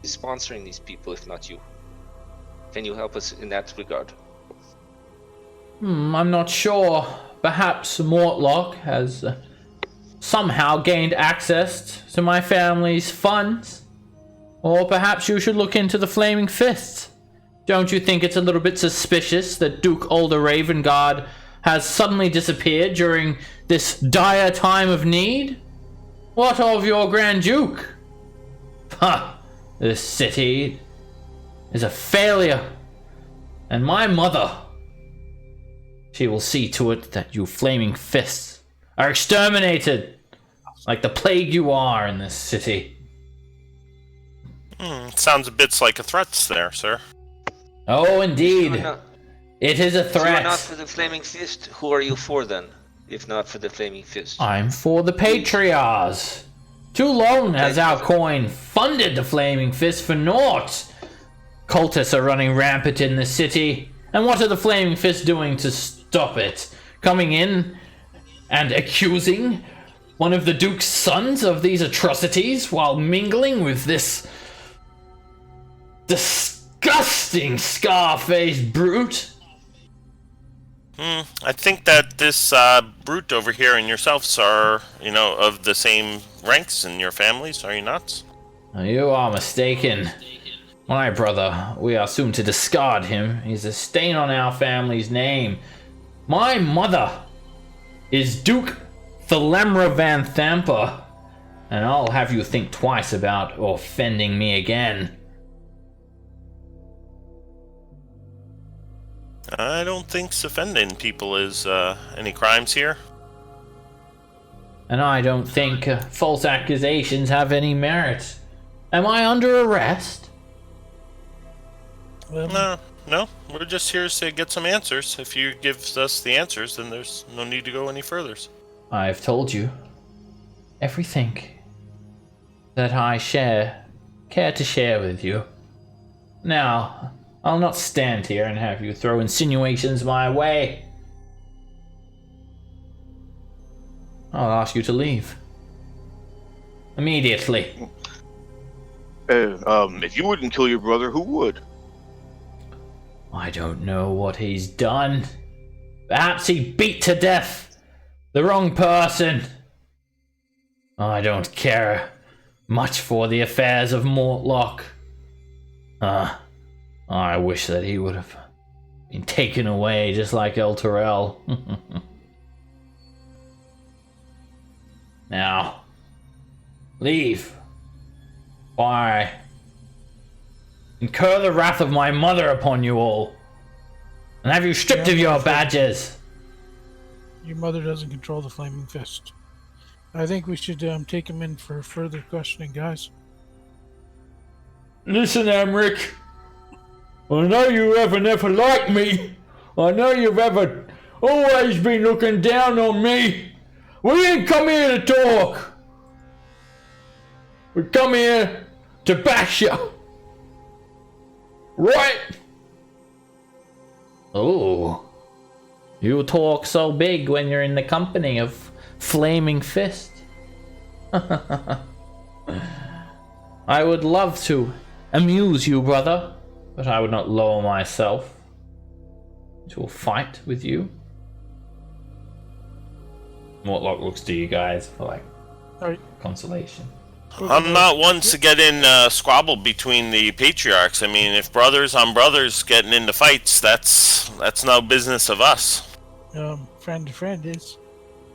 Who's sponsoring these people if not you? Can you help us in that regard? I'm not sure. Perhaps Mortlock has somehow gained access to my family's funds. Or perhaps you should look into the Flaming Fists. Don't you think it's a little bit suspicious that Duke Ulder Ravengard has suddenly disappeared during this dire time of need? What of your Grand Duke? Ha! This city is a failure. And my mother, she will see to it that you Flaming Fists are exterminated like the plague you are in this city. Sounds a bit like a threat there, sir. Oh, indeed. It is a If you are threat. not for the Flaming Fist, who are you for then? If not for the Flaming Fist. I'm for the Patriarchs. Too long has our coin funded the Flaming Fist for naught. Cultists are running rampant in the city. And what are the Flaming Fists doing to stop it? Coming in and accusing one of the Duke's sons of these atrocities while mingling with this disgusting scar-faced brute? I think that this brute over here and yourselves are, of the same ranks in your families, are you not? You are mistaken. My brother, we are soon to discard him. He's a stain on our family's name. My mother is Duke Thalemra Van Thamper, and I'll have you think twice about offending me again. I don't think offending people is any crimes here. And I don't think false accusations have any merit. Am I under arrest? Well, No, we're just here to get some answers. If you give us the answers, then there's no need to go any further. I've told you everything that I care to share with you. Now, I'll not stand here and have you throw insinuations my way. I'll ask you to leave. Immediately. If you wouldn't kill your brother, who would? I don't know what he's done. Perhaps he beat to death the wrong person. I don't care much for the affairs of Mortlock. I wish that he would have been taken away just like El Terrell. Now, leave. Why? Incur the wrath of my mother upon you all, and have you stripped of your badges. your mother doesn't control the Flaming Fist. I think we should take him in for further questioning, guys. Listen, Emmerich. I know you haven't ever liked me. I know you've ever always been looking down on me. We ain't come here to talk. We come here to bash you. Right? Oh. You talk so big when you're in the company of Flaming Fist. I would love to amuse you, brother, but I would not lower myself to a fight with you. Mortlock looks to you guys for like consolation. I'm not one to get in squabble between the patriarchs. I mean, if brothers on brothers getting into fights, that's no business of us. Friend to friend is,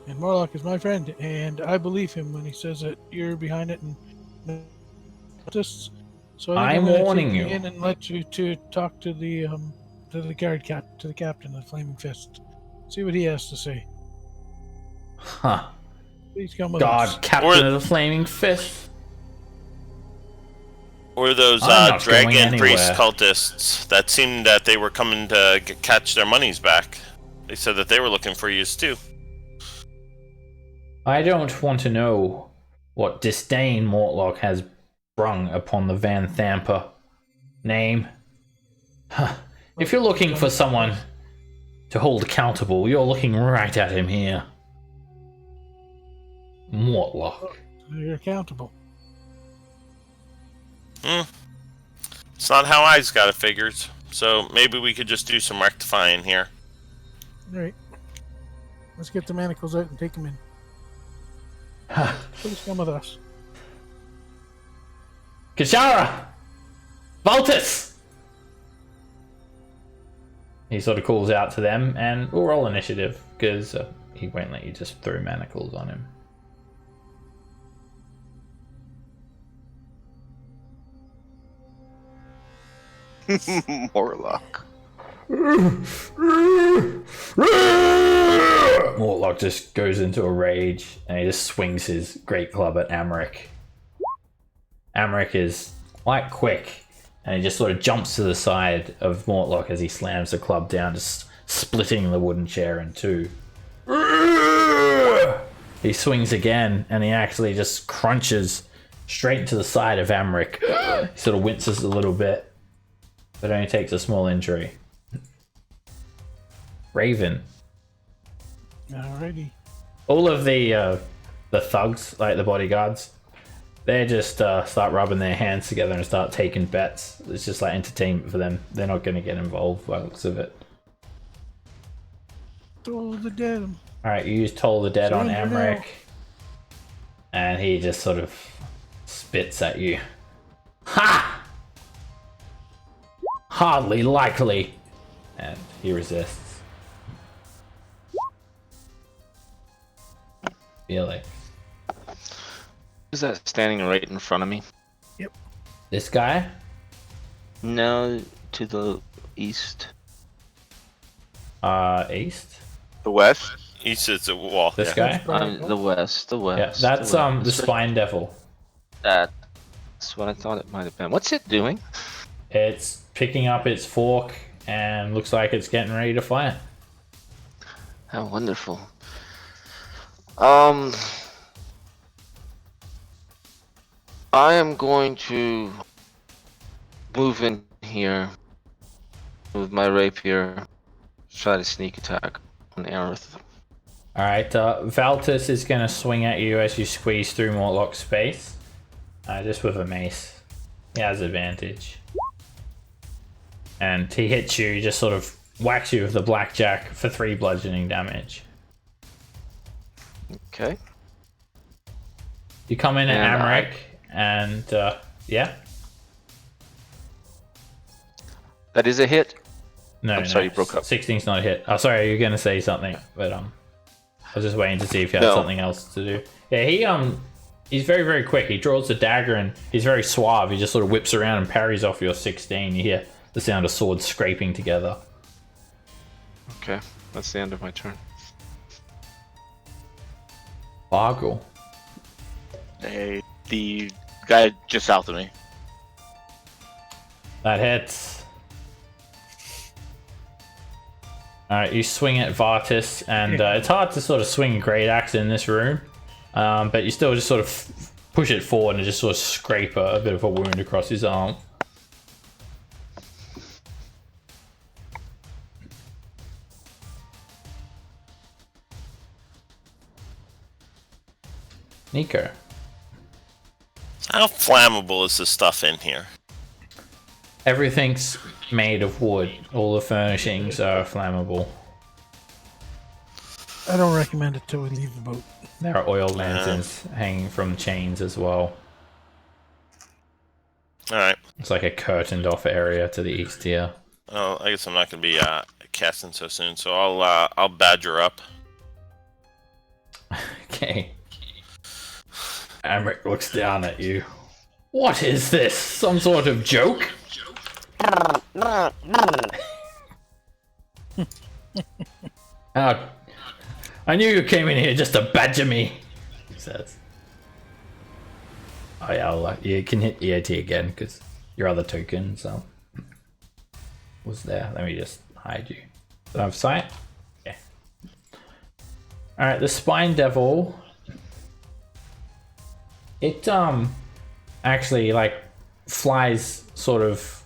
and Morlock is my friend, and I believe him when he says that you're behind it and just. So I'm gonna warning take you. in and let you to talk to the captain of the Flaming Fist. See what he has to say. Huh. Please come with us. God, Captain of the Flaming Fist. Or those I'm not going dragon priest anywhere. cultists that seemed that they were coming to catch their monies back. They said that they were looking for you too. I don't want to know what disdain Mortlock has brung upon the Van Thamper name. Huh. If you're looking for someone to hold accountable, you're looking right at him here. Mortlock. You're accountable. It's not how I's got it figured. So maybe we could just do some rectifying here. All right. Let's get the manacles out and take them in. Please come with us. Kishara! Voltus! He sort of calls out to them, and we'll roll initiative, because he won't let you just throw manacles on him. Morlock. Mortlock just goes into a rage, and he just swings his great club at Emmerich. Emmerich is quite quick, and he just sort of jumps to the side of Mortlock as he slams the club down, just splitting the wooden chair in two. He swings again, and he actually just crunches straight to the side of Emmerich. He sort of winces a little bit, but only takes a small injury. Raven. Alrighty. All of the thugs, like the bodyguards, they just start rubbing their hands together and start taking bets. It's just like entertainment for them. They're not going to get involved by the looks of it. Toll the dead. Alright, you use Toll the Dead on Surrender now. Emmerich, and he just sort of spits at you. Ha! Hardly likely. And he resists. Felix. Is that standing right in front of me? This guy? No, to the east. East? The West. East is a wall. This yeah. guy? The west. The west. Yeah, that's the west. the Spine Devil. That's what I thought it might have been. What's it doing? It's picking up its fork and looks like it's getting ready to fight. How wonderful. I am going to move in here with my rapier, try to sneak attack on Aerith. Alright, Valtus is going to swing at you as you squeeze through Mortlock's space. Just with a mace. He has advantage. And he hits you, he just sort of whacks you with the blackjack for 3 bludgeoning damage. Okay. You come in at And Emmerich, and yeah? That is a hit. No, I'm sorry, you broke up. 16's not a hit. Oh, sorry, you're gonna say something, but I was just waiting to see if you had No. something else to do. Yeah, he's very, very quick. He draws the dagger, and he's very suave. He just sort of whips around and parries off your 16. You hear the sound of swords scraping together. Okay, that's the end of my turn. Bargle. Hey, the guy just south of me. That hits. Alright, you swing at Vartus, and it's hard to sort of swing a great axe in this room, but you still just sort of push it forward and just sort of scrape a bit of a wound across his arm. Nico. How flammable is the stuff in here? Everything's made of wood. All the furnishings are flammable. I don't recommend it till we leave the boat. There are oil lanterns hanging from chains as well. Alright. It's like a curtained off area to the east here. Well, I guess I'm not going to be casting so soon, so I'll badger up. Okay. Emmerich looks down at you. What is this? Some sort of joke? I knew you came in here just to badger me, he says. Oh yeah, you can hit EAT again, because your other token was there. Let me just hide you. Do I have sight? Yeah. Alright, the Spine Devil. It actually like flies sort of.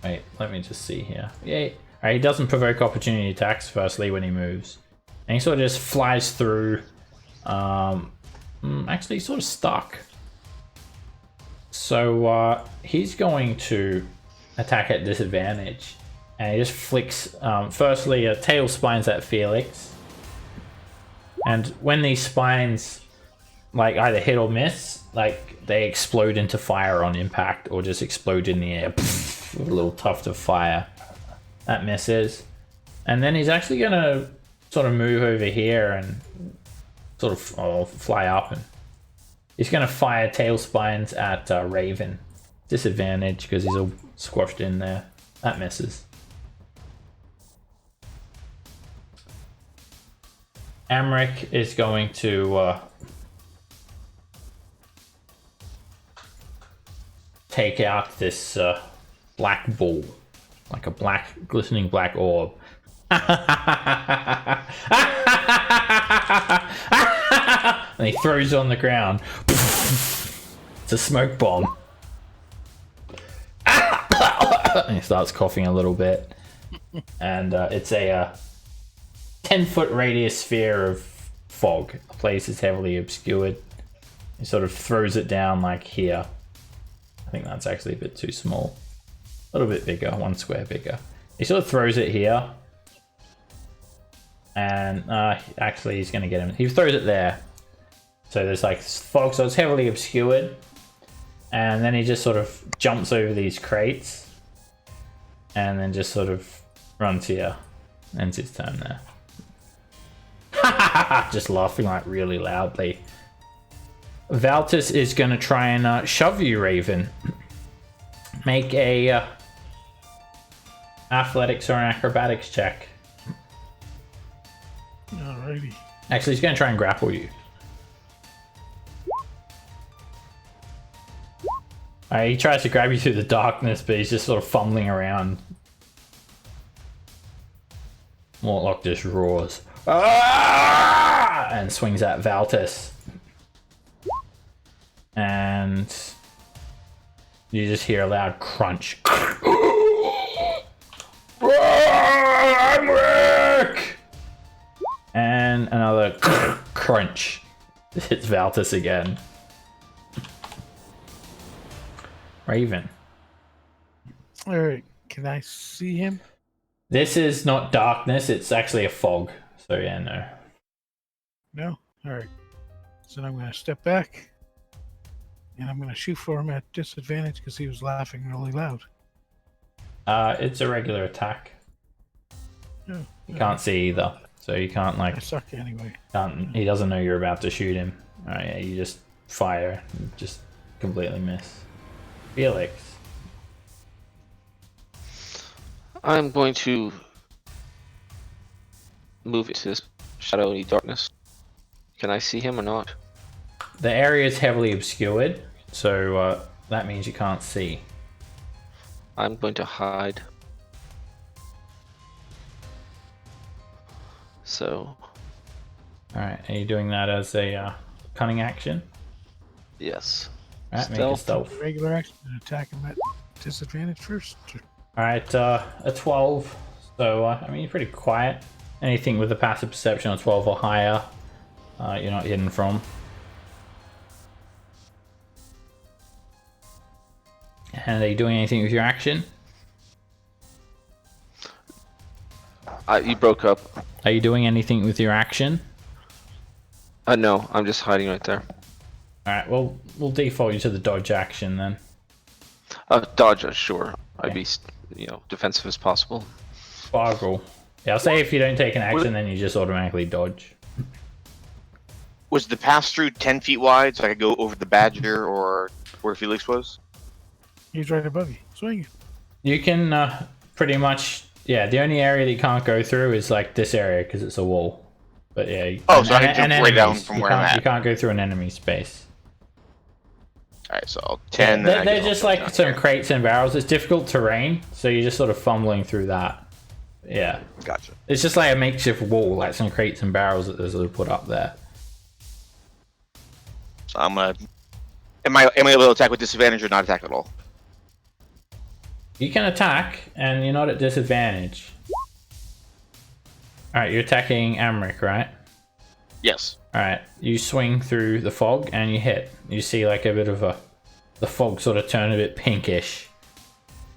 Wait, let me just see here. Yeah, right, he doesn't provoke opportunity attacks firstly when he moves, and he sort of just flies through. Actually, he's sort of stuck. So he's going to attack at disadvantage, and he just flicks. Firstly, a tail spines at Felix, and when these spines like either hit or miss, like they explode into fire on impact, or just explode in the air with a little tuft of fire. That misses, and then he's actually gonna sort of move over here and sort of fly up, and he's gonna fire tail spines at Raven. Disadvantage because he's all squashed in there. That misses. Emmerich is going to take out this black ball, like a black, glistening black orb. And he throws it on the ground. It's a smoke bomb. And he starts coughing a little bit. And it's a 10-foot radius sphere of fog. The place is heavily obscured. He sort of throws it down like here. I think that's actually a bit too small. A little bit bigger, 1 square bigger. He sort of throws it here. And actually he's going to get him. He throws it there. So there's like fog, so it's heavily obscured. And then he just sort of jumps over these crates. And then just sort of runs here. Ends his turn there. Just laughing like really loudly. Valtus is going to try and shove you, Raven. Make a athletics or an acrobatics check. Alrighty. Actually, he's going to try and grapple you. He tries to grab you through the darkness, but he's just sort of fumbling around. Mortlock just roars. Ah! And swings at Valtus. And you just hear a loud crunch. Emmerich! And another crunch. This hits Valtus again. Raven. Alright, can I see him? This is not darkness, it's actually a fog. So yeah, no. No? Alright. So I'm going to step back. And I'm going to shoot for him at disadvantage because he was laughing really loud. It's a regular attack. Oh, You can't see either. So you can't I like... suck anyway. He doesn't know you're about to shoot him. Alright, yeah, you just fire and just completely miss. Felix. I'm going to move into this shadowy darkness. Can I see him or not? The area is heavily obscured, so that means you can't see. I'm going to hide. So, Alright, are you doing that as a cunning action? yes. Alright, make a stealth. Regular action and attack him at disadvantage first. Alright, a 12. So, I mean, you're pretty quiet. Anything with a passive perception of 12 or higher, you're not hidden from. And are you doing anything with your action? You broke up. Are you doing anything with your action? No, I'm just hiding right there. Alright, well, we'll default you to the dodge action then. Dodge, sure. I'd Okay. be, defensive as possible. Sparkle. Yeah, I'll say if you don't take an action, then you just automatically dodge. Was the pass through 10 feet wide so I could go over the badger or where Felix was? He's right above you. Swing. You can pretty much, yeah, the only area that you can't go through is like this area because it's a wall. But yeah. Oh, so I can jump right down enemies. from You where I'm can't- at. You can't go through an enemy space. Alright, so I'll 10. Yeah, then they're I can just jump like down some here. crates and barrels. It's difficult terrain, so you're just sort of fumbling through that. Yeah. Gotcha. It's just like a makeshift wall, like some crates and barrels that they're sort of put up there. So I'm gonna. Am I able to attack with disadvantage or not attack at all? You can attack, and you're not at disadvantage. Alright, you're attacking Emmerich, right? Yes. Alright, you swing through the fog and you hit. You see like a bit of the fog sort of turn a bit pinkish.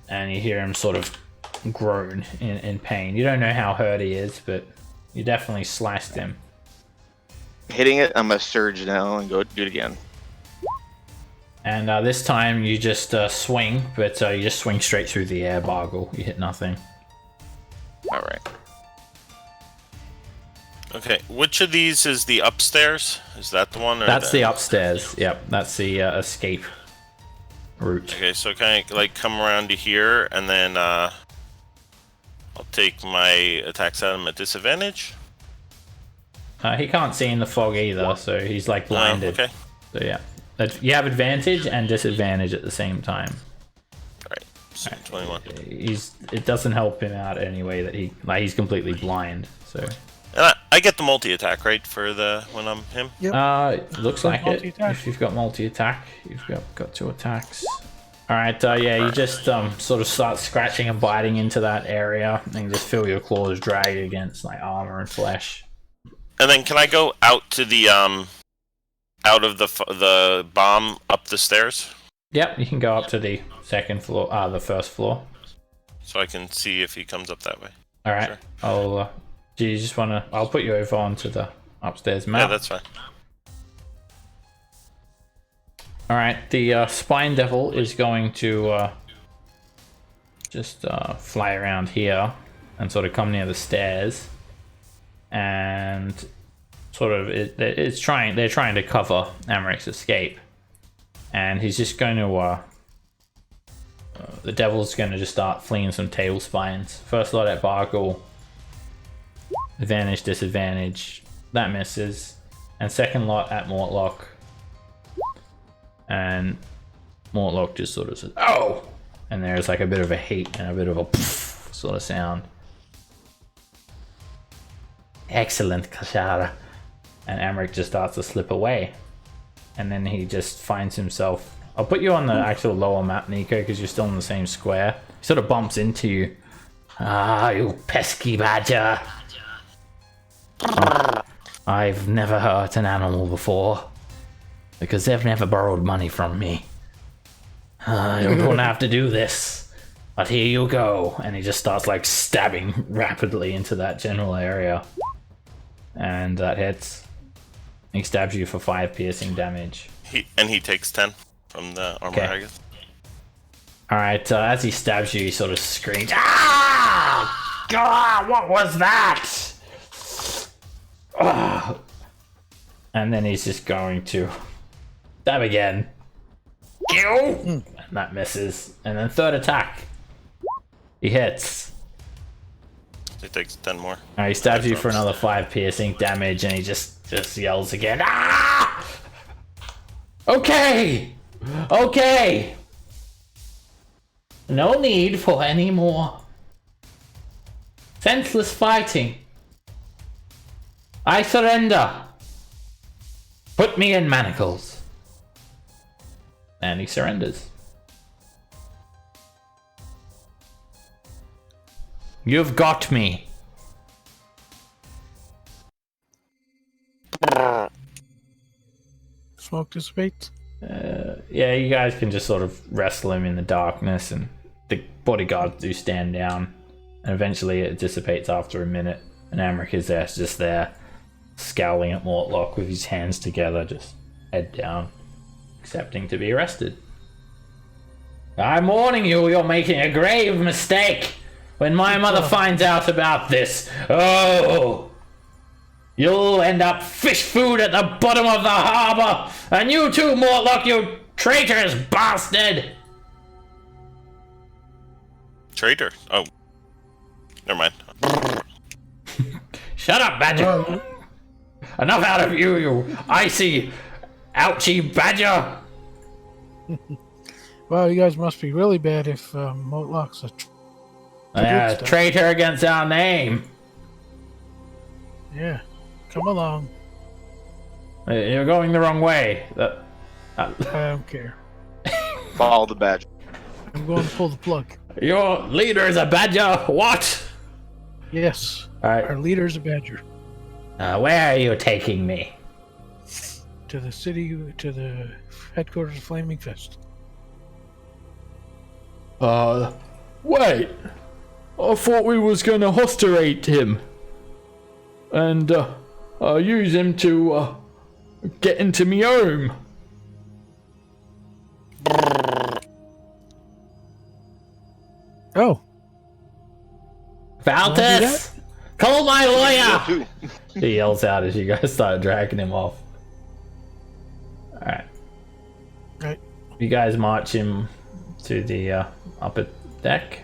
And you hear him sort of groan in pain. You don't know how hurt he is, but you definitely sliced him. Hitting it, I'm gonna surge now and go do it again. And this time you just swing, but you just swing straight through the air, Bargle. You hit nothing. Alright. Okay, which of these is the upstairs? Is that the one? Or That's the upstairs. Yep, that's the escape route. Okay, so can I like come around to here and then I'll take my attacks at him at disadvantage? He can't see in the fog either, so he's like blinded. Okay. So yeah, you have advantage and disadvantage at the same time. Alright, so 21. It doesn't help him out anyway that he's completely blind. So And I get the multi-attack, right, for when I'm him? looks like it. Multi-attack. If you've got multi-attack, you've got 2 attacks. All right, yeah, you just sort of start scratching and biting into that area, and you just feel your claws drag against like armor and flesh. And then can I go out to the out of the bomb up the stairs Yep, you can go up to the second floor, the first floor. so I can see if he comes up that way? All right, Sure. do you just wanna? I'll put you over onto the upstairs map. Yeah, that's fine. All right, the Spine Devil is going to just fly around here and sort of come near the stairs, and sort of they're trying to cover Emmerich's escape, and he's just going to the Devil's going to just start flinging some tail spines. First lot at Bargle, advantage, disadvantage, that misses, and second lot at Mortlock. And Mortlock just sort of says, "Oh!" And there's like a bit of a heat and a bit of a poof sort of sound. Excellent, Kashara. And Emmerich just starts to slip away. And then he just finds himself... I'll put you on the actual lower map, Nico, because you're still in the same square. He sort of bumps into you. "Ah, you pesky badger. I've never hurt an animal before, because they've never borrowed money from me. You don't have to do this, but here you go." And he just starts like stabbing rapidly into that general area. And that hits. He stabs you for 5 piercing damage. He takes 10 from the armor, Okay. I guess. Alright, as he stabs you, he sort of screams, "Ah! God, what was that?" Ah. And then he's just going to stab again. And that misses. And then third attack. He hits. He takes 10 more. Alright, he stabs you for another 5 piercing damage, and he just yells again, "Ah! Okay! Okay! No need for any more senseless fighting. I surrender. Put me in manacles." And he surrenders. You've got me. Smoke dissipates. Yeah, you guys can just sort of wrestle him in the darkness, and the bodyguards do stand down, and eventually it dissipates after a minute, and Emmerich is there, just there, scowling at Mortlock with his hands together, just head down, accepting to be arrested. I'm warning you, you're making a grave mistake. When my mother finds out about this, you'll end up fish food at the bottom of the harbor. And you too, Mortlock, you traitorous bastard. Traitor? Oh. Never mind. Shut up, Badger. Enough out of you, you icy, ouchy badger. Well, you guys must be really bad if Mortlock's a traitor against our name. Yeah, come along. You're going the wrong way. I don't care. Follow the badger. I'm going to pull the plug. Your leader is a badger. What? Yes. All right. Our leader's a badger. Where are you taking me? To the city, to the headquarters of Flaming Fist. Wait. I thought we was gonna hostilate him. And, use him to, get into me home. Oh. Valtus! Call my lawyer! Too. He yells out as you guys start dragging him off. Alright. Right. You guys march him to the upper deck.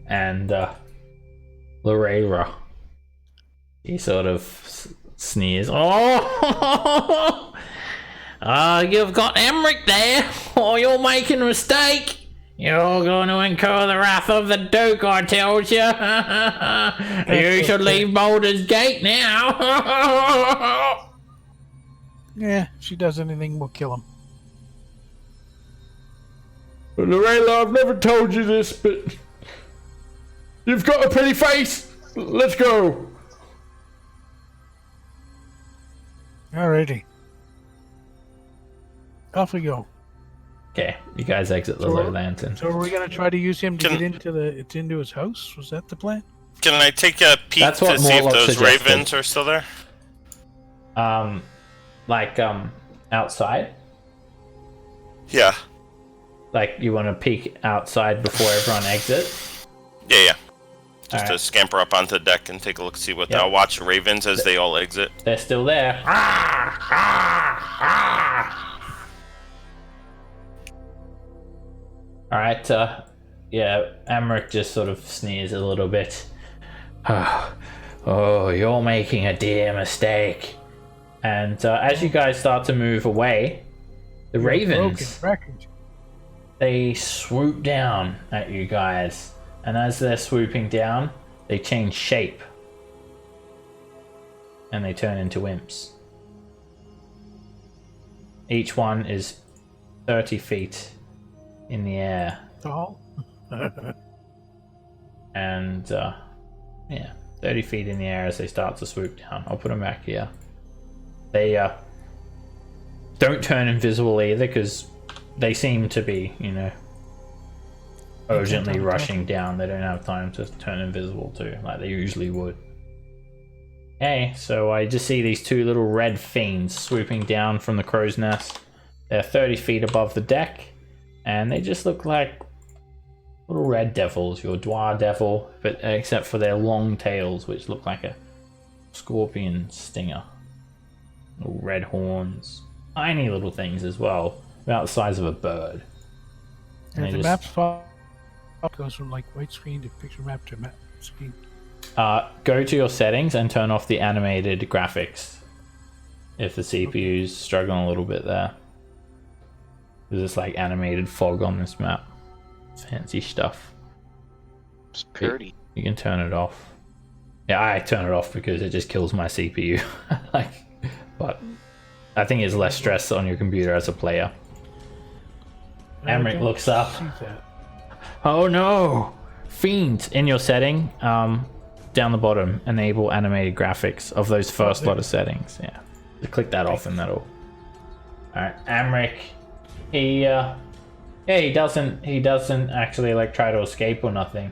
And Lorera, he sort of sneers. Oh, you've got Emmerich there. Oh, you're making a mistake. You're going to incur the wrath of the Duke, I tells you. You should leave Baldur's Gate now. Yeah, if she does anything, we'll kill him. Lorela, I've never told you this, but you've got a pretty face. Let's go. Alrighty. Off we go. Okay, you guys exit the low lantern. So are we gonna try to use him to get into his house? Was that the plan? Can I take a peek That's to what see if Morlock those suggested. ravens are still there? Outside? Yeah. Like, you want to peek outside before everyone exits? Yeah. Just Alright. to scamper up onto the deck and take a look, see what Yep. I'll watch the ravens as they all exit. They're still there. Alright, yeah, Emmerich just sort of sneers a little bit. Oh, you're making a dear mistake. And as you guys start to move away, the ravens, they swoop down at you guys. And as they're swooping down, they change shape. And they turn into imps. Each one is 30 feet in the air. Tall? And, yeah, 30 feet in the air as they start to swoop down. I'll put them back here. They, don't turn invisible either, because they seem to be, urgently rushing down. They don't have time to turn invisible too, like they usually would. Okay, so I just see these two little red fiends swooping down from the crow's nest. They're 30 feet above the deck, and they just look like little red devils, your Dwar devil, but except for their long tails, which look like a scorpion stinger. Little red horns. Tiny little things as well, about the size of a bird. And the map's goes from like white screen to picture map to map screen. Go to your settings and turn off the animated graphics if the CPU's struggling a little bit there. There's this like animated fog on this map. Fancy stuff. It's pretty. You can turn it off. Yeah, I turn it off because it just kills my CPU. But I think it's less stress on your computer as a player. Emmerich looks up. Oh no! Fiend! In your setting, down the bottom, enable animated graphics of those first lot of settings. Yeah. click that off and that'll... Alright, Emmerich. He doesn't actually like try to escape or nothing.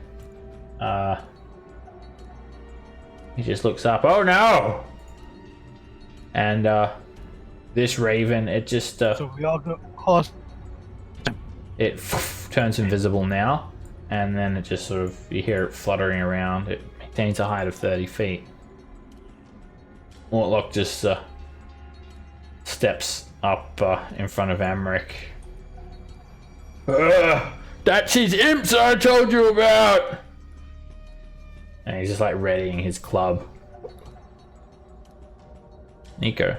He just looks up. Oh no! And this raven, it just So we all go close. it turns invisible now, and then it just sort of, you hear it fluttering around. It maintains a height of 30 feet. Mortlock just steps up in front of Emmerich. That's his imps I told you about! And he's just like readying his club. Nico.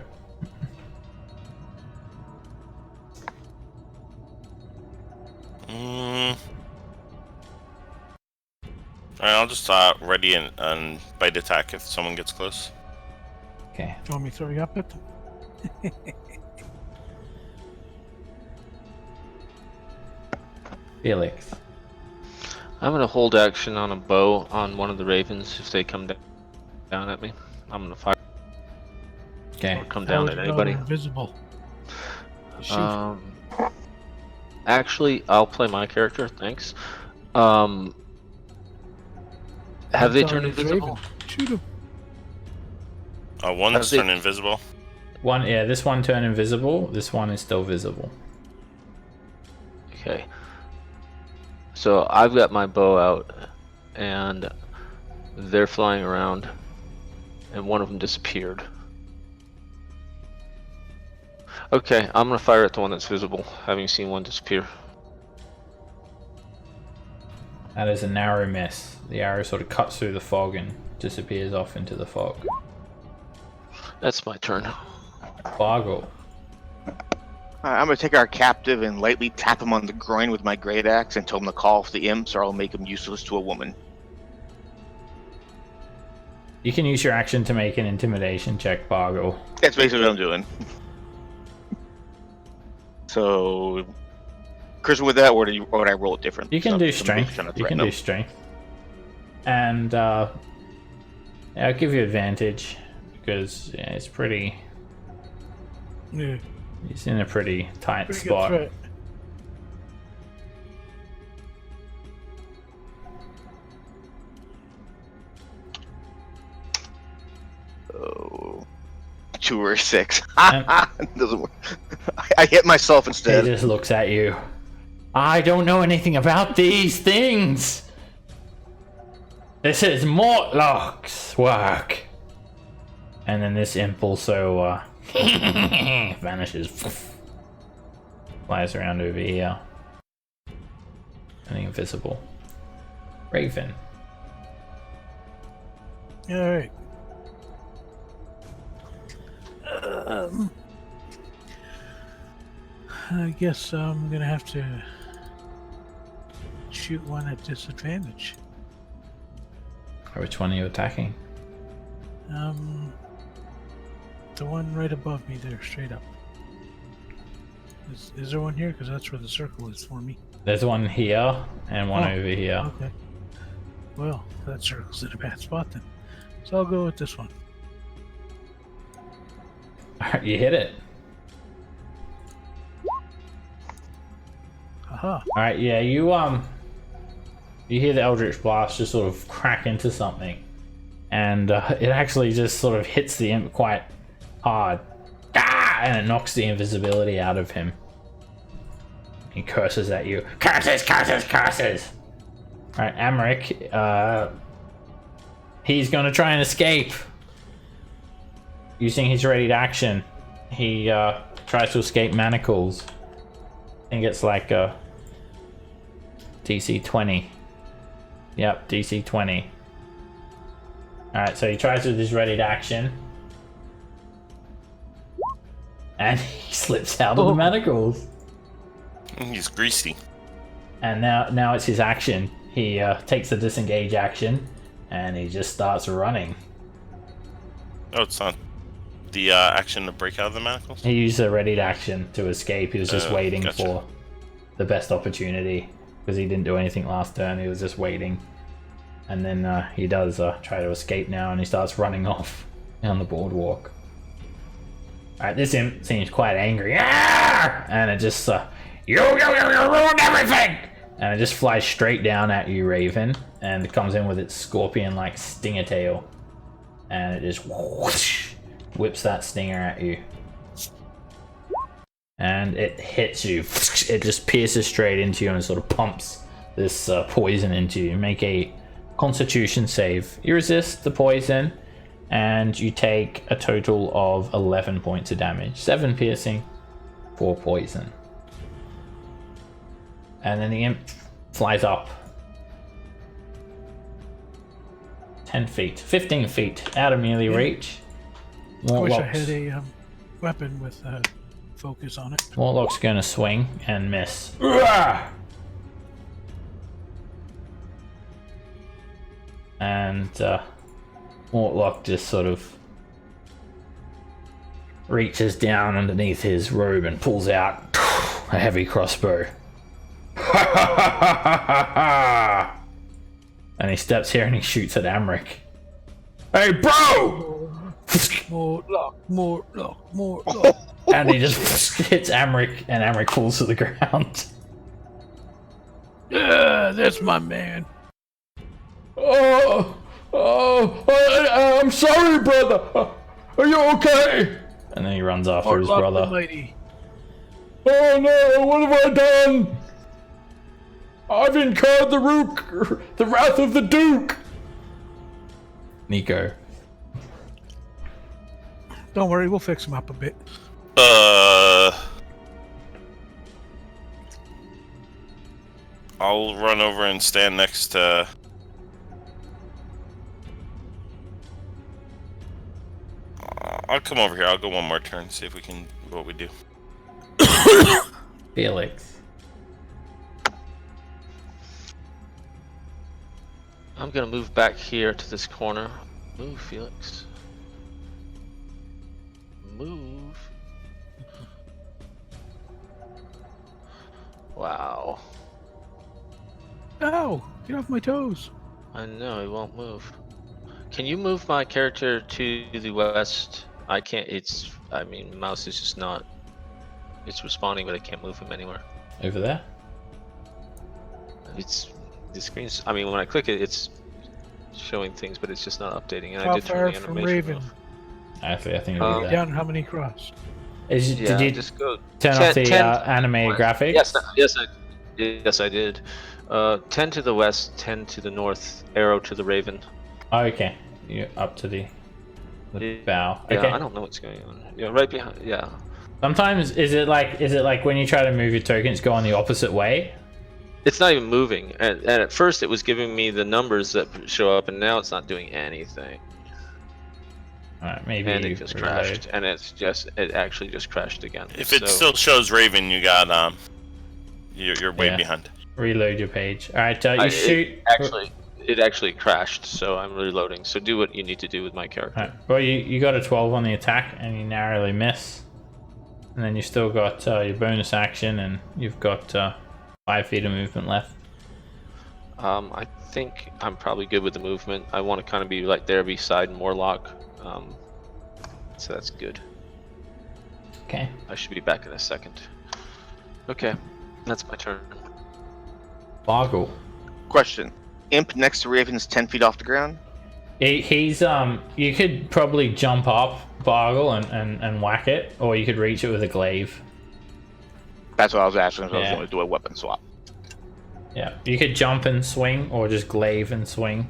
Alright, I'll just ready and bite attack if someone gets close. Okay. Do you want me to throw you up at them? Felix. I'm gonna hold action on a bow on one of the ravens if they come down at me. I'm gonna fire Okay. or come down How at would you know anybody. they're invisible. Shoot. Actually, I'll play my character. Thanks. Have they turned It's invisible? Raven. Shoot him. One's Have they- turned invisible. One, yeah, this one turned invisible. This one is still visible. Okay. So I've got my bow out, and they're flying around, and one of them disappeared. Okay, I'm gonna fire at the one that's visible, having seen one disappear. That is a narrow miss. The arrow sort of cuts through the fog and disappears off into the fog. That's my turn. Bargle. I'm gonna take our captive and lightly tap him on the groin with my great axe and tell him to call off the imps, or I'll make him useless to a woman. You can use your action to make an intimidation check, Bargle. That's basically what I'm doing. So, Chris, with that, or would I roll it different? You can So, do somebody's strength. trying to You can threaten do him. strength. And yeah, I'll give you advantage because yeah, it's pretty. Yeah. He's in a pretty tight Pretty good spot. threat. Oh, 2 or 6. Um, Doesn't work. I hit myself He instead. just looks at you. I don't know anything about these things. This is Mortlock's work. And then this imp also vanishes. Flies around over here. Turning invisible. Raven. Alright. I guess I'm gonna have to shoot one at disadvantage. Which one are you attacking? The one right above me there, straight up. Is there one here? Because that's where the circle is for me. There's one here and one over here. Okay. Well, that circle's in a bad spot then. So I'll go with this one. Alright, you hit it. Aha. Alright, yeah, you hear the Eldritch Blast just sort of crack into something. And it actually just sort of hits the imp quite hard. Ah! And it knocks the invisibility out of him. He curses at you. Curses, curses, curses! Alright, Emmerich, he's gonna try and escape. Using his ready to action. He tries to escape manacles. I think it's like a DC 20. Yep, DC 20. Alright, so he tries with his ready to action. And he slips out of the manacles. He's greasy. And now it's his action. He takes the disengage action and he just starts running. Oh, it's not the action to break out of the manacles? He used a ready to action to escape. He was just waiting Gotcha. for the best opportunity because he didn't do anything last turn. He was just waiting. And then he does try to escape now and he starts running off on the boardwalk. Alright, this imp seems quite angry. Ah! And it just, you ruined everything! And it just flies straight down at you, Raven. And it comes in with its scorpion-like stinger tail. And it just whoosh, whips that stinger at you. And it hits you. It just pierces straight into you and sort of pumps this poison into you. Make a Constitution save. You resist the poison, and you take a total of 11 points of damage. 7 piercing, 4 poison. And then the imp flies up 10 feet, 15 feet out of melee reach. I wish I had a weapon with focus on it. Mortlock's gonna swing and miss. And Mortlock just sort of reaches down underneath his robe and pulls out a heavy crossbow. And he steps here and he shoots at Emmerich. Hey, bro! Mortlock. And he just hits Emmerich, and Emmerich falls to the ground. Yeah, that's my man. I'm sorry, brother. Are you okay? And then he runs after his brother. Almighty. Oh no, what have I done? I've incurred the wrath of the Duke. Nico. Don't worry, we'll fix him up a bit. I'll run over and stand next to... I'll come over here. I'll go one more turn, see if we can... what we do. Felix. I'm gonna move back here to this corner. Move, Felix. Move. Wow. Ow! Get off my toes. I know, he won't move. Can you move my character to the west? I can't, I mean, mouse is just not, it's responding, but I can't move him anywhere. Over there? The screen's, I mean, when I click it, it's showing things, but it's just not updating. And How I did far turn the from animation Raven? off. Actually, I think it'll be there. Down how many crossed? Did Yeah, you just go. turn off the animated graphics? Yes, I did. 10 to the west, 10 to the north, arrow to the Raven. Oh, okay. You're up to the bow. Yeah, Okay. I don't know what's going on. Yeah, right behind. Yeah. Sometimes is it like when you try to move your tokens go on the opposite way? It's not even moving. And at first it was giving me the numbers that show up, and now it's not doing anything. Alright, maybe And you it just reload. crashed. And it actually just crashed again. If it still shows Raven, you got you're way Yeah. behind. Reload your page. Alright, you shoot. It actually crashed, so I'm reloading. So do what you need to do with my character. Alright, well, you got a 12 on the attack and you narrowly miss. And then you still got your bonus action and you've got 5 feet of movement left. I think I'm probably good with the movement. I want to kind of be right there beside Morlock. So that's good. Okay. I should be back in a second. Okay, that's my turn. Boggle. Question. Imp next to Raven's 10 feet off the ground? He's you could probably jump up Boggle and whack it, or you could reach it with a glaive. That's what I was asking if I was Yeah. going to do a weapon swap. Yeah, you could jump and swing, or just glaive and swing.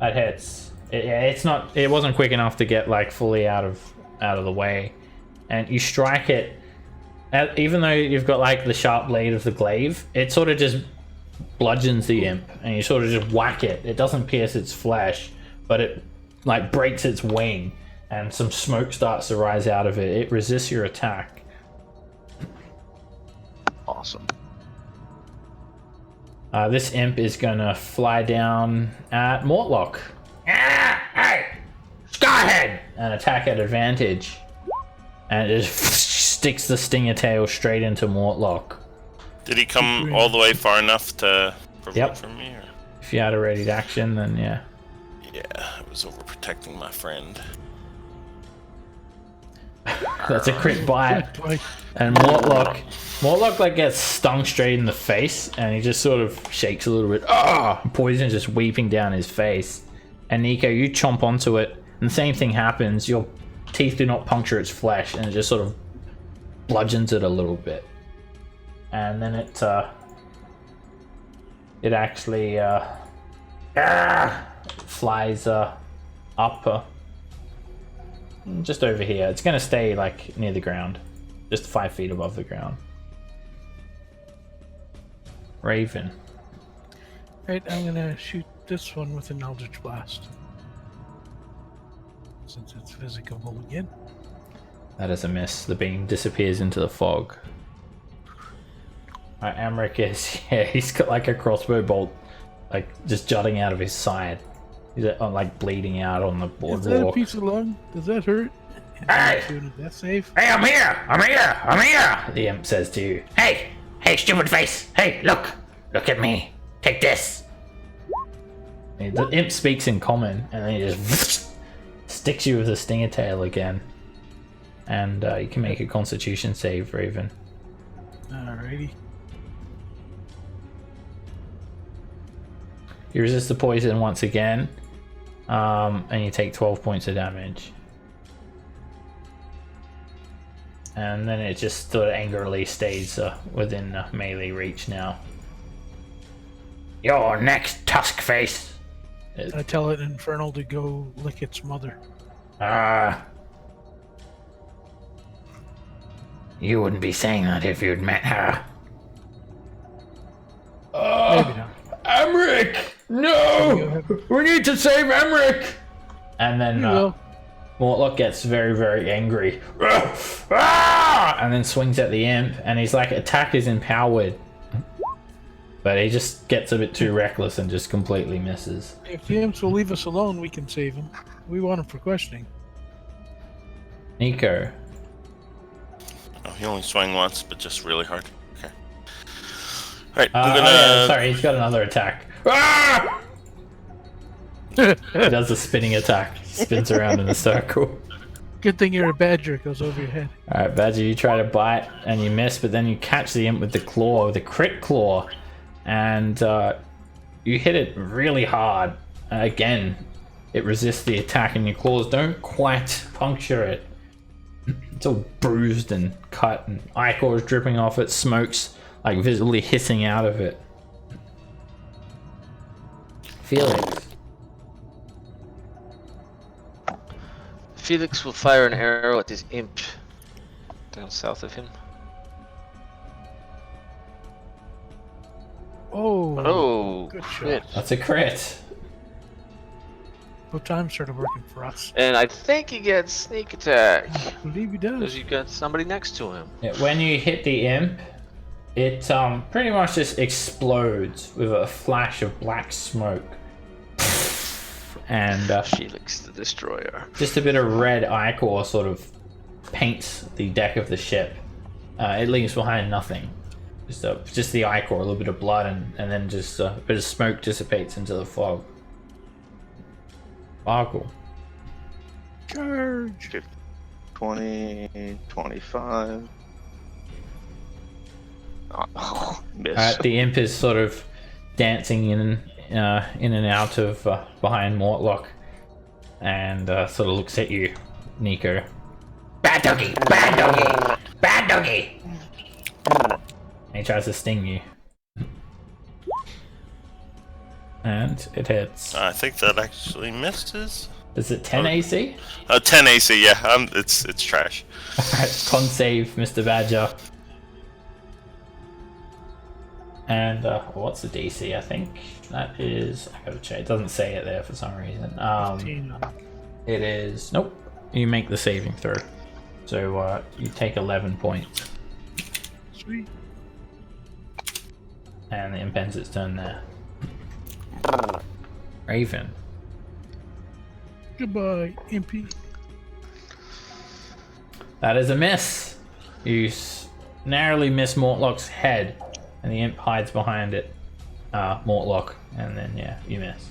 That hits. It wasn't quick enough to get like fully out of the way, and you strike it. Even though you've got like the sharp blade of the glaive, it sort of just bludgeons the imp, and you sort of just whack it. It doesn't pierce its flesh, but it like breaks its wing, and some smoke starts to rise out of it. It resists your attack. Awesome. This imp is gonna fly down at Mortlock. Hey! Skyhead! And attack at advantage. And it just sticks the stinger tail straight into Mortlock. Did he come all the way far enough to provoke Yep. from me? Or? If you had a ready action, then yeah. Yeah, I was overprotecting my friend. That's a crit bite. And Mortlock like gets stung straight in the face, and he just sort of shakes a little bit. Poison just weeping down his face. And Nico, you chomp onto it, and the same thing happens. Your teeth do not puncture its flesh, and it just sort of bludgeons it a little bit. And then it actually flies up just over here. It's gonna stay like near the ground, just 5 feet above the ground. Raven. Right, I'm gonna shoot this one with an Eldritch Blast. Since it's physical again. That is a miss. The beam disappears into the fog. Emmerich is, yeah, he's got like a crossbow bolt, like just jutting out of his side. He's like bleeding out on the boardwalk. Is that a piece of lung? Does that hurt? Hey! That's safe. Hey, I'm here! The imp says to you. Hey, stupid face! Hey, look at me. Take this. The imp speaks in common, and then he just sticks you with a stinger tail again. And you can make a Constitution save, Raven. Alrighty. You resist the poison once again, and you take 12 points of damage. And then it just sort of angrily stays within melee reach now. You're next, Tusk Face! I tell it Infernal to go lick its mother. You wouldn't be saying that if you'd met her. Maybe not. Emmerich! No! We need to save Emmerich! And then Mortlock gets very, very angry. And then swings at the imp, and he's like, attack is empowered. But he just gets a bit too reckless and just completely misses. If the imps will leave us alone, we can save him. We want him for questioning. Nico. Oh, he only swung once, but just really hard. Okay. Alright, I'm gonna... yeah, sorry, he's got another attack. He does a spinning attack. Spins around in a circle. Good thing you're a badger. It goes over your head. Alright, Badger, you try to bite and you miss, but then you catch the imp with the claw, with the crit claw. And you hit it really hard. Again, it resists the attack, and your claws don't quite puncture it. It's all bruised and cut, and ichor is dripping off it, smoke's like visibly hissing out of it. Felix. Felix will fire an arrow at this imp down south of him. Oh, good crit. shot. That's a crit. What time started working for us? And I think he gets sneak attack. I believe he Because does. you got somebody next to him. Yeah, when you hit the imp, it pretty much just explodes with a flash of black smoke. And Felix the Destroyer. just a bit of red ichor sort of paints the deck of the ship. It leaves behind nothing. Just the ichor, a little bit of blood, and then just a bit of smoke dissipates into the fog. Sparkle. Charge. 20, 25. Oh, miss. The imp is sort of dancing in and out of behind Mortlock, and sort of looks at you, Nico. Bad doggy! Bad doggy! Bad doggy! And he tries to sting you. And it hits. I think that actually misses. Is it 10 AC? 10 AC, yeah. It's trash. Con save, Mr. Badger. And what's the DC? I think that is. I gotta check. It doesn't say it there for some reason. 15. It is. Nope. You make the saving throw. So you take 11 points. Sweet. And the imp ends its turn there. Raven. Goodbye, Impy. That is a miss. You narrowly miss Mortlock's head, and the imp hides behind it. Mortlock, and then yeah, you miss.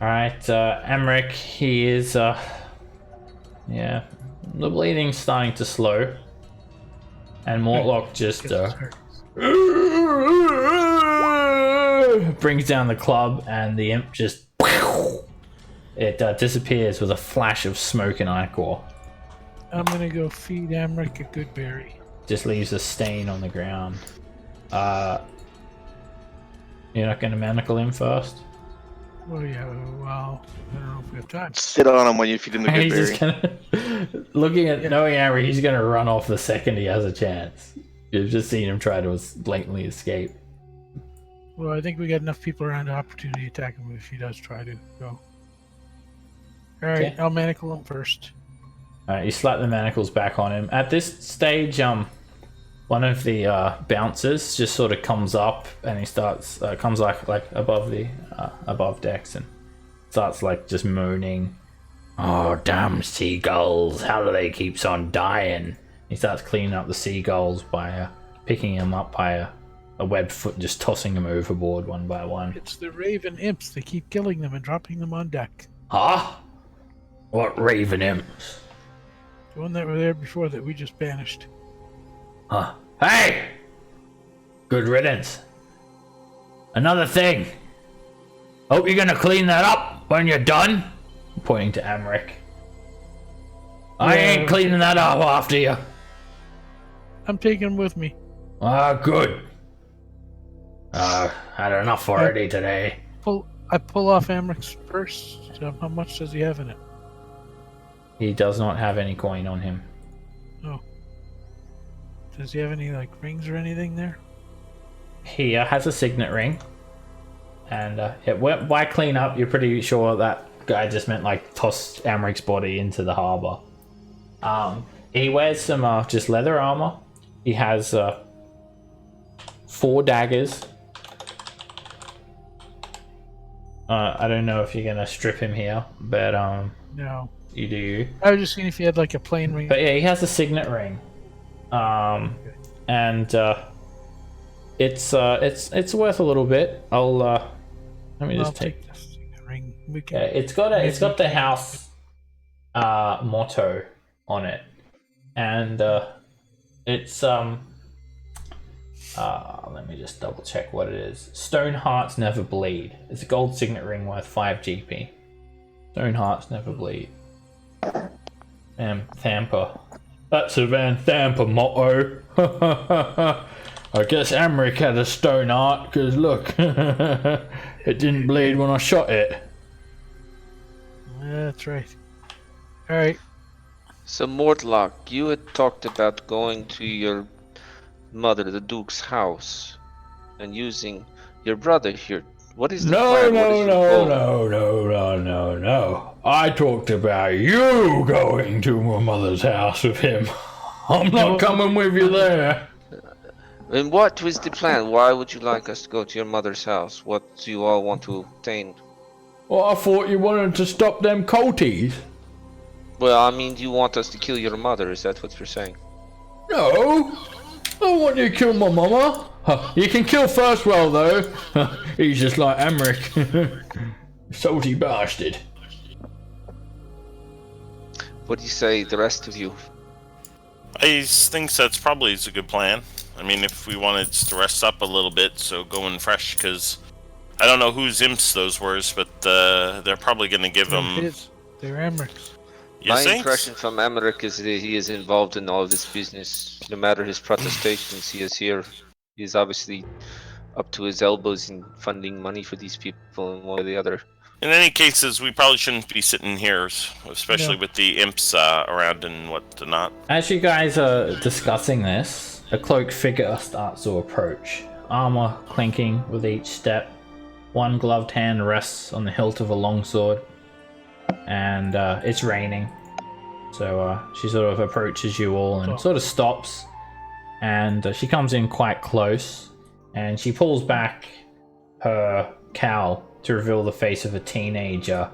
Alright, Emmerich, he is Yeah. The bleeding's starting to slow. And Mortlock just brings down the club, and the imp just disappears with a flash of smoke and ichor. I'm gonna go feed Emmerich a good berry. Just leaves a stain on the ground. You're not gonna manacle him first? Oh yeah, well, I don't know if we have time. Sit on him when you feed him the good He's berry. just gonna looking at knowing Amber, he's gonna run off the second he has a chance. You've just seen him try to blatantly escape. Well, I think we got enough people around to opportunity attack him if he does try to go. Alright, Okay. I'll manacle him first. Alright, you slap the manacles back on him. At this stage, one of the bouncers just sort of comes up, and he starts comes like above the above decks, and starts like just moaning. Oh, damn seagulls! How do they keep on dying? He starts cleaning up the seagulls by picking them up by a webbed foot and just tossing them overboard one by one. It's the Raven Imps. They keep killing them and dropping them on deck. Huh? What raven imps? The one that were there before that we just banished. Huh? Hey! Good riddance. Another thing. Hope you're gonna clean that up when you're done. Pointing to Emmerich. I ain't cleaning that up after you. I'm taking him with me. Ah, good. Had enough already today. I pull off Emmerich's purse. So how much does he have in it? He does not have any coin on him. Oh. Does he have any like rings or anything there? He has a signet ring. And by clean up, you're pretty sure that guy just meant like toss Emmerich's body into the harbor. He wears some just leather armor. He has 4 daggers. I don't know if you're gonna strip him here, but No. you do. I was just seeing if he had like a plain ring. But yeah, he has a signet ring. And it's worth a little bit. Let me I'll just take. take this ring. We can. Yeah, it's got the house motto on it, and it's let me just double check what it is. Stone hearts never bleed. It's a gold signet ring worth 5 GP. Stone hearts never bleed. Thampa. That's a Van Thampa motto. I guess Emmerich had a stone heart, because look, it didn't bleed when I shot it. That's right. Alright. So Mortlock, you had talked about going to your mother, the Duke's house, and using your brother here. What is the plan? What is your goal? No. I talked about you going to my mother's house with him. I'm not coming with you there. And what was the plan? Why would you like us to go to your mother's house? What do you all want to obtain? Well, I thought you wanted to stop them culties. Well, I mean, do you want us to kill your mother? Is that what you're saying? No, I want you to kill my mama. You can kill Firstwell though. He's just like Emmerich. Salty bastard. What do you say, the rest of you? I think that's probably a good plan. I mean, if we wanted to rest up a little bit, so going fresh, because I don't know whose imps those were, but they're probably going to give them... They're Emmerich's. You My think? impression from Emmerich is that he is involved in all of this business. No matter his protestations, he is here. He is obviously up to his elbows in funding money for these people in one or the other. In any cases, we probably shouldn't be sitting here, especially with the imps around and whatnot. As you guys are discussing this, a cloaked figure starts to approach, armor clinking with each step. One gloved hand rests on the hilt of a longsword, and it's raining. So she sort of approaches you all and sort of stops, and she comes in quite close, and she pulls back her cowl to reveal the face of a teenager.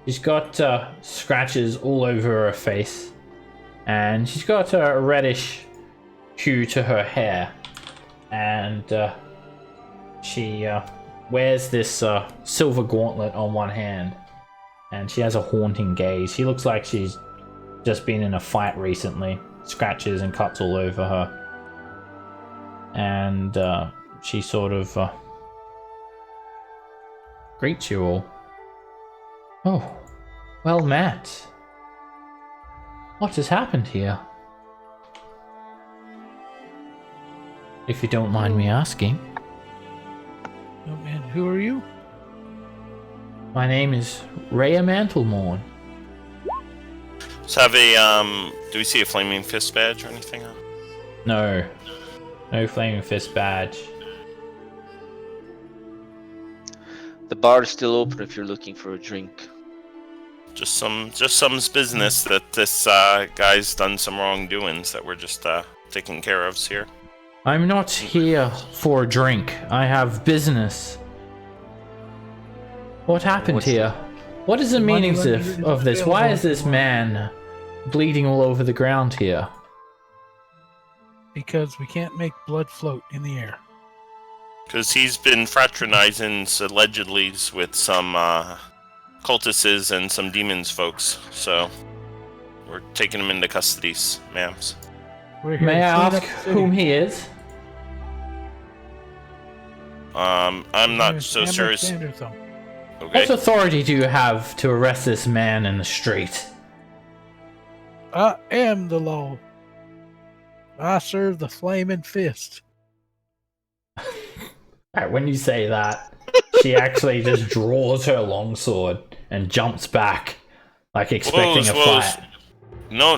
She's got scratches all over her face, and she's got a reddish hue to her hair, and she wears this silver gauntlet on one hand, and she has a haunting gaze. She looks like she's just been in a fight recently. Scratches and cuts all over her. And she sort of greets you all. Oh, well met. What has happened here? If you don't mind me asking. Oh, and who are you? My name is Rhea Mantlemorn. So have a, do we see a Flaming Fist badge or anything on? No. No Flaming Fist badge. The bar is still open if you're looking for a drink. Just some business that this guy's done some wrongdoings that we're just taking care of here. I'm not here for a drink. I have business. What happened here? What is the meaning of this? Why is this man bleeding all over the ground here? Because we can't make blood float in the air. Because he's been fraternizing allegedly with some cultists and some demons folks. So we're taking him into custody, ma'ams. May I ask whom he is? I'm not so sure. Okay. What authority do you have to arrest this man in the street? I am the law. I serve the flaming fist. When you say that, she actually just draws her longsword and jumps back, like expecting a fight. No,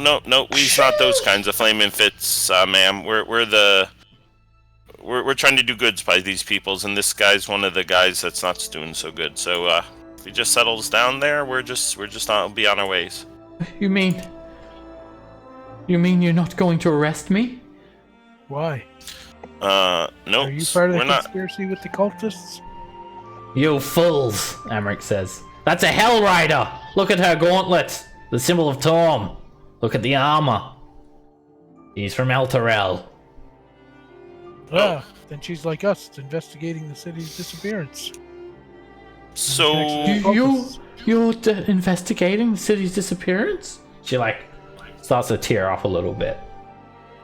we's not those kinds of flaming fits, ma'am. We're trying to do goods by these peoples, and this guy's one of the guys that's not doing so good. So if he just settles down there, we're just not be on our ways. You mean you're not going to arrest me? Why? No. Are you part of the conspiracy with the cultists? You fools, Emmerich says. That's a Hell Rider! Look at her gauntlet! The symbol of Torm! Look at the armor! He's from Elturel. Ah, then she's like us, investigating the city's disappearance. So you're investigating the city's disappearance? She starts to tear up a little bit.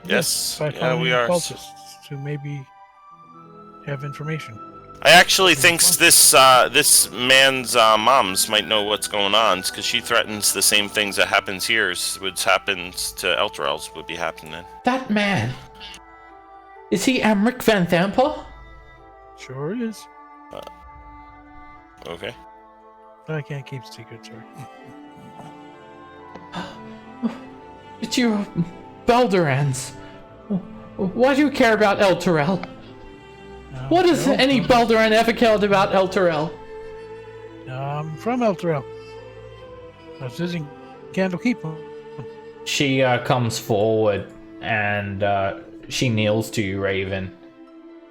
Yes, by we are. Cultists who maybe have information. I actually think this man's moms might know what's going on, because she threatens the same things that happens here, which happens to Elturels would be happening. That man. Is he Emmerich Van Thampa? Sure is. Okay. I can't keep secrets, sorry. But you're Baldurans. Why do you care about Elturel? What has any Balduran ever cared about Elturel? I'm from Elturel. I was visiting Candlekeep. She comes forward and she kneels to you, Raven.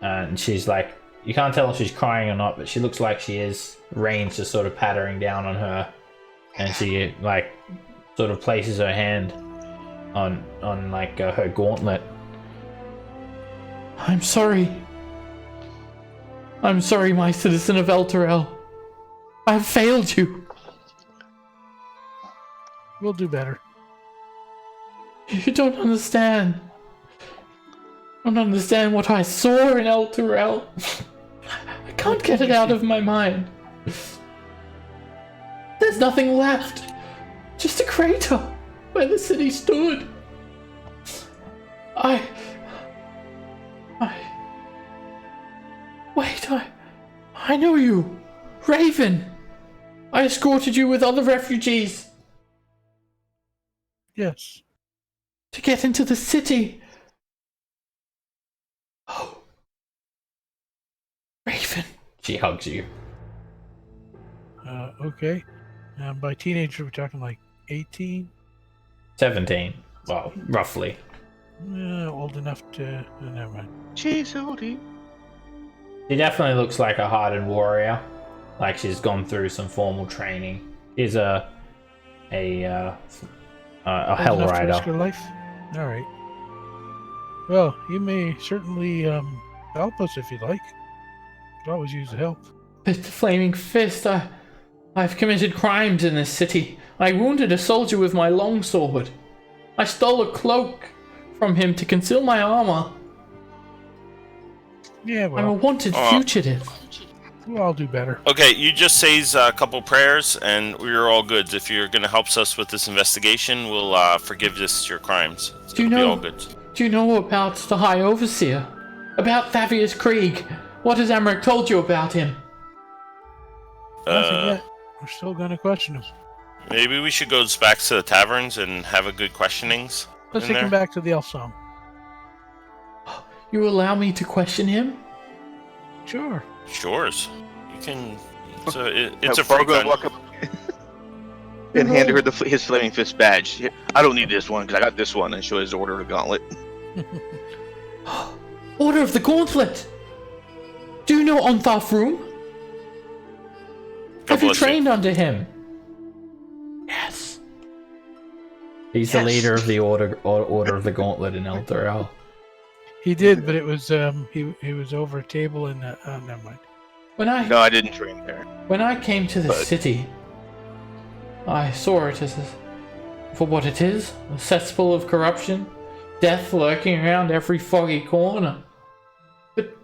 And she's like, you can't tell if she's crying or not, but she looks like she is. Rain's just sort of pattering down on her. And she sort of places her hand on her gauntlet. I'm sorry. I'm sorry, my citizen of Elturel. I've failed you. We'll do better. You don't understand. I don't understand what I saw in Elturel. I can't get it out of my mind. There's nothing left. Just a crater where the city stood. Wait, I know you. Raven. I escorted you with other refugees. Yes. To get into the city. Oh. Raven. She hugs you. Okay. By teenager, we're talking like 18? 17. Well, roughly. Old enough to... never mind. She's oldie. She definitely looks like a hardened warrior. Like she's gone through some formal training. She's a Hell Rider. Risk her life? Alright. Well, you may certainly help us if you'd like. Could always use the help. But the Flaming Fist, I've committed crimes in this city. I wounded a soldier with my longsword. I stole a cloak from him to conceal my armor. Yeah, I'm a well, wanted fugitive. we'll all do better. Okay, you just say a couple prayers, and we're all good. If you're going to help us with this investigation, we'll forgive your crimes. Do you It'll be all know? good. Do you know about the High Overseer? About Thavius Krieg? What has Emmerich told you about him? Nothing yet. We're still going to question him. Maybe we should go back to the taverns and have a good questionings. Let's in take him there. back to the elf song. You allow me to question him? Sure. Sures. You can. It's Have a free Fargo con- walk up and hand her his flaming fist badge. I don't need this one because I got this one, and show his order of the gauntlet. Order of the Gauntlet! Do you know Ontharfroom? Have you bless you. trained under him? Yes. He's the Yes. leader of the Order of the Gauntlet in Elturel. He did, but it was he was over a table and never mind. No, I didn't train there. When I came to the But- city, I saw it for what it is, a cesspool of corruption, death lurking around every foggy corner. But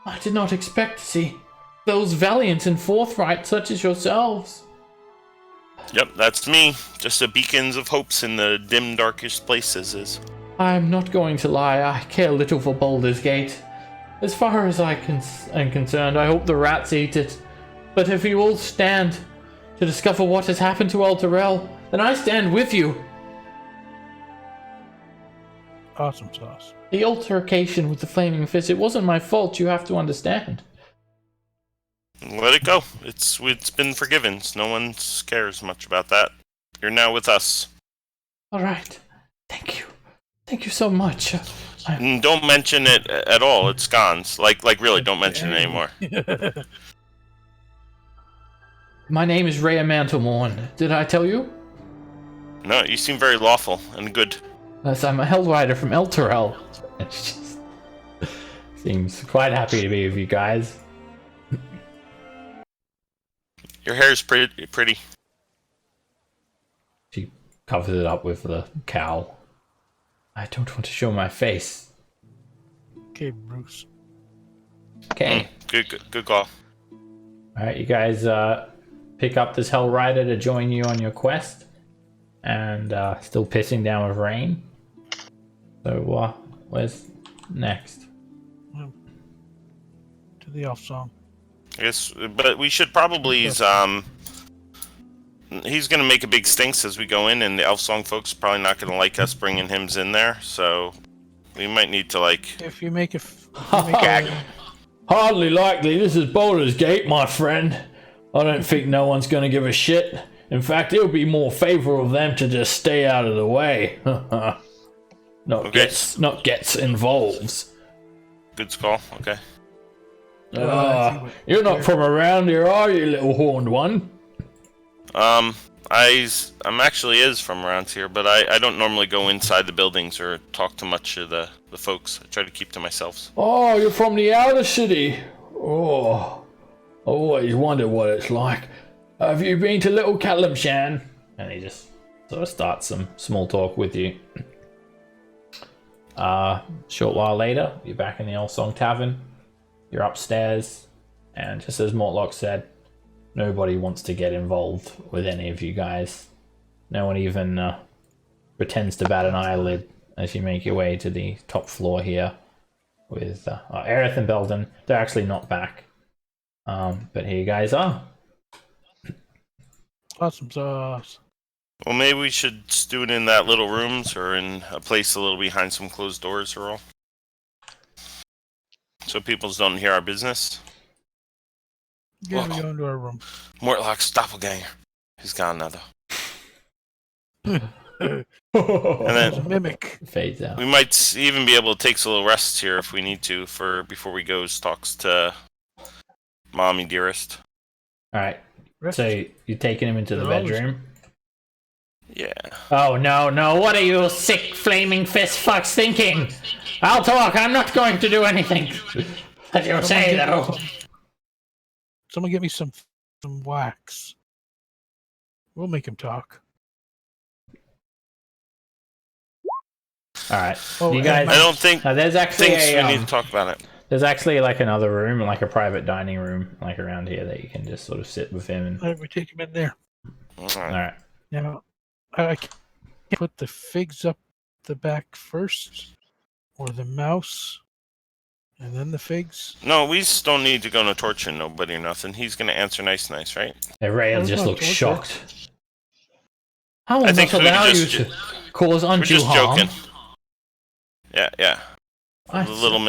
I did not expect to see those valiant and forthright such as yourselves. Yep, that's me. Just a beacons of hopes in the dim, darkest places. I am not going to lie, I care little for Baldur's Gate. As far as I am concerned, I hope the rats eat it. But if you all stand to discover what has happened to Elturel, then I stand with you. Awesome sauce. The altercation with the flaming fist, it wasn't my fault, you have to understand. Let it go. It's been forgiven. No one cares much about that. You're now with us. Alright. Thank you. Thank you so much. And don't mention it at all. It's gone. Like really, don't mention it anymore. My name is Rhea Mantlemorn. Did I tell you? No, you seem very lawful and good. Yes, I'm a Hellrider from Elturel. It just seems quite happy to be with you guys. Your hair's pretty. She covers it up with the cowl. I don't want to show my face. Okay, Bruce. Okay. Good call. Alright, you guys pick up this Hellrider to join you on your quest. And still pissing down with rain. So, where's next? To the elf song. I guess, but we should probably he's gonna make a big stinks as we go in, and the Elf Song folks are probably not gonna like us bringing him in there, so we might need to If you make Hardly likely. This is Baldur's Gate, my friend. I don't think no one's gonna give a shit. In fact, it would be more favorable of them to just stay out of the way. Not gets involved. Good call. Okay. You're not from around here, are you, little horned one? I'm actually is from around here, but I don't normally go inside the buildings or talk to much of the folks. I try to keep to myself. Oh, you're from the outer city. Oh, I always wondered what it's like. Have you been to Little Calamshan? And he just sort of starts some small talk with you. Short while later, you're back in the Old Song Tavern. You're upstairs, and just as Mortlock said, nobody wants to get involved with any of you guys. No one even pretends to bat an eyelid as you make your way to the top floor here with Aerith and Belden. They're actually not back. But here you guys are. Awesome sauce. Well, maybe we should do it in that little rooms or in a place a little behind some closed doors or all. So people don't hear our business. Yeah, we go into our room. Mortlock's doppelganger. He's gone now, though. And There's a then mimic. Fades out. we might even be able to take a little rest here if we need to before we go talks to Mommy Dearest. Alright, so you're taking him into the They're always- bedroom? Yeah. Oh, no, what are you sick flaming fist fucks thinking? I'll talk, I'm not going to do anything. As you say, though. Someone get me some wax. We'll make him talk. All right. Oh, You guys. I don't think There's actually we need to talk about it. There's actually like another room, like a private dining room, like around here that you can just sort of sit with him. And... All right, we take him in there. All All right. right. Now, I can put the figs up the back first, or the mouse, and then the figs. No, we just don't need to go no torture nobody or nothing. He's gonna answer nice, right? Ray Well, just not looks torture. shocked. I will I think not we allow you just- to cause We're undue just harm. joking. Yeah. I- The little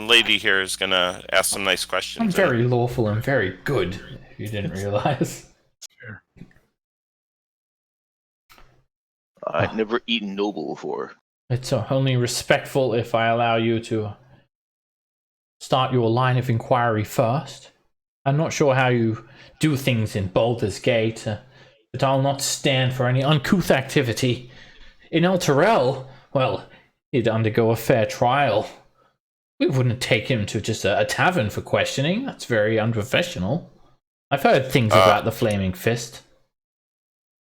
lady here is gonna ask some nice questions. I'm very lawful and very good, if you didn't realize. I've never eaten noble before. It's only respectful if I allow you to start your line of inquiry first. I'm not sure how you do things in Baldur's Gate, but I'll not stand for any uncouth activity. In El Terrell, well, he'd undergo a fair trial. We wouldn't take him to just a tavern for questioning. That's very unprofessional. I've heard things about the Flaming Fist.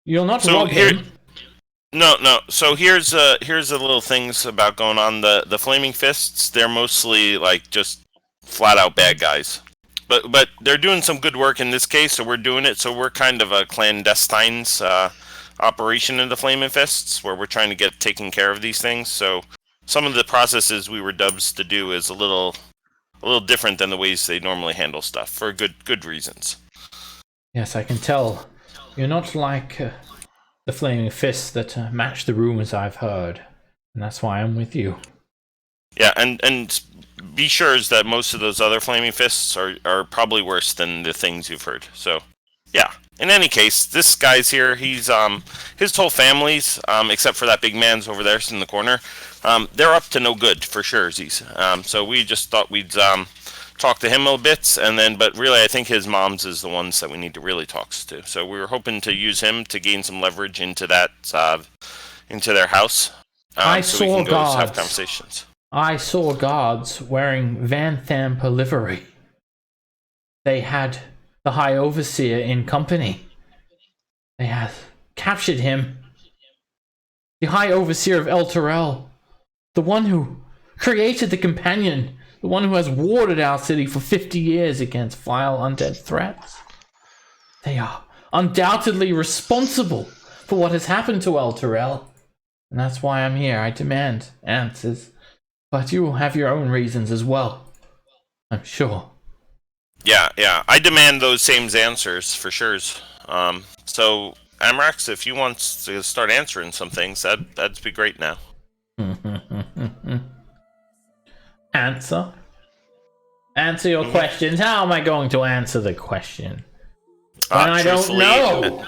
You'll not rob him. No. So here's a little things about going on. The Flaming Fists, they're mostly like just flat out bad guys. But they're doing some good work in this case, so we're doing it. So we're kind of a clandestine operation in the Flaming Fists, where we're trying to get taking care of these things. So some of the processes we were dubs to do is a little different than the ways they normally handle stuff for good reasons. Yes, I can tell. You're not like the Flaming Fists that match the rumors I've heard, and that's why I'm with you. Yeah, and be sure that most of those other Flaming Fists are probably worse than the things you've heard. So, yeah. In any case, this guy's here. He's his whole family's, except for that big man's over there in the corner. They're up to no good for sure. So we just thought we'd talk to him a bit, and then, but really, I think his mom's is the ones that we need to really talk to. So we were hoping to use him to gain some leverage into that, into their house. So we can go have conversations. I saw guards wearing Van Thamper livery. They had the High Overseer in company. They had captured him. The High Overseer of El Terrell. The one who created the Companion. The one who has warded our city for 50 years against vile undead threats. They are undoubtedly responsible for what has happened to El Terrell. And that's why I'm here. I demand answers. But you will have your own reasons as well, I'm sure. Yeah. I demand those same answers for sure. So, Amrax, if you want to start answering some things, that'd be great now. Answer your questions. How am I going to answer the question when I don't know?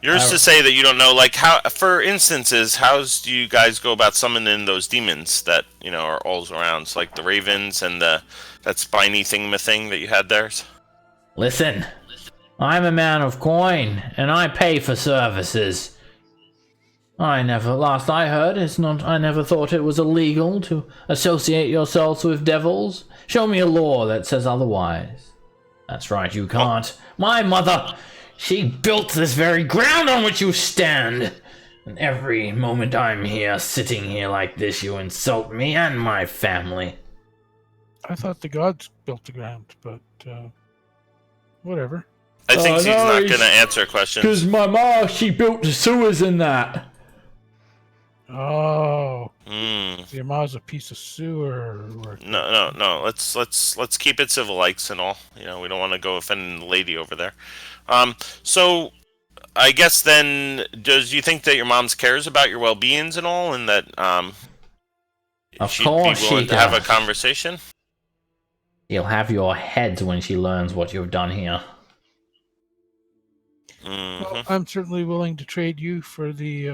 Yours to say that you don't know, like how, for instances, how do you guys go about summoning those demons that are all around, like the ravens and that spiny thing that you had there? Listen, I'm a man of coin, and I pay for services. I never thought it was illegal to associate yourselves with devils. Show me a law that says otherwise. That's right, you can't. My mother, she built this very ground on which you stand. And every moment I'm here, sitting here like this, you insult me and my family. I thought the gods built the ground, but whatever. I think he's not going to answer questions. Because my ma, she built the sewers in that. Oh, your mom's a piece of sewer. No. Let's keep it civil, likes and all. We don't want to go offending the lady over there. So I guess then, does you think that your mom's cares about your well-beings and all, and that she'd be willing to have a conversation? You'll have your heads when she learns what you've done here. Well, I'm certainly willing to trade you for the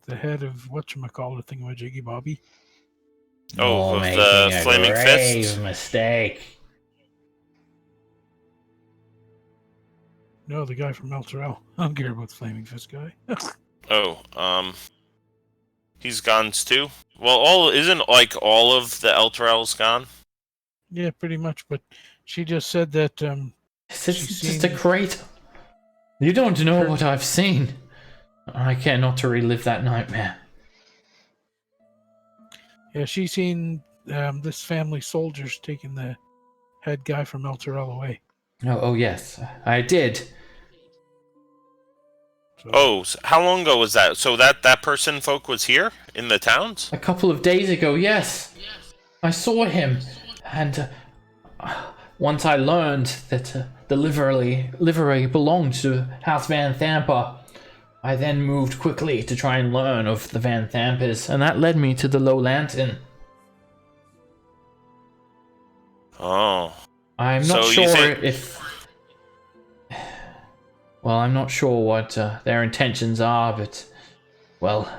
head of whatchamacallit thingamajiggy Bobby. Oh, with the Flaming Fist? Mistake. No, the guy from El Terrell. I don't care about the Flaming Fist guy. He's gone too? Well, isn't like all of the El Terrell's gone? Yeah, pretty much, but she just said that It's just a crater. You don't know what I've seen. I care not to relive that nightmare. Yeah, she seen this family soldiers taking the head guy from El Torel away. Oh, yes, I did. So, Oh, so how long ago was that? So that person folk was here in the towns? A couple of days ago, yes. I saw him, and once I learned that the livery belonged to House Van Thampa, I then moved quickly to try and learn of the Van Thampers, and that led me to the Low Lantern. Oh. I'm So not you sure think- if... Well, I'm not sure what their intentions are, but... Well,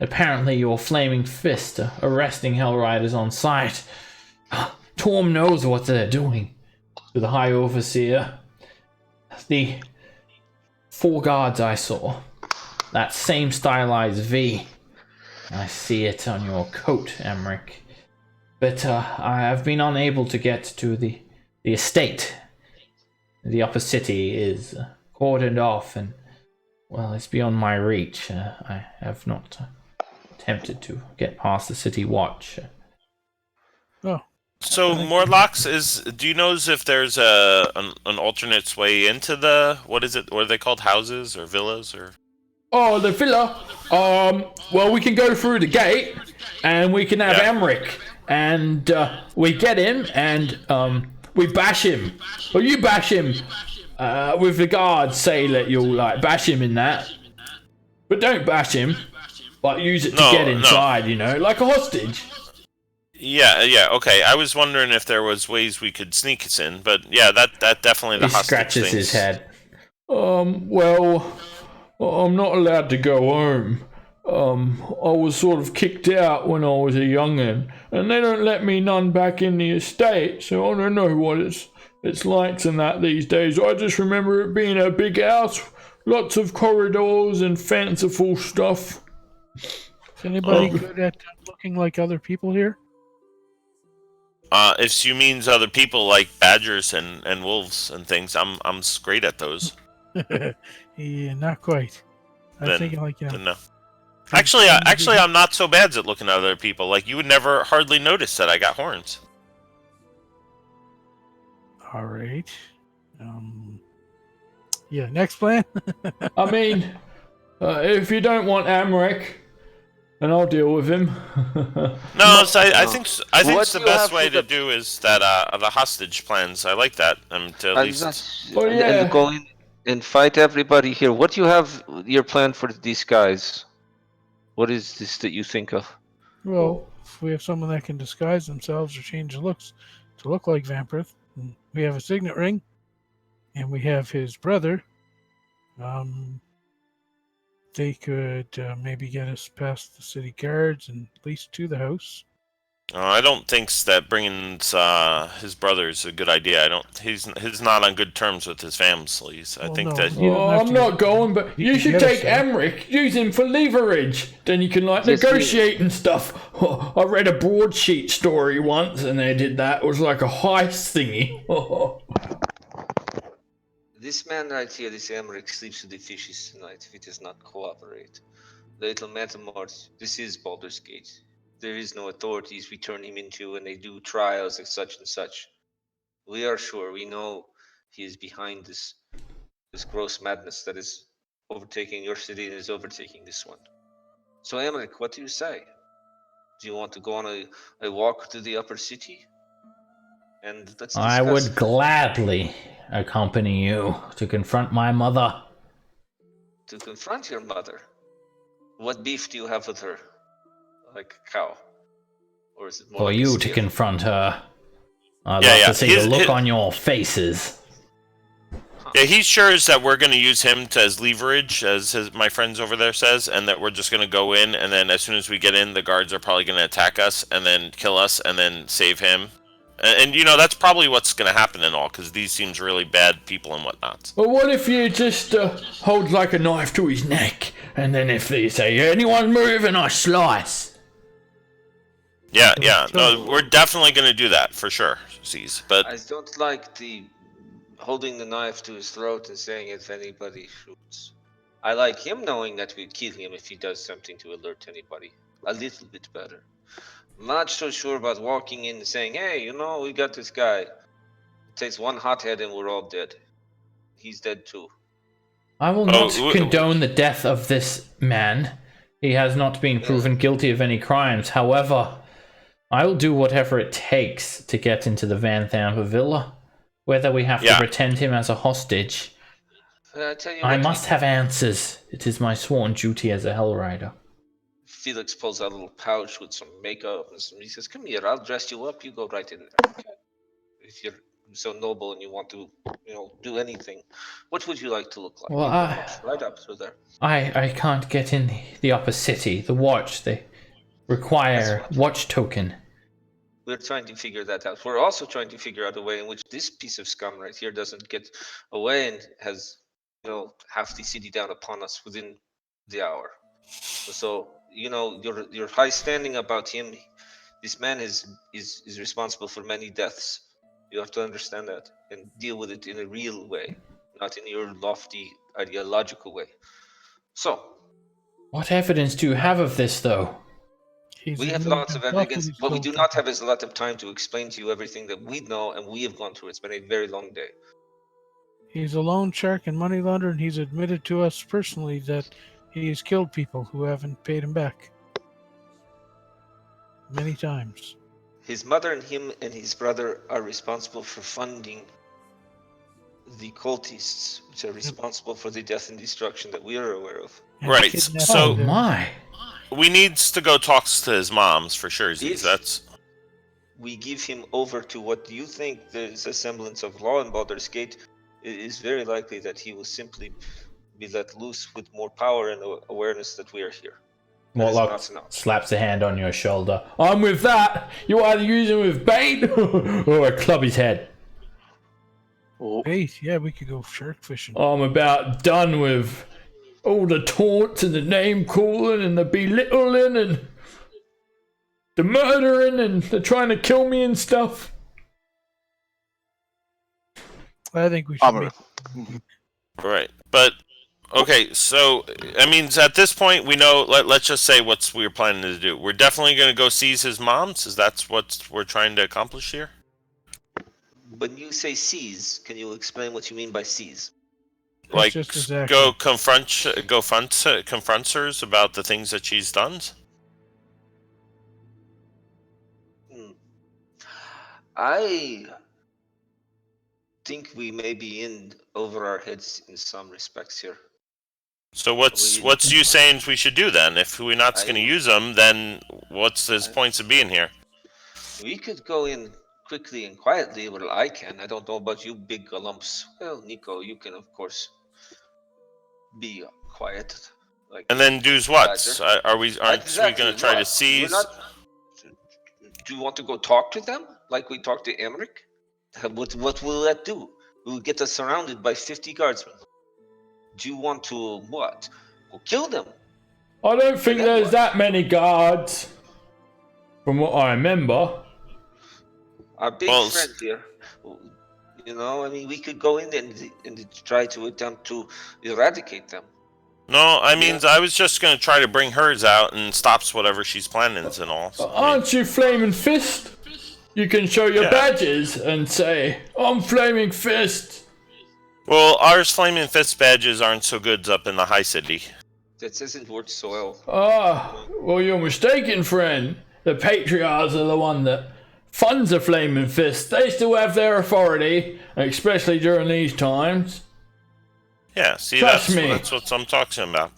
apparently your Flaming Fist arresting Hellriders on sight. Torm knows what they're doing. To the High Overseer. The 4 guards I saw. That same stylized V. I see it on your coat, Emmerich. But I have been unable to get to the estate. The upper city is cordoned off and, well, it's beyond my reach. I have not attempted to get past the city watch. So Morlocks do you know if there's an alternate way into the, what is it? What are they called? Houses or villas or? Oh, the villa. Well, we can go through the gate, and we can have Yeah. Emmerich, and we get him, and we bash him. Well, you bash him with the guards. Say that you'll bash him in that, but don't bash him. Like use it to get inside, you know, like a hostage. Yeah, okay. I was wondering if there was ways we could sneak us in, but yeah, that definitely the He hostage scratches things. his head. Well, I'm not allowed to go home. I was sort of kicked out when I was a young'un, and they don't let me none back in the estate, so I don't know what it's like and that these days. I just remember it being a big house, lots of corridors and fanciful stuff. is anybody good at looking like other people here? If you means other people like badgers and wolves and things, I'm great at those. Yeah, not quite. I'm Then- thinking like, Then no. Actually, I'm not so bad at looking at other people. Like you would never hardly notice that I got horns. All right. Yeah, next plan. I mean, if you don't want Emmerich, then I'll deal with him. No, so I think What the do you best have way for to do is that the hostage plans. I like that. To at least. Oh, yeah. And go in and fight everybody here. What do you have your plan for these guys? What is this that you think of? Well, if we have someone that can disguise themselves or change the looks to look like Vampirth, and we have a signet ring, and we have his brother, they could maybe get us past the city guards and at least to the house. I don't think that bringing his brother is a good idea. He's not on good terms with his families. I Well, think no, that. you don't have I'm to- not going, but you you can should get us take there. Emmerich, use him for leverage. Then you can Yes, negotiate and stuff. I read a broadsheet story once, and they did that. It was like a heist thingy. This man right here, this Emmerich, sleeps with the fishes tonight if he does not cooperate. The little metamorph, this is Baldur's Gate. There is no authorities we turn him into when they do trials like such and such. We are sure, we know he is behind this gross madness that is overtaking your city and is overtaking this one. So Emmerich, what do you say? Do you want to go on a walk to the upper city? And let's discuss. I would gladly accompany you to confront my mother. To confront your mother. What beef do you have with her? Like a cow? Or is it more For like a you to steer? confront her. I'd Yeah, love yeah. to see the look on your faces. Yeah, he's sure that we're going to use him as leverage, as my friends over there says, and that we're just going to go in, and then as soon as we get in, the guards are probably going to attack us, and then kill us, and then save him. And you know, that's probably what's going to happen and all, because these seems really bad people and whatnot. Well, what if you just hold like a knife to his neck, and then if they say, anyone move, and I slice? Yeah, no, we're definitely going to do that, for sure, C's. But I don't like the holding the knife to his throat and saying if anybody shoots. I like him knowing that we'd kill him if he does something to alert anybody. A little bit better. not so sure about walking in and saying, hey, we got this guy. It takes one hothead and we're all dead. He's dead too. I will not condone the death of this man. He has not been proven guilty of any crimes. However, I will do whatever it takes to get into the Van Thamper villa. Whether we have to pretend him as a hostage. I must have answers. It is my sworn duty as a Hellrider. Felix pulls out a little pouch with some makeup and he says, come here, I'll dress you up. You go right in there. Okay. If you're so noble and you want to, do anything, what would you like to look like? Well, right up to there. I can't get in the upper city. The watch, they require watch token. We're trying to figure that out. We're also trying to figure out a way in which this piece of scum right here doesn't get away and has, half the city down upon us within the hour. So, your high standing about him, this man is responsible for many deaths. You have to understand that and deal with it in a real way, not in your lofty ideological way. So, what evidence do you have of this, though? We have lots of evidence. What we do not have is a lot of time to explain to you everything that we know and we have gone through. It's been a very long day. He's a loan shark and money launderer, and he's admitted to us personally that he has killed people who haven't paid him back. Many times. His mother and him and his brother are responsible for funding the cultists, which are responsible for the death and destruction that we are aware of. Right. So we need to go talk to his moms for sure. That's. We give him over to what you think there's a semblance of law in Baldur's Gate. It is very likely that he will simply be let loose with more power and awareness that we are here. Mortlock slaps a hand on your shoulder. I'm with that. You either use him with bait or I club his head. Bait? Yeah, we could go shark fishing. I'm about done with all the taunts and the name calling and the belittling and the murdering and the trying to kill me and stuff. I think we should Right, but okay, so I mean, at this point, we know. Let's just say what we're planning to do. We're definitely going to go seize his mom's. Is that what we're trying to accomplish here? When you say seize, can you explain what you mean by seize? Like, go confront her about the things that she's done? I think we may be in over our heads in some respects here. So what's you saying we should do then? If we're not going to use them, then what's his points of being here? We could go in quickly and quietly. Well, I can. I don't know about you big galumps. Well, Nico, you can, of course, be quiet. And then do's what? Aren't we going to try to seize? Do you want to go talk to them like we talked to Emmerich? What will that do? It will get us surrounded by 50 guardsmen. Do you want to what? Go kill them? I don't think there's that many guards. From what I remember. Our big friend here. I mean, we could go in and try to attempt to eradicate them. No, I mean, I was just going to try to bring hers out and stops whatever she's planning and all. So, aren't you Flaming Fist? You can show your badges and say, I'm Flaming Fist. Well, ours Flaming Fist badges aren't so good up in the high city. That isn't worth so well. Well, you're mistaken, friend. The Patriarchs are the one that funds the Flaming Fist. They still have their authority, especially during these times. Yeah, see, that's what I'm talking about.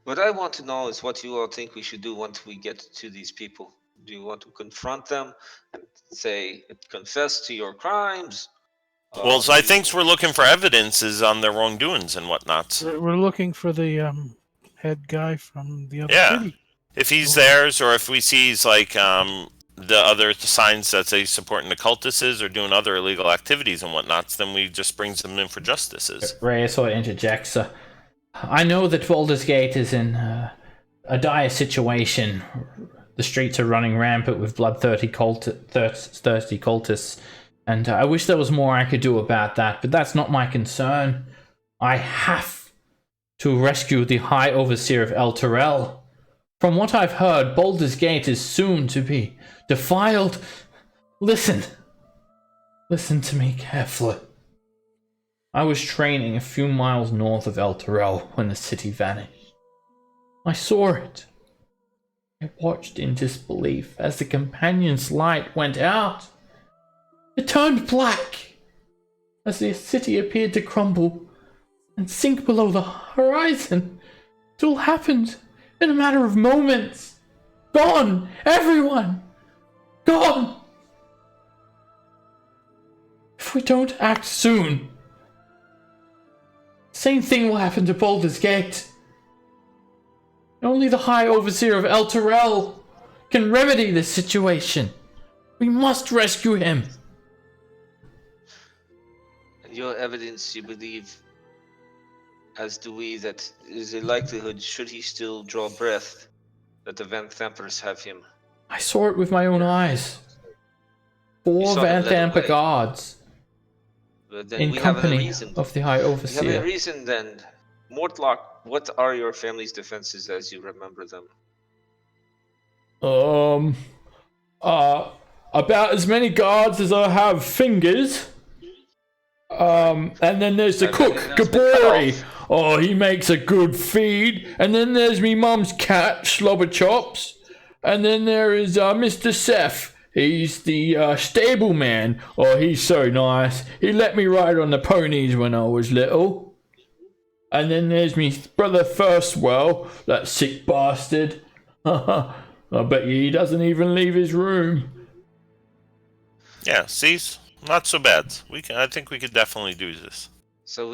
What I want to know is what you all think we should do once we get to these people. Do you want to confront them and say, confess to your crimes? Well, so I think we're looking for evidences on their wrongdoings and whatnot. We're looking for the head guy from the other city. If he's theirs, or if we see like the other signs that say supporting the cultists or doing other illegal activities and whatnot, then we just brings them in for justices. Ray sort of interjects. I know that Baldur's Gate is in a dire situation. The streets are running rampant with bloodthirsty cultists, and I wish there was more I could do about that, but that's not my concern. I have to rescue the High Overseer of El Terrell. From what I've heard, Baldur's Gate is soon to be defiled. Listen to me carefully. I was training a few miles north of El Terrell when the city vanished. I saw it. I watched in disbelief as the companion's light went out. It turned black as the city appeared to crumble and sink below the horizon. It all happened in a matter of moments. Gone! Everyone! Gone! If we don't act soon, the same thing will happen to Baldur's Gate. Only the High Overseer of El Terrell can remedy this situation. We must rescue him. And your evidence, you believe, as do we, that is a likelihood, should he still draw breath, that the Van Thampers have him. I saw it with my own eyes. You 4 saw Van him led Thamper away. guards But then in we have a company reason. of the High We have a Overseer. reason then. Mortlock, what are your family's defenses as you remember them? About as many guards as I have fingers. And then there's the cook, Gabori. Oh, he makes a good feed. And then there's me mum's cat, Slobber Chops. And then there is Mr. Seth. He's the stableman. Oh, he's so nice. He let me ride on the ponies when I was little. And then there's me brother Firstwell, that sick bastard. I bet you he doesn't even leave his room. Yeah, see? Not so bad. I think we could definitely do this. So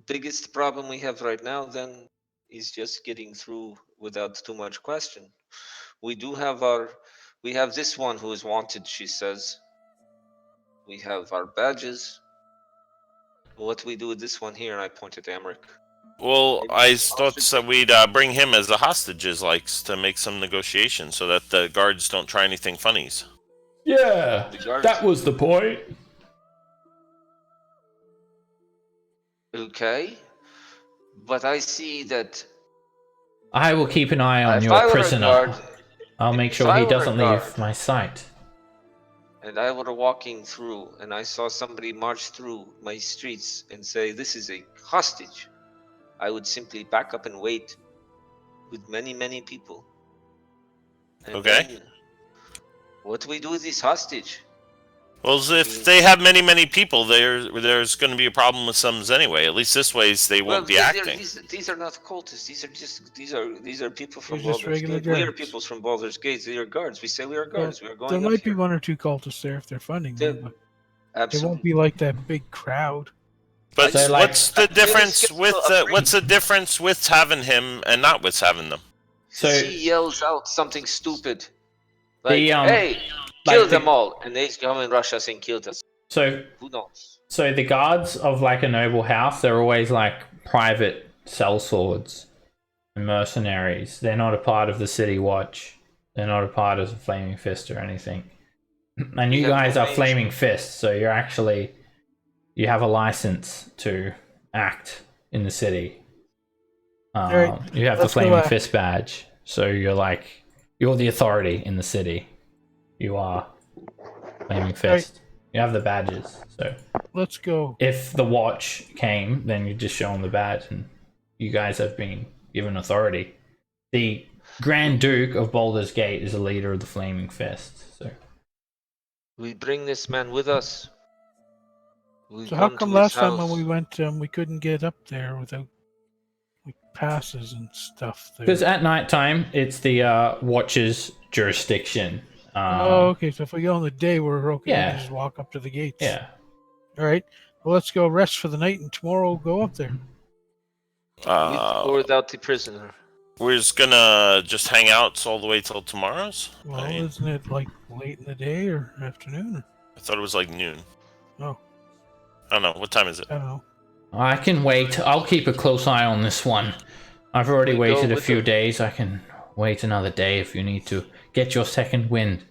biggest problem we have right now then is just getting through without too much question. We have this one who is wanted, she says. We have our badges. What we do with this one here, and I pointed to Emmerich. Well, I thought that we'd bring him as a hostage, to make some negotiations so that the guards don't try anything funnies. Yeah, that was the point. Okay. But I see that I will keep an eye on if your I were a prisoner. guard, I'll make if sure I he were a doesn't guard, leave my sight. and I were walking through and I saw somebody march through my streets and say, this is a hostage, I would simply back up and wait with many, many people. And Okay. then, what do we do with this hostage? Well, if they have many, many people, there's going to be a problem with some anyway. At least this way, they won't be acting. These are not cultists. These are people from They're just Baldur's regular Gate. We are guards. people from Baldur's Gate. They are guards. We say we are guards. We are going There up might be here. 1 or 2 cultists there if they're funding them, but it Absolutely. won't be like that big crowd. But So, like- what's the difference with having him and not with having them? So She yells out something stupid, like, The, "Hey, like kill the- them all!" And they come and rush us and kill us. So Who knows? the guards of like a noble house, they're always like private sellswords and mercenaries. They're not a part of the city watch. They're not a part of the Flaming Fist or anything. And you have guys are no Flaming Fists, so you have a license to act in the city. Alright, You have the let's go Flaming back. Fist badge, so you're the authority in the city. You are Flaming Fist. You have the badges, so Let's go. if the watch came, then you just show them the badge, and you guys have been given authority. The Grand Duke of Baldur's Gate is the leader of the Flaming Fist. So We bring this man with us. So how come last time when we went, we couldn't get up there without like passes and stuff? There? because at night time, it's the watch's jurisdiction. Okay. So if we go on the day, we're okay. We Yeah. can just walk up to the gates. Yeah. All right. Well, let's go rest for the night, and tomorrow we'll go up there. With or without the prisoner. We're just gonna hang out all the way till tomorrow's. Well, I mean, isn't it like late in the day or afternoon? I thought it was like noon. Oh, I don't know. What time is it? I don't know. I can wait. I'll keep a close eye on this one. I've already We go waited a with few them. days. I can wait another day if you need to get your second wind.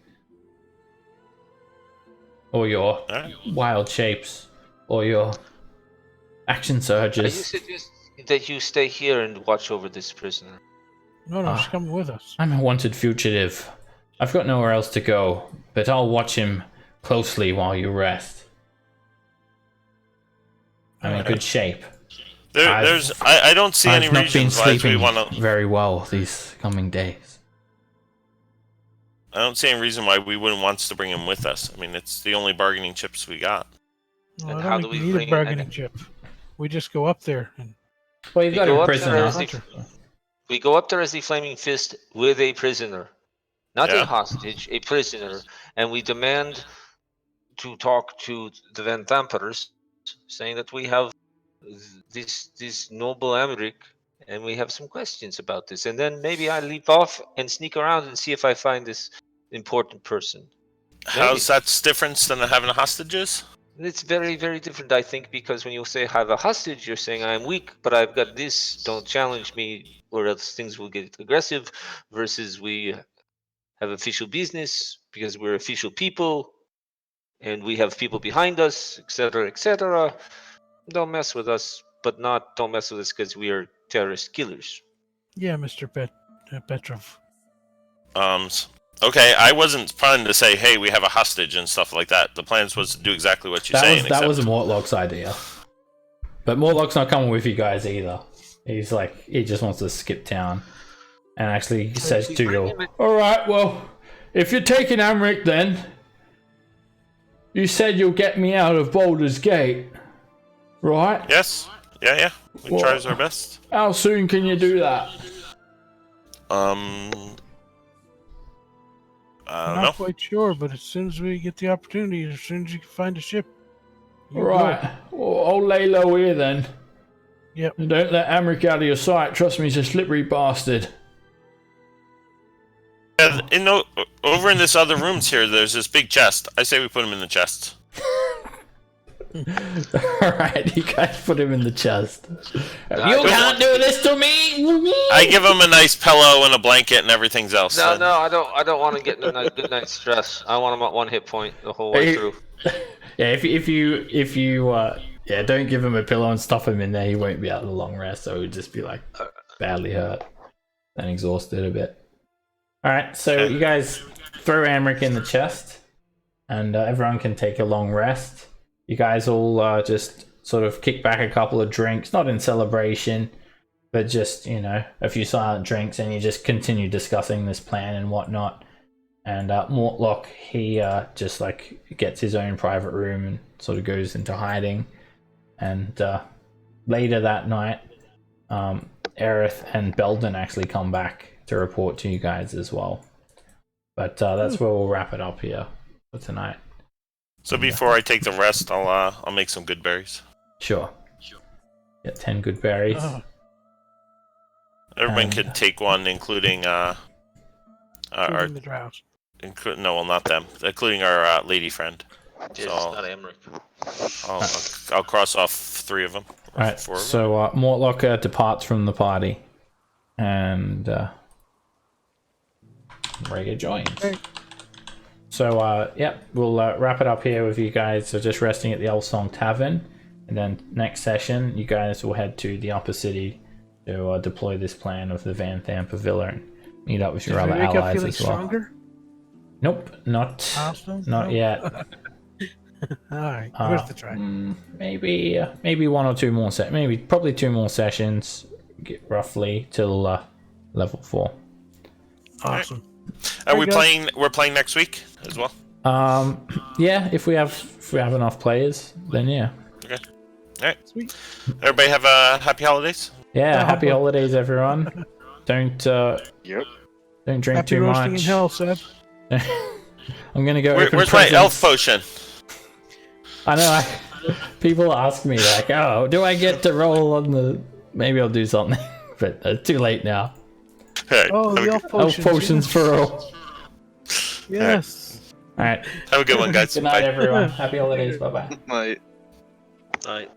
Or your Alright. wild shapes. Or your action I surges. suggest that you stay here and watch over this prisoner. No, she's coming with us. I'm a wanted fugitive. I've got nowhere else to go, but I'll watch him closely while you rest. I'm in good shape. I don't see any I've not been reasons why we sleeping want to. very well these coming days. I don't see any reason why we wouldn't want to bring him with us. I mean, it's the only bargaining chips we got. Well, And I how don't do think we we need bring a it- bargaining chip. We just go up there and Well, you've We got go a up there prisoner. as we go up there as the Flaming Fist with a prisoner, not Yeah. a hostage, a prisoner, and we demand to talk to the Van Vampires, saying that we have this noble Emmerich, and we have some questions about this. And then maybe I leap off and sneak around and see if I find this important person. How's that different than having hostages? It's very, very different, I think, because when you say have a hostage, you're saying I'm weak, but I've got this. Don't challenge me, or else things will get aggressive. Versus we have official business because we're official people, and we have people behind us, etc., etc. Don't mess with us, but don't mess with us because we are terrorist killers. yeah, Mr. Petrov. Okay, I wasn't planning to say, hey, we have a hostage and stuff like that. The plan was to do exactly what you're saying. That was Mortlock's idea. But Mortlock's not coming with you guys either. He's like, he just wants to skip town. And actually says to you, alright, well, if you're taking Emmerich then, you said you'll get me out of Baldur's Gate, right? Yes. Yeah. We Well, try our best. How soon can you do that? I don't Not know. quite sure, but as soon as we get the opportunity, as soon as you can find a ship. you Right. go. Well, I'll lay low here then. Yep. And don't let Emmerich out of your sight. Trust me, he's a slippery bastard. Over in this other rooms here, there's this big chest. I say we put him in the chest. Alright, you guys put him in the chest. You I can't do this to me! I give him a nice pillow and a blanket and everything else. No, I don't want to get a good night's stress. I want him at 1 hit point the whole way through. Yeah, if you don't give him a pillow and stuff him in there, he won't be out of the long rest, so he'll just be like badly hurt and exhausted a bit. Alright, so you guys throw Emmerich in the chest, and everyone can take a long rest. You guys all just sort of kick back a couple of drinks, not in celebration, but just, a few silent drinks, and you just continue discussing this plan and whatnot. And Mortlock, he just like gets his own private room and sort of goes into hiding. And later that night, Aerith and Belden actually come back to report to you guys as well. But that's where we'll wrap it up here for tonight. So before I take the rest, I'll make some good berries. Sure. Get 10 good berries. Everyone can take one, including our Including the drows. not them, including our lady friend. Yes, So not Emmerich. I'll cross off 3 of them. Or Alright, 4 of them. so Mortlock departs from the party, and Rhaegar joins. Okay. So, we'll wrap it up here with you guys. So just resting at the Old Song Tavern, and then next session, you guys will head to the Upper City to deploy this plan of the Van Thamper Villa and meet up with your other Did we wake up allies feeling as well. stronger? Nope, not yet. Alright, worth the try. Maybe 1 or 2 more probably 2 more sessions, roughly till level 4. Awesome. Are we Very good. We're playing next week as well. Yeah, if we have enough players, then yeah. Okay. All right. Sweet. Everybody have happy holidays. Yeah, Yeah, happy but- holidays, everyone. Don't Yep. don't drink Happy too roasting much. in hell, Seb. I'm gonna go. open Where's my elf presents. potion? I know. People ask me like, "Oh, do I get to roll on the?" Maybe I'll do something, but it's too late now. All right. Oh, the elf Elf potions. potions for all. Yes. All right. Have a good one, guys. Good night, Bye. everyone. Happy holidays. Bye bye. Right. Right.